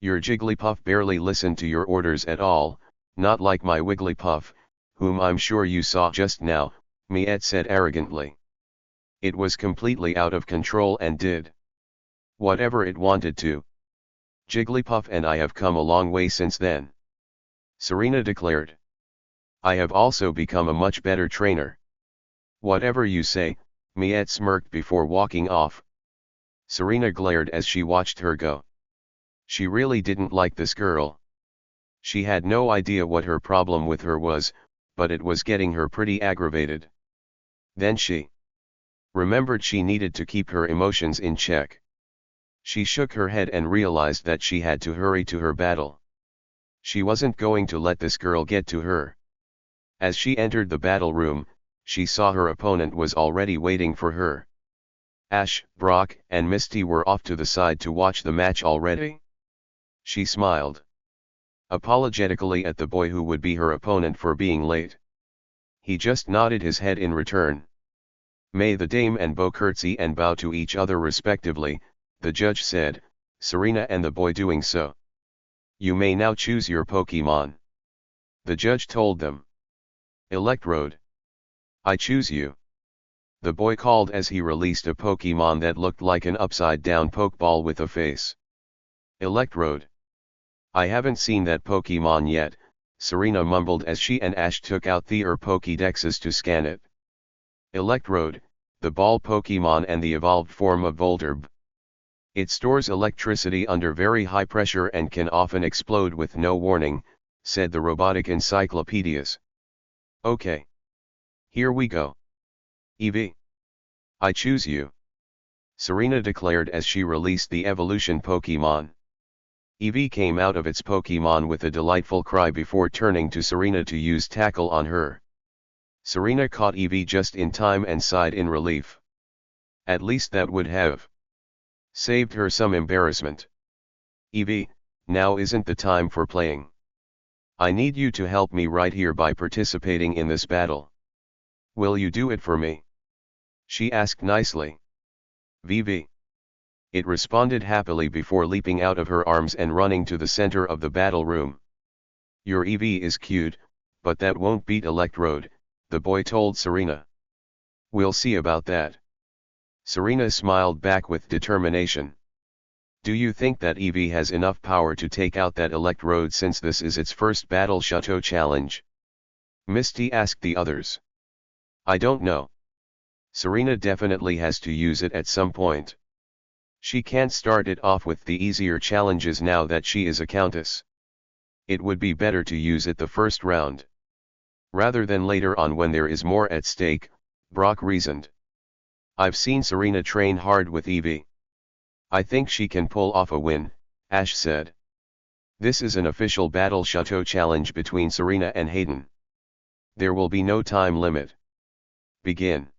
"Your Jigglypuff barely listened to your orders at all, not like my Wigglypuff, whom I'm sure you saw just now," Miette said arrogantly. "It was completely out of control and did whatever it wanted to. Jigglypuff and I have come a long way since then," Serena declared. "I have also become a much better trainer." "Whatever you say," Miette smirked before walking off. Serena glared as she watched her go. She really didn't like this girl. She had no idea what her problem with her was, but it was getting her pretty aggravated. Then she remembered she needed to keep her emotions in check. She shook her head and realized that she had to hurry to her battle. She wasn't going to let this girl get to her. As she entered the battle room, she saw her opponent was already waiting for her. Ash, Brock, and Misty were off to the side to watch the match already. She smiled apologetically at the boy who would be her opponent for being late. He just nodded his head in return. May the dame and Beau curtsy and bow to each other respectively, the judge said, Serena and the boy doing so. You may now choose your Pokemon. The judge told them. Electrode. I choose you. The boy called as he released a Pokemon that looked like an upside-down Pokeball with a face. Electrode. I haven't seen that Pokemon yet, Serena mumbled as she and Ash took out their Pokédexes to scan it. Electrode, the ball Pokemon and the evolved form of Voltorb. It stores electricity under very high pressure and can often explode with no warning, said the robotic encyclopedias. Okay. Here we go. Eevee. I choose you. Serena declared as she released the evolution Pokemon. Eevee came out of its Pokemon with a delightful cry before turning to Serena to use tackle on her. Serena caught Eevee just in time and sighed in relief. At least that would have saved her some embarrassment. Eevee, now isn't the time for playing. I need you to help me right here by participating in this battle. Will you do it for me? She asked nicely. VV. It responded happily before leaping out of her arms and running to the center of the battle room. Your Eevee is cute, but that won't beat Electrode, the boy told Serena. We'll see about that. Serena smiled back with determination. Do you think that Eevee has enough power to take out that Electrode since this is its first Battle Chateau challenge? Misty asked the others. I don't know. Serena definitely has to use it at some point. She can't start it off with the easier challenges now that she is a countess. It would be better to use it the first round, rather than later on when there is more at stake, Brock reasoned. I've seen Serena train hard with Eevee. I think she can pull off a win, Ash said. This is an official Battle Chateau challenge between Serena and Hayden. There will be no time limit. Begin.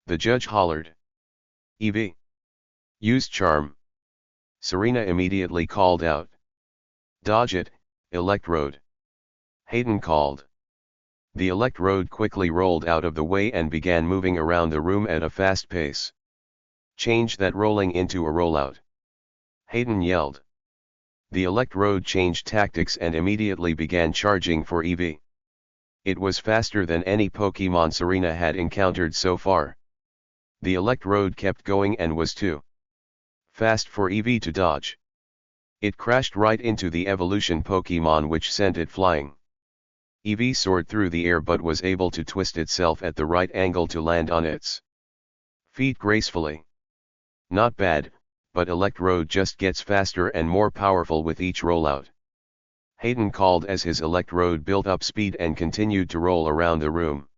The judge hollered. Eevee. Use charm. Serena immediately called out. Dodge it, Electrode. Hayden called. The Electrode quickly rolled out of the way and began moving around the room at a fast pace. Change that rolling into a rollout. Hayden yelled. The Electrode changed tactics and immediately began charging for Eevee. It was faster than any Pokemon Serena had encountered so far. The Electrode kept going and was too fast for Eevee to dodge. It crashed right into the evolution Pokemon, which sent it flying. Eevee soared through the air but was able to twist itself at the right angle to land on its feet gracefully. Not bad, but Electrode just gets faster and more powerful with each rollout. Hayden called as his Electrode built up speed and continued to roll around the room.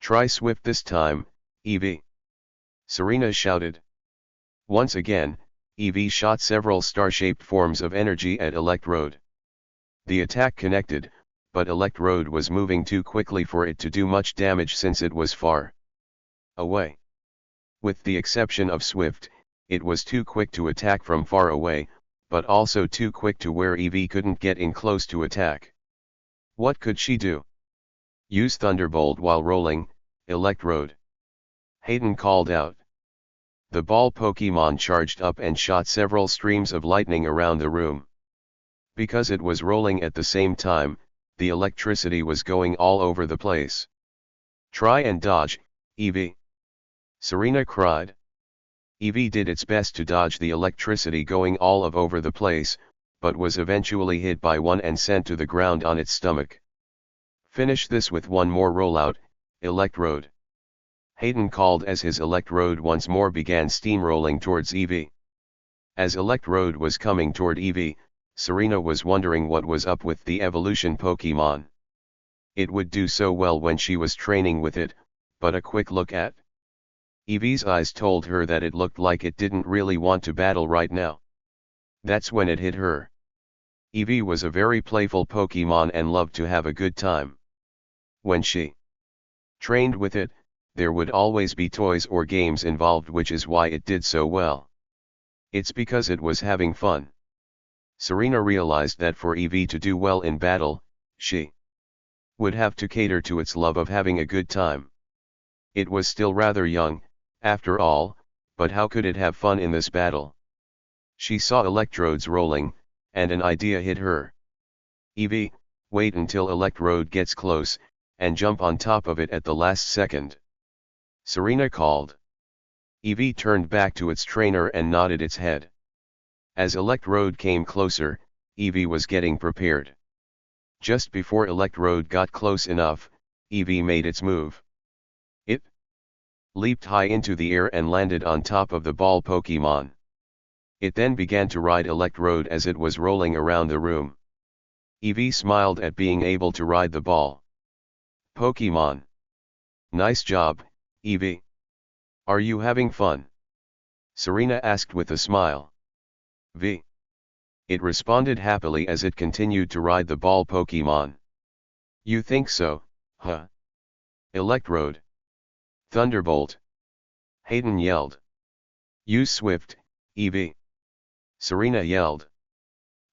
Try swift this time, Eevee. Serena shouted. Once again, Eevee shot several star-shaped forms of energy at Electrode. The attack connected, but Electrode was moving too quickly for it to do much damage since it was far away. With the exception of Swift, it was too quick to attack from far away, but also too quick to where Eevee couldn't get in close to attack. What could she do? Use Thunderbolt while rolling, Electrode. Hayden called out. The ball Pokemon charged up and shot several streams of lightning around the room. Because it was rolling at the same time, the electricity was going all over the place. Try and dodge, Eevee. Serena cried. Eevee did its best to dodge the electricity going all over the place, but was eventually hit by one and sent to the ground on its stomach. Finish this with one more rollout, Electrode. Hayden called as his Electrode once more began steamrolling towards Eevee. As Electrode was coming toward Eevee, Serena was wondering what was up with the evolution Pokemon. It would do so well when she was training with it, but a quick look at Eevee's eyes told her that it looked like it didn't really want to battle right now. That's when it hit her. Eevee was a very playful Pokemon and loved to have a good time. When she trained with it, there would always be toys or games involved, which is why it did so well. It's because it was having fun. Serena realized that for Eevee to do well in battle, she would have to cater to its love of having a good time. It was still rather young, after all, but how could it have fun in this battle? She saw electrodes rolling, and an idea hit her. Eevee, wait until electrode gets close, and jump on top of it at the last second. Serena called. Eevee turned back to its trainer and nodded its head. As electrode came closer, Eevee was getting prepared. Just before electrode got close enough, Eevee made its move. It leaped high into the air and landed on top of the ball Pokemon. It then began to ride electrode as it was rolling around the room. Eevee smiled at being able to ride the ball Pokemon. Nice job, Eevee. Are you having fun? Serena asked with a smile. V. It responded happily as it continued to ride the ball Pokemon. You think so, huh? Electrode. Thunderbolt. Hayden yelled. Use Swift, Eevee. Serena yelled.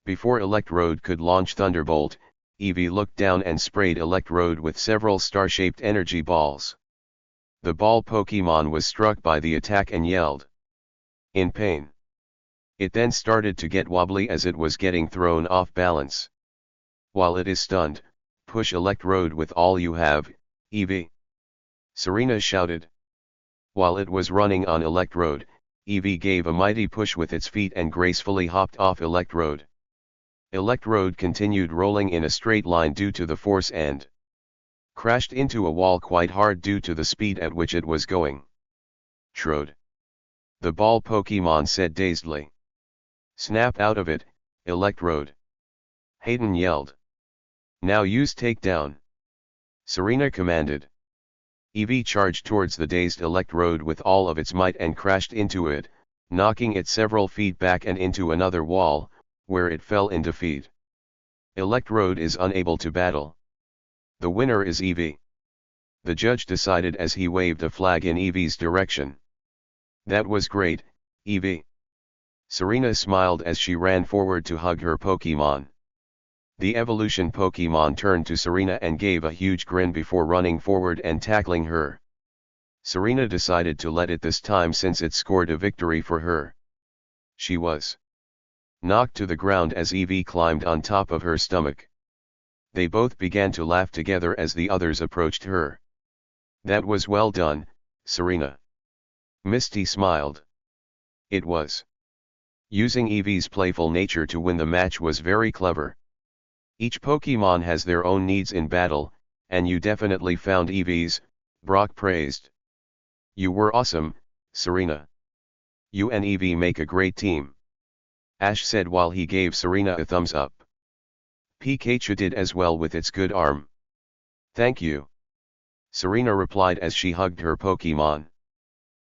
Before Electrode could launch Thunderbolt, Eevee looked down and sprayed Electrode with several star-shaped energy balls. The ball Pokemon was struck by the attack and yelled in pain. It then started to get wobbly as it was getting thrown off balance. While it is stunned, push Electrode with all you have, Eevee. Serena shouted. While it was running on Electrode, Eevee gave a mighty push with its feet and gracefully hopped off Electrode. Electrode continued rolling in a straight line due to the force and crashed into a wall quite hard due to the speed at which it was going. Trode. The ball Pokemon said dazedly. Snap out of it, Electrode. Hayden yelled. Now use takedown. Serena commanded. Eevee charged towards the dazed Electrode with all of its might and crashed into it, knocking it several feet back and into another wall, where it fell in defeat. Electrode is unable to battle. The winner is Eevee. The judge decided as he waved a flag in Eevee's direction. That was great, Eevee. Serena smiled as she ran forward to hug her Pokemon. The evolution Pokemon turned to Serena and gave a huge grin before running forward and tackling her. Serena decided to let it this time since it scored a victory for her. She was knocked to the ground as Eevee climbed on top of her stomach. They both began to laugh together as the others approached her. That was well done, Serena. Misty smiled. It was. Using Eevee's playful nature to win the match was very clever. Each Pokemon has their own needs in battle, and you definitely found Eevee's, Brock praised. You were awesome, Serena. You and Eevee make a great team. Ash said while he gave Serena a thumbs up. Pikachu did as well with its good arm. Thank you. Serena replied as she hugged her Pokemon.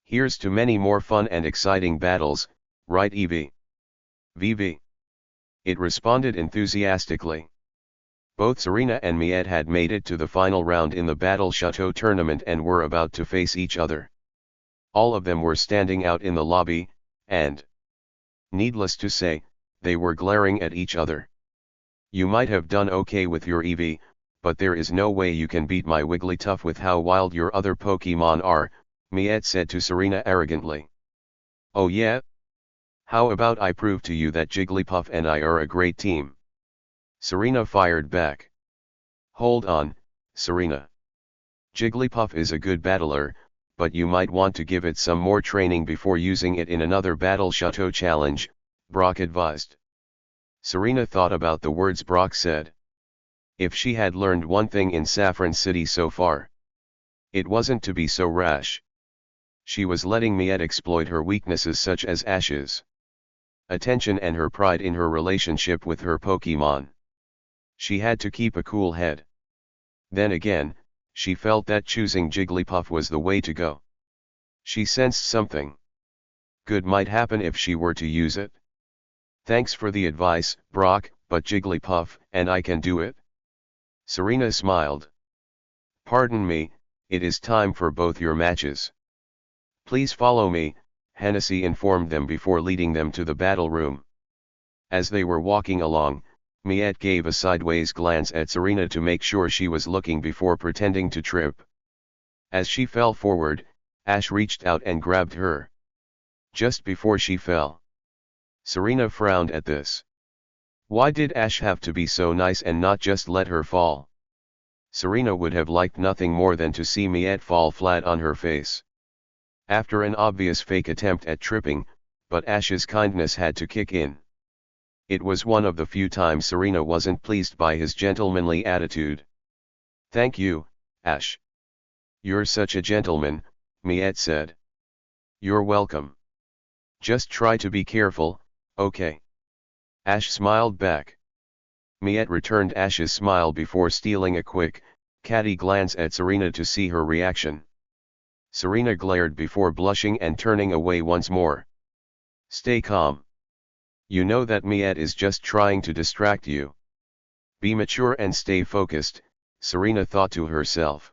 Here's to many more fun and exciting battles, right Eevee? VV. It responded enthusiastically. Both Serena and Miette had made it to the final round in the Battle Chateau tournament and were about to face each other. All of them were standing out in the lobby, and, needless to say, they were glaring at each other. You might have done okay with your Eevee, but there is no way you can beat my Wigglytuff with how wild your other Pokemon are, Miette said to Serena arrogantly. Oh yeah? How about I prove to you that Jigglypuff and I are a great team? Serena fired back. Hold on, Serena. Jigglypuff is a good battler, but you might want to give it some more training before using it in another Battle Chateau challenge, Brock advised. Serena thought about the words Brock said. If she had learned one thing in Saffron City so far, it wasn't to be so rash. She was letting Miette exploit her weaknesses such as Ash's attention and her pride in her relationship with her Pokemon. She had to keep a cool head. Then again, she felt that choosing Jigglypuff was the way to go. She sensed something good might happen if she were to use it. Thanks for the advice, Brock, but Jigglypuff, and I can do it? Serena smiled. Pardon me, it is time for both your matches. Please follow me, Hennessy informed them before leading them to the battle room. As they were walking along, Miette gave a sideways glance at Serena to make sure she was looking before pretending to trip. As she fell forward, Ash reached out and grabbed her. Just before she fell, Serena frowned at this. Why did Ash have to be so nice and not just let her fall? Serena would have liked nothing more than to see Miette fall flat on her face. After an obvious fake attempt at tripping, but Ash's kindness had to kick in. It was one of the few times Serena wasn't pleased by his gentlemanly attitude. Thank you, Ash. You're such a gentleman, Miette said. You're welcome. Just try to be careful, okay? Ash smiled back. Miette returned Ash's smile before stealing a quick, catty glance at Serena to see her reaction. Serena glared before blushing and turning away once more. Stay calm. You know that Miette is just trying to distract you. Be mature and stay focused, Serena thought to herself.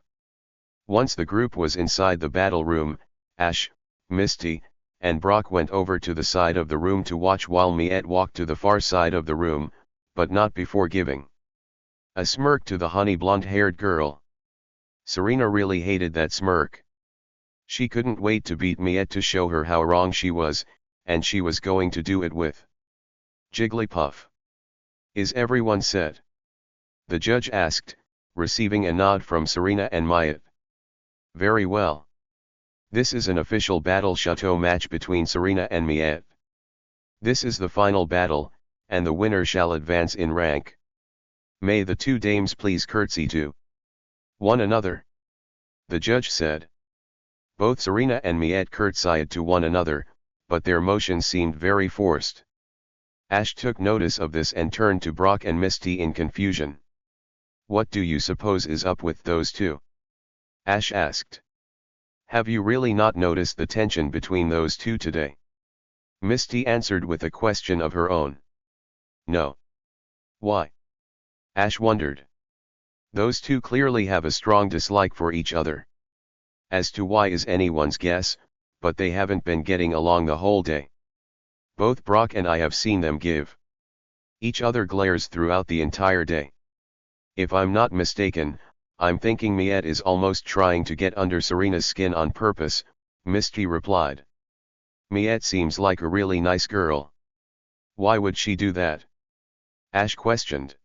Once the group was inside the battle room, Ash, Misty, and Brock went over to the side of the room to watch while Miette walked to the far side of the room, but not before giving a smirk to the honey blonde-haired girl. Serena really hated that smirk. She couldn't wait to beat Miette to show her how wrong she was, and she was going to do it with Jigglypuff. Is everyone set? The judge asked, receiving a nod from Serena and Miette. Very well. This is an official battle chateau match between Serena and Miette. This is the final battle, and the winner shall advance in rank. May the two dames please curtsy to one another, the judge said. Both Serena and Miette curtsied to one another, but their motion seemed very forced. Ash took notice of this and turned to Brock and Misty in confusion. What do you suppose is up with those two? Ash asked. Have you really not noticed the tension between those two today? Misty answered with a question of her own. No. Why? Ash wondered. Those two clearly have a strong dislike for each other. As to why is anyone's guess, but they haven't been getting along the whole day. Both Brock and I have seen them give each other glares throughout the entire day. If I'm not mistaken, I'm thinking Miette is almost trying to get under Serena's skin on purpose, Misty replied. Miette seems like a really nice girl. Why would she do that? Ash questioned.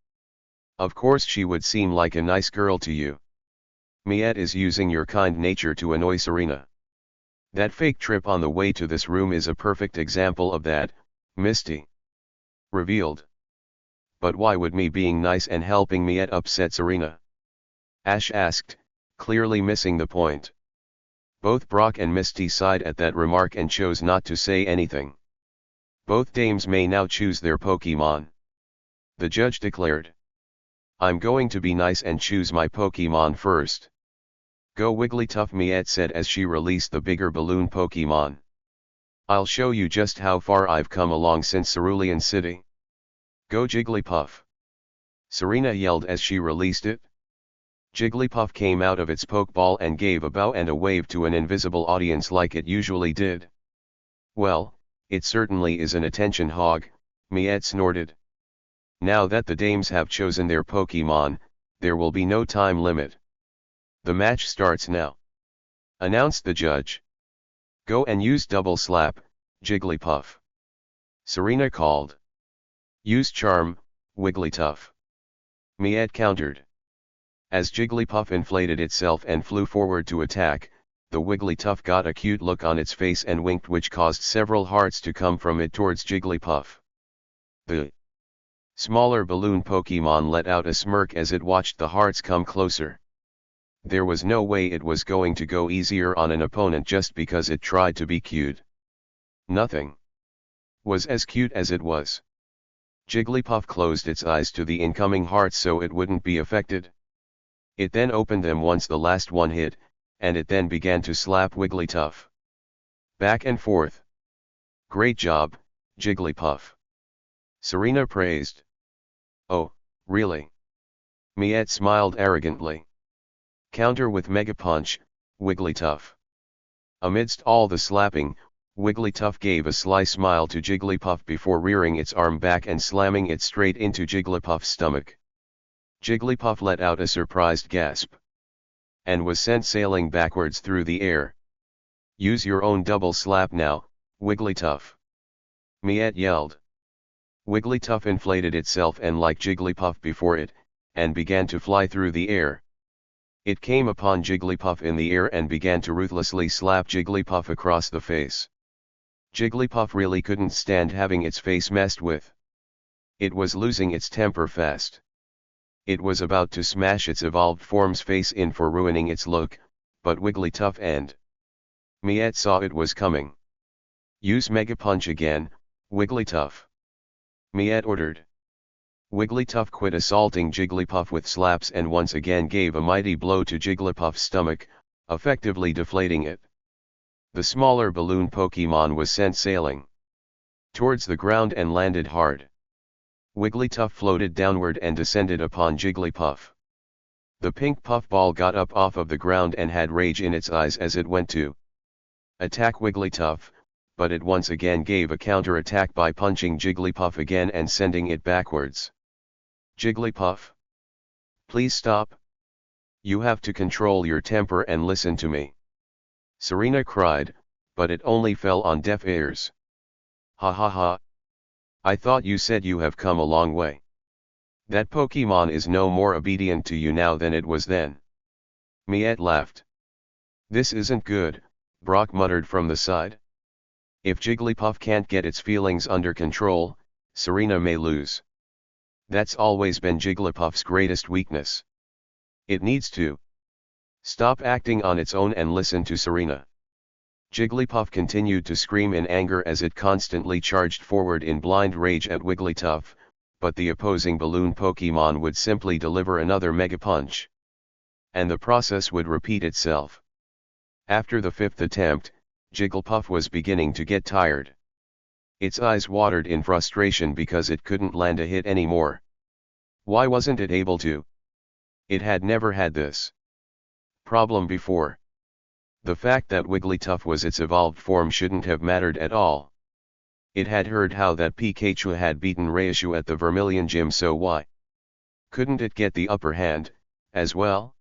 Of course she would seem like a nice girl to you. Miette is using your kind nature to annoy Serena. That fake trip on the way to this room is a perfect example of that, Misty revealed. But why would me being nice and helping Miette upset Serena? Ash asked, clearly missing the point. Both Brock and Misty sighed at that remark and chose not to say anything. Both dames may now choose their Pokemon, the judge declared. I'm going to be nice and choose my Pokemon first. Go Wigglytuff, Miette said as she released the bigger balloon Pokemon. I'll show you just how far I've come along since Cerulean City. Go Jigglypuff! Serena yelled as she released it. Jigglypuff came out of its Pokeball and gave a bow and a wave to an invisible audience like it usually did. Well, it certainly is an attention hog, Miette snorted. Now that the dames have chosen their Pokemon, there will be no time limit. The match starts now, announced the judge. Go and use Double Slap, Jigglypuff, Serena called. Use Charm, Wigglytuff, Miette countered. As Jigglypuff inflated itself and flew forward to attack, the Wigglytuff got a cute look on its face and winked, which caused several hearts to come from it towards Jigglypuff. The smaller balloon Pokemon let out a smirk as it watched the hearts come closer. There was no way it was going to go easier on an opponent just because it tried to be cute. Nothing was as cute as it was. Jigglypuff closed its eyes to the incoming hearts so it wouldn't be affected. It then opened them once the last one hit, and it then began to slap Wigglytuff back and forth. Great job, Jigglypuff, Serena praised. Oh, really? Miette smiled arrogantly. Counter with Mega Punch, Wigglytuff. Amidst all the slapping, Wigglytuff gave a sly smile to Jigglypuff before rearing its arm back and slamming it straight into Jigglypuff's stomach. Jigglypuff let out a surprised gasp and was sent sailing backwards through the air. Use your own double slap now, Wigglytuff. Miette yelled. Wigglytuff inflated itself and like Jigglypuff before it, and began to fly through the air. It came upon Jigglypuff in the air and began to ruthlessly slap Jigglypuff across the face. Jigglypuff really couldn't stand having its face messed with. It was losing its temper fast. It was about to smash its evolved form's face in for ruining its look, but Wigglytuff and Miette saw it was coming. Use Mega Punch again, Wigglytuff. Miette ordered. Wigglytuff quit assaulting Jigglypuff with slaps and once again gave a mighty blow to Jigglypuff's stomach, effectively deflating it. The smaller balloon Pokemon was sent sailing towards the ground and landed hard. Wigglytuff floated downward and descended upon Jigglypuff. The pink puffball got up off of the ground and had rage in its eyes as it went to attack Wigglytuff, but it once again gave a counter-attack by punching Jigglypuff again and sending it backwards. Jigglypuff, please stop. You have to control your temper and listen to me. Serena cried, but it only fell on deaf ears. Ha ha ha. I thought you said you have come a long way. That Pokemon is no more obedient to you now than it was then. Miette laughed. This isn't good, Brock muttered from the side. If Jigglypuff can't get its feelings under control, Serena may lose. That's always been Jigglypuff's greatest weakness. It needs to stop acting on its own and listen to Serena. Jigglypuff continued to scream in anger as it constantly charged forward in blind rage at Wigglytuff, but the opposing balloon Pokemon would simply deliver another Mega Punch. And the process would repeat itself. After the fifth attempt, Jigglypuff was beginning to get tired. Its eyes watered in frustration because it couldn't land a hit anymore. Why wasn't it able to? It had never had this problem before. The fact that Wigglytuff was its evolved form shouldn't have mattered at all. It had heard how that Pikachu had beaten Raichu at the Vermilion Gym, so why couldn't it get the upper hand, as well?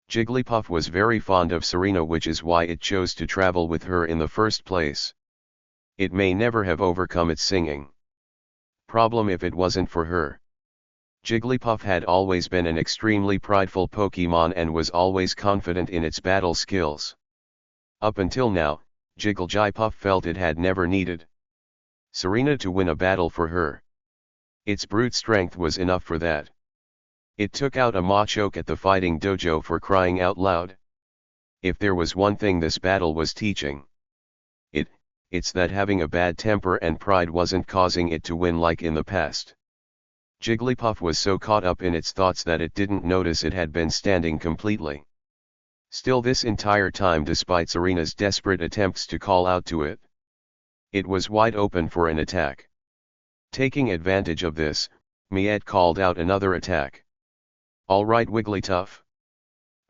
Jigglypuff was very fond of Serena, which is why it chose to travel with her in the first place. It may never have overcome its singing problem if it wasn't for her. Jigglypuff had always been an extremely prideful Pokemon and was always confident in its battle skills. Up until now, Jigglypuff felt it had never needed Serena to win a battle for her. Its brute strength was enough for that. It took out a Machoke at the fighting dojo, for crying out loud. If there was one thing this battle was teaching it's that having a bad temper and pride wasn't causing it to win like in the past. Jigglypuff was so caught up in its thoughts that it didn't notice it had been standing completely still this entire time, despite Serena's desperate attempts to call out to it. It was wide open for an attack. Taking advantage of this, Miette called out another attack. Alright Wigglytuff.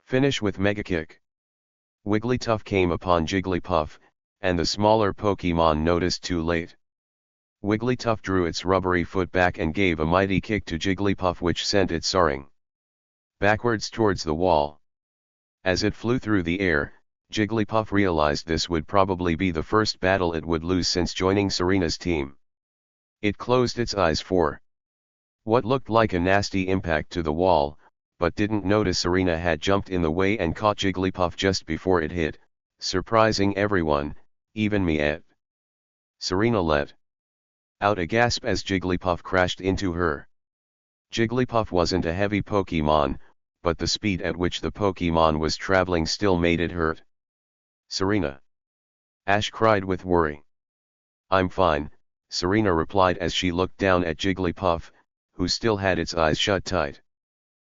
Finish with Mega Kick. Wigglytuff came upon Jigglypuff, and the smaller Pokemon noticed too late. Wigglytuff drew its rubbery foot back and gave a mighty kick to Jigglypuff, which sent it soaring backwards towards the wall. As it flew through the air, Jigglypuff realized this would probably be the first battle it would lose since joining Serena's team. It closed its eyes for what looked like a nasty impact to the wall, but didn't notice Serena had jumped in the way and caught Jigglypuff just before it hit, surprising everyone, even Miette. Serena let out a gasp as Jigglypuff crashed into her. Jigglypuff wasn't a heavy Pokemon, but the speed at which the Pokemon was traveling still made it hurt. Serena. Ash cried with worry. I'm fine, Serena replied as she looked down at Jigglypuff, who still had its eyes shut tight.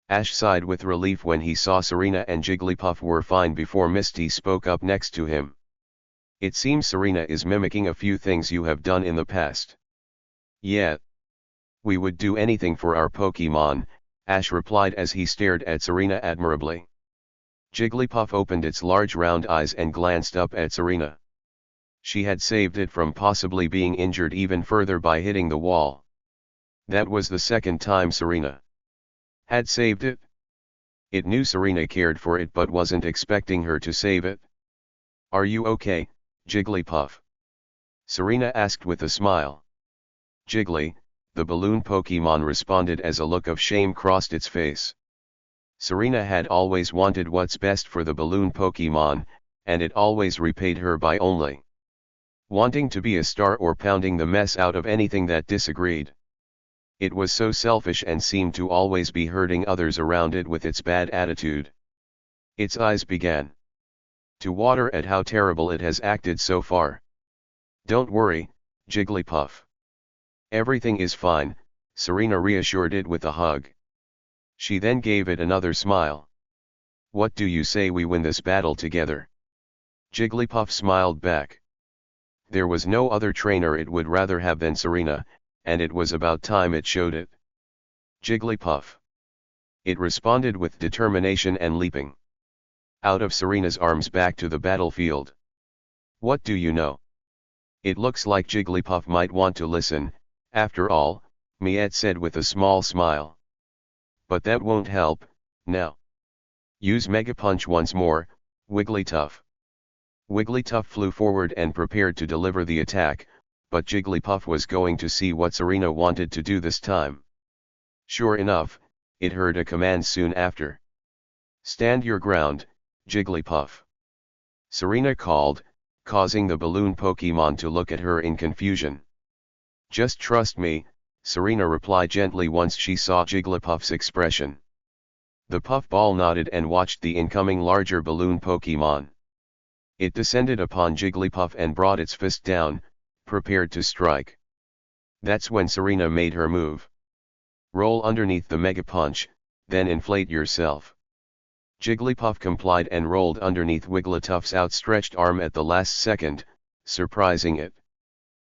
Ash sighed with relief when he saw Serena and Jigglypuff were fine before Misty spoke up next to him. It seems Serena is mimicking a few things you have done in the past. Yeah. We would do anything for our Pokemon, Ash replied as he stared at Serena admirably. Jigglypuff opened its large round eyes and glanced up at Serena. She had saved it from possibly being injured even further by hitting the wall. That was the second time Serena had saved it. It knew Serena cared for it but wasn't expecting her to save it. "Are you okay, Jigglypuff?" Serena asked with a smile. Jiggly, the balloon Pokemon responded as a look of shame crossed its face. Serena had always wanted what's best for the balloon Pokemon, and it always repaid her by only wanting to be a star or pounding the mess out of anything that disagreed. It was so selfish and seemed to always be hurting others around it with its bad attitude. Its eyes began to water at how terrible it has acted so far. "Don't worry, Jigglypuff. Everything is fine," Serena reassured it with a hug. She then gave it another smile. "What do you say we win this battle together?" Jigglypuff smiled back. There was no other trainer it would rather have than Serena, and it was about time it showed it. "Jigglypuff," it responded with determination and leaping out of Serena's arms back to the battlefield. "What do you know? It looks like Jigglypuff might want to listen, after all," Miette said with a small smile. "But that won't help, now. Use Mega Punch once more, Wigglytuff." Wigglytuff flew forward and prepared to deliver the attack, but Jigglypuff was going to see what Serena wanted to do this time. Sure enough, it heard a command soon after. "Stand your ground, Jigglypuff," Serena called, causing the balloon Pokemon to look at her in confusion. "Just trust me," Serena replied gently once she saw Jigglypuff's expression. The puffball nodded and watched the incoming larger balloon Pokemon. It descended upon Jigglypuff and brought its fist down, prepared to strike. That's when Serena made her move. "Roll underneath the Mega Punch, then inflate yourself." Jigglypuff complied and rolled underneath Wigglytuff's outstretched arm at the last second, surprising it.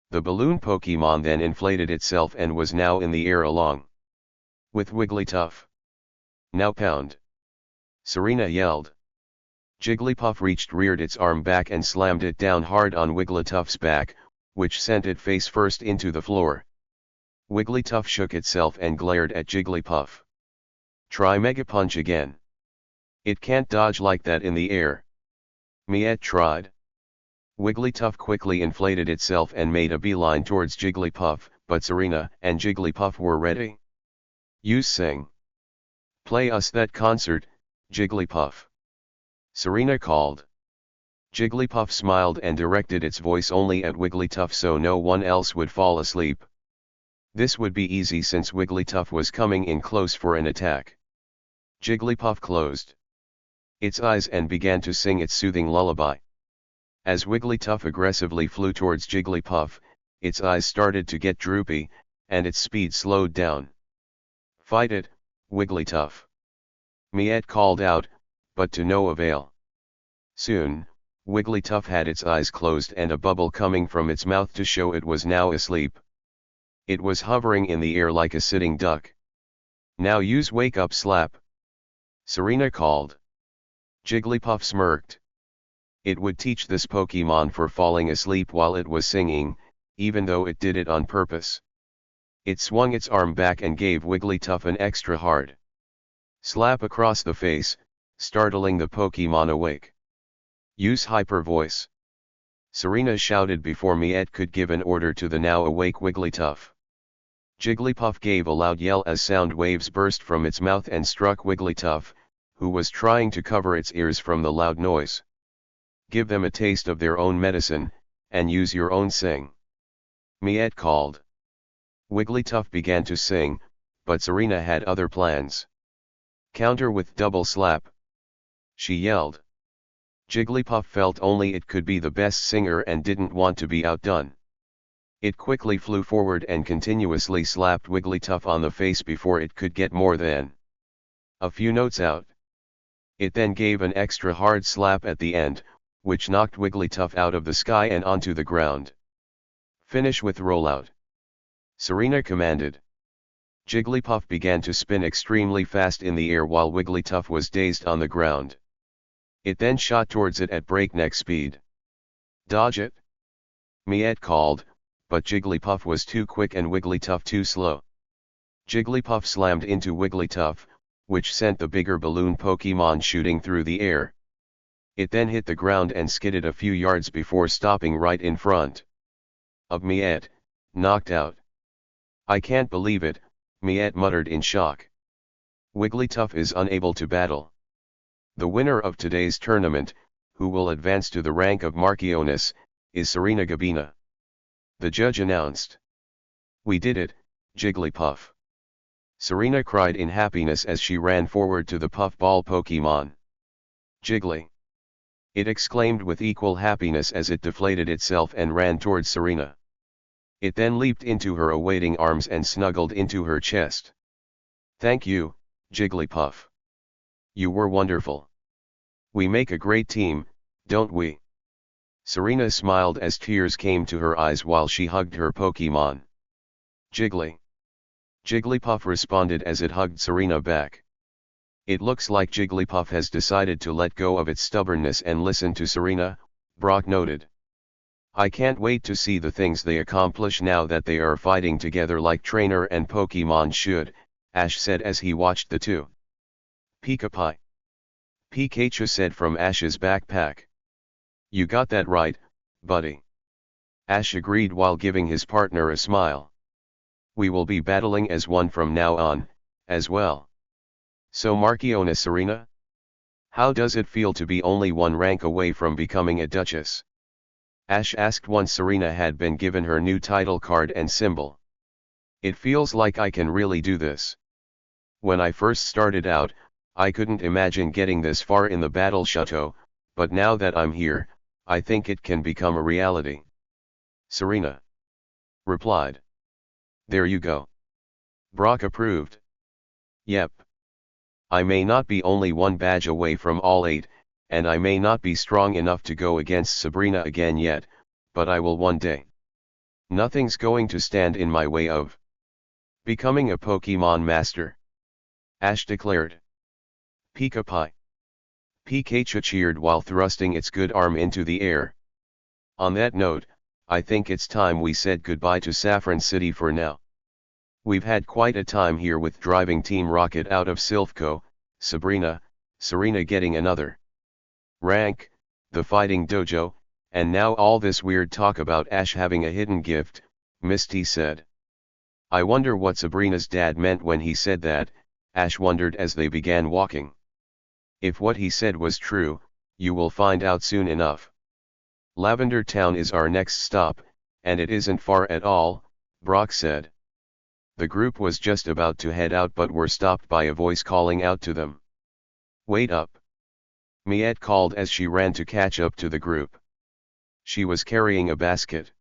The balloon Pokemon then inflated itself and was now in the air along with Wigglytuff. "Now pound!" Serena yelled. Jigglypuff reared its arm back and slammed it down hard on Wigglytuff's back, which sent it face first into the floor. Wigglytuff shook itself and glared at Jigglypuff. "Try Mega Punch again. It can't dodge like that in the air." Miette tried. Wigglytuff quickly inflated itself and made a beeline towards Jigglypuff, but Serena and Jigglypuff were ready. "You sing. Play us that concert, Jigglypuff," Serena called. Jigglypuff smiled and directed its voice only at Wigglytuff so no one else would fall asleep. This would be easy since Wigglytuff was coming in close for an attack. Jigglypuff closed its eyes and began to sing its soothing lullaby. As Wigglytuff aggressively flew towards Jigglypuff, its eyes started to get droopy, and its speed slowed down. "Fight it, Wigglytuff," Miette called out, but to no avail. Soon, Wigglytuff had its eyes closed and a bubble coming from its mouth to show it was now asleep. It was hovering in the air like a sitting duck. "Now use Wake Up Slap," Serena called. Jigglypuff smirked. It would teach this Pokemon for falling asleep while it was singing, even though it did it on purpose. It swung its arm back and gave Wigglytuff an extra hard slap across the face, startling the Pokemon awake. "Use Hyper Voice," Serena shouted before Miette could give an order to the now awake Wigglytuff. Jigglypuff gave a loud yell as sound waves burst from its mouth and struck Wigglytuff, who was trying to cover its ears from the loud noise. "Give them a taste of their own medicine, and use your own sing," Miette called. Wigglytuff began to sing, but Serena had other plans. "Counter with Double Slap," she yelled. Jigglypuff felt only it could be the best singer and didn't want to be outdone. It quickly flew forward and continuously slapped Wigglytuff on the face before it could get more than a few notes out. It then gave an extra hard slap at the end, which knocked Wigglytuff out of the sky and onto the ground. "Finish with Rollout," Serena commanded. Jigglypuff began to spin extremely fast in the air while Wigglytuff was dazed on the ground. It then shot towards it at breakneck speed. Dodge it! Miette called, but Jigglypuff was too quick and Wigglytuff too slow. Jigglypuff slammed into Wigglytuff, which sent the bigger balloon Pokemon shooting through the air. It then hit the ground and skidded a few yards before stopping right in front of Miette, knocked out. I can't believe it, Miette muttered in shock. Wigglytuff is unable to battle. The winner of today's tournament, who will advance to the rank of Marchioness, is Serena Gabina. The judge announced. We did it, Jigglypuff. Serena cried in happiness as she ran forward to the puffball Pokemon. Jiggly! It exclaimed with equal happiness as it deflated itself and ran towards Serena. It then leaped into her awaiting arms and snuggled into her chest. Thank you, Jigglypuff. You were wonderful. We make a great team, don't we? Serena smiled as tears came to her eyes while she hugged her Pokemon. Jiggly! Jigglypuff responded as it hugged Serena back. It looks like Jigglypuff has decided to let go of its stubbornness and listen to Serena, Brock noted. I can't wait to see the things they accomplish now that they are fighting together like trainer and Pokemon should, Ash said as he watched the two. Pika-Pie! Pikachu said from Ash's backpack. You got that right, buddy. Ash agreed while giving his partner a smile. We will be battling as one from now on, as well. So Marchioness Serena? How does it feel to be only one rank away from becoming a Duchess? Ash asked once Serena had been given her new title card and symbol. It feels like I can really do this. When I first started out, I couldn't imagine getting this far in the battle chateau, but now that I'm here, I think it can become a reality. Serena replied. There you go. Brock approved. Yep. I may not be only one badge away from all 8, and I may not be strong enough to go against Sabrina again yet, but I will one day. Nothing's going to stand in my way of becoming a Pokemon master. Ash declared. Pika-Pie! Pikachu cheered while thrusting its good arm into the air. On that note, I think it's time we said goodbye to Saffron City for now. We've had quite a time here with driving Team Rocket out of Silphco, Serena getting another rank, the fighting dojo, and now all this weird talk about Ash having a hidden gift, Misty said. I wonder what Sabrina's dad meant when he said that, Ash wondered as they began walking. If what he said was true, you will find out soon enough. Lavender Town is our next stop, and it isn't far at all, Brock said. The group was just about to head out but were stopped by a voice calling out to them. Wait up! Miette called as she ran to catch up to the group. She was carrying a basket.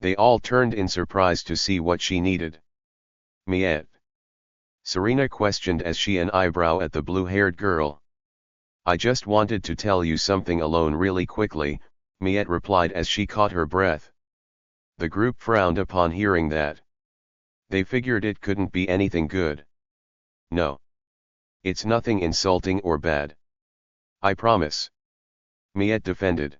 They all turned in surprise to see what she needed. Miette? Serena questioned as she an eyebrow at the blue-haired girl. I just wanted to tell you something alone really quickly, Miette replied as she caught her breath. The group frowned upon hearing that. They figured it couldn't be anything good. No. It's nothing insulting or bad. I promise. Miette defended.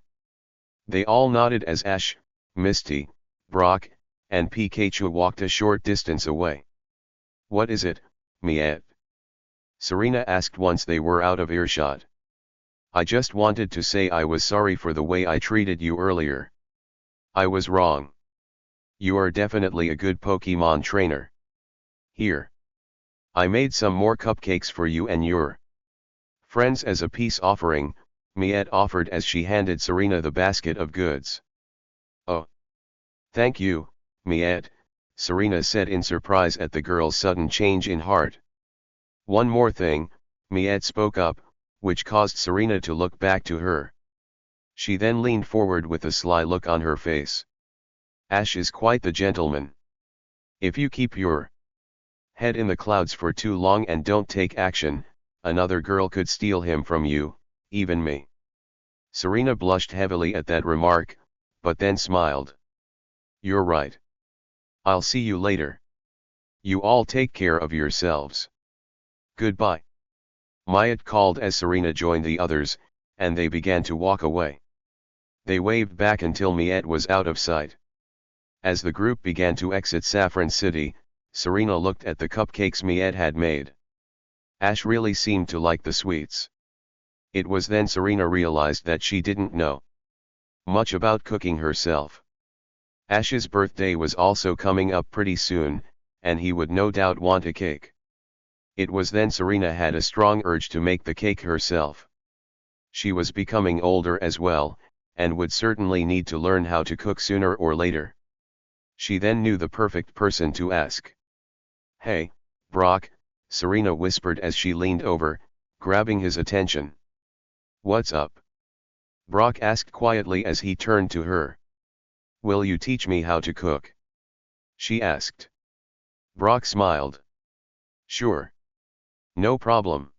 They all nodded as Ash, Misty, Brock, and Pikachu walked a short distance away. What is it, Miette? Serena asked once they were out of earshot. I just wanted to say I was sorry for the way I treated you earlier. I was wrong. You are definitely a good Pokemon trainer. Here. I made some more cupcakes for you and your friends as a peace offering, Miette offered as she handed Serena the basket of goods. Oh. Thank you, Miette, Serena said in surprise at the girl's sudden change in heart. One more thing, Miette spoke up, which caused Serena to look back to her. She then leaned forward with a sly look on her face. Ash is quite the gentleman. If you keep your head in the clouds for too long and don't take action, another girl could steal him from you, even me. Serena blushed heavily at that remark, but then smiled. You're right. I'll see you later. You all take care of yourselves. Goodbye. Miette called as Serena joined the others, and they began to walk away. They waved back until Miette was out of sight. As the group began to exit Saffron City, Serena looked at the cupcakes Miette had made. Ash really seemed to like the sweets. It was then Serena realized that she didn't know much about cooking herself. Ash's birthday was also coming up pretty soon, and he would no doubt want a cake. It was then Serena had a strong urge to make the cake herself. She was becoming older as well, and would certainly need to learn how to cook sooner or later. She then knew the perfect person to ask. "Hey, Brock," Serena whispered as she leaned over, grabbing his attention. "What's up?" Brock asked quietly as he turned to her. "Will you teach me how to cook?" she asked. Brock smiled. "Sure. No problem."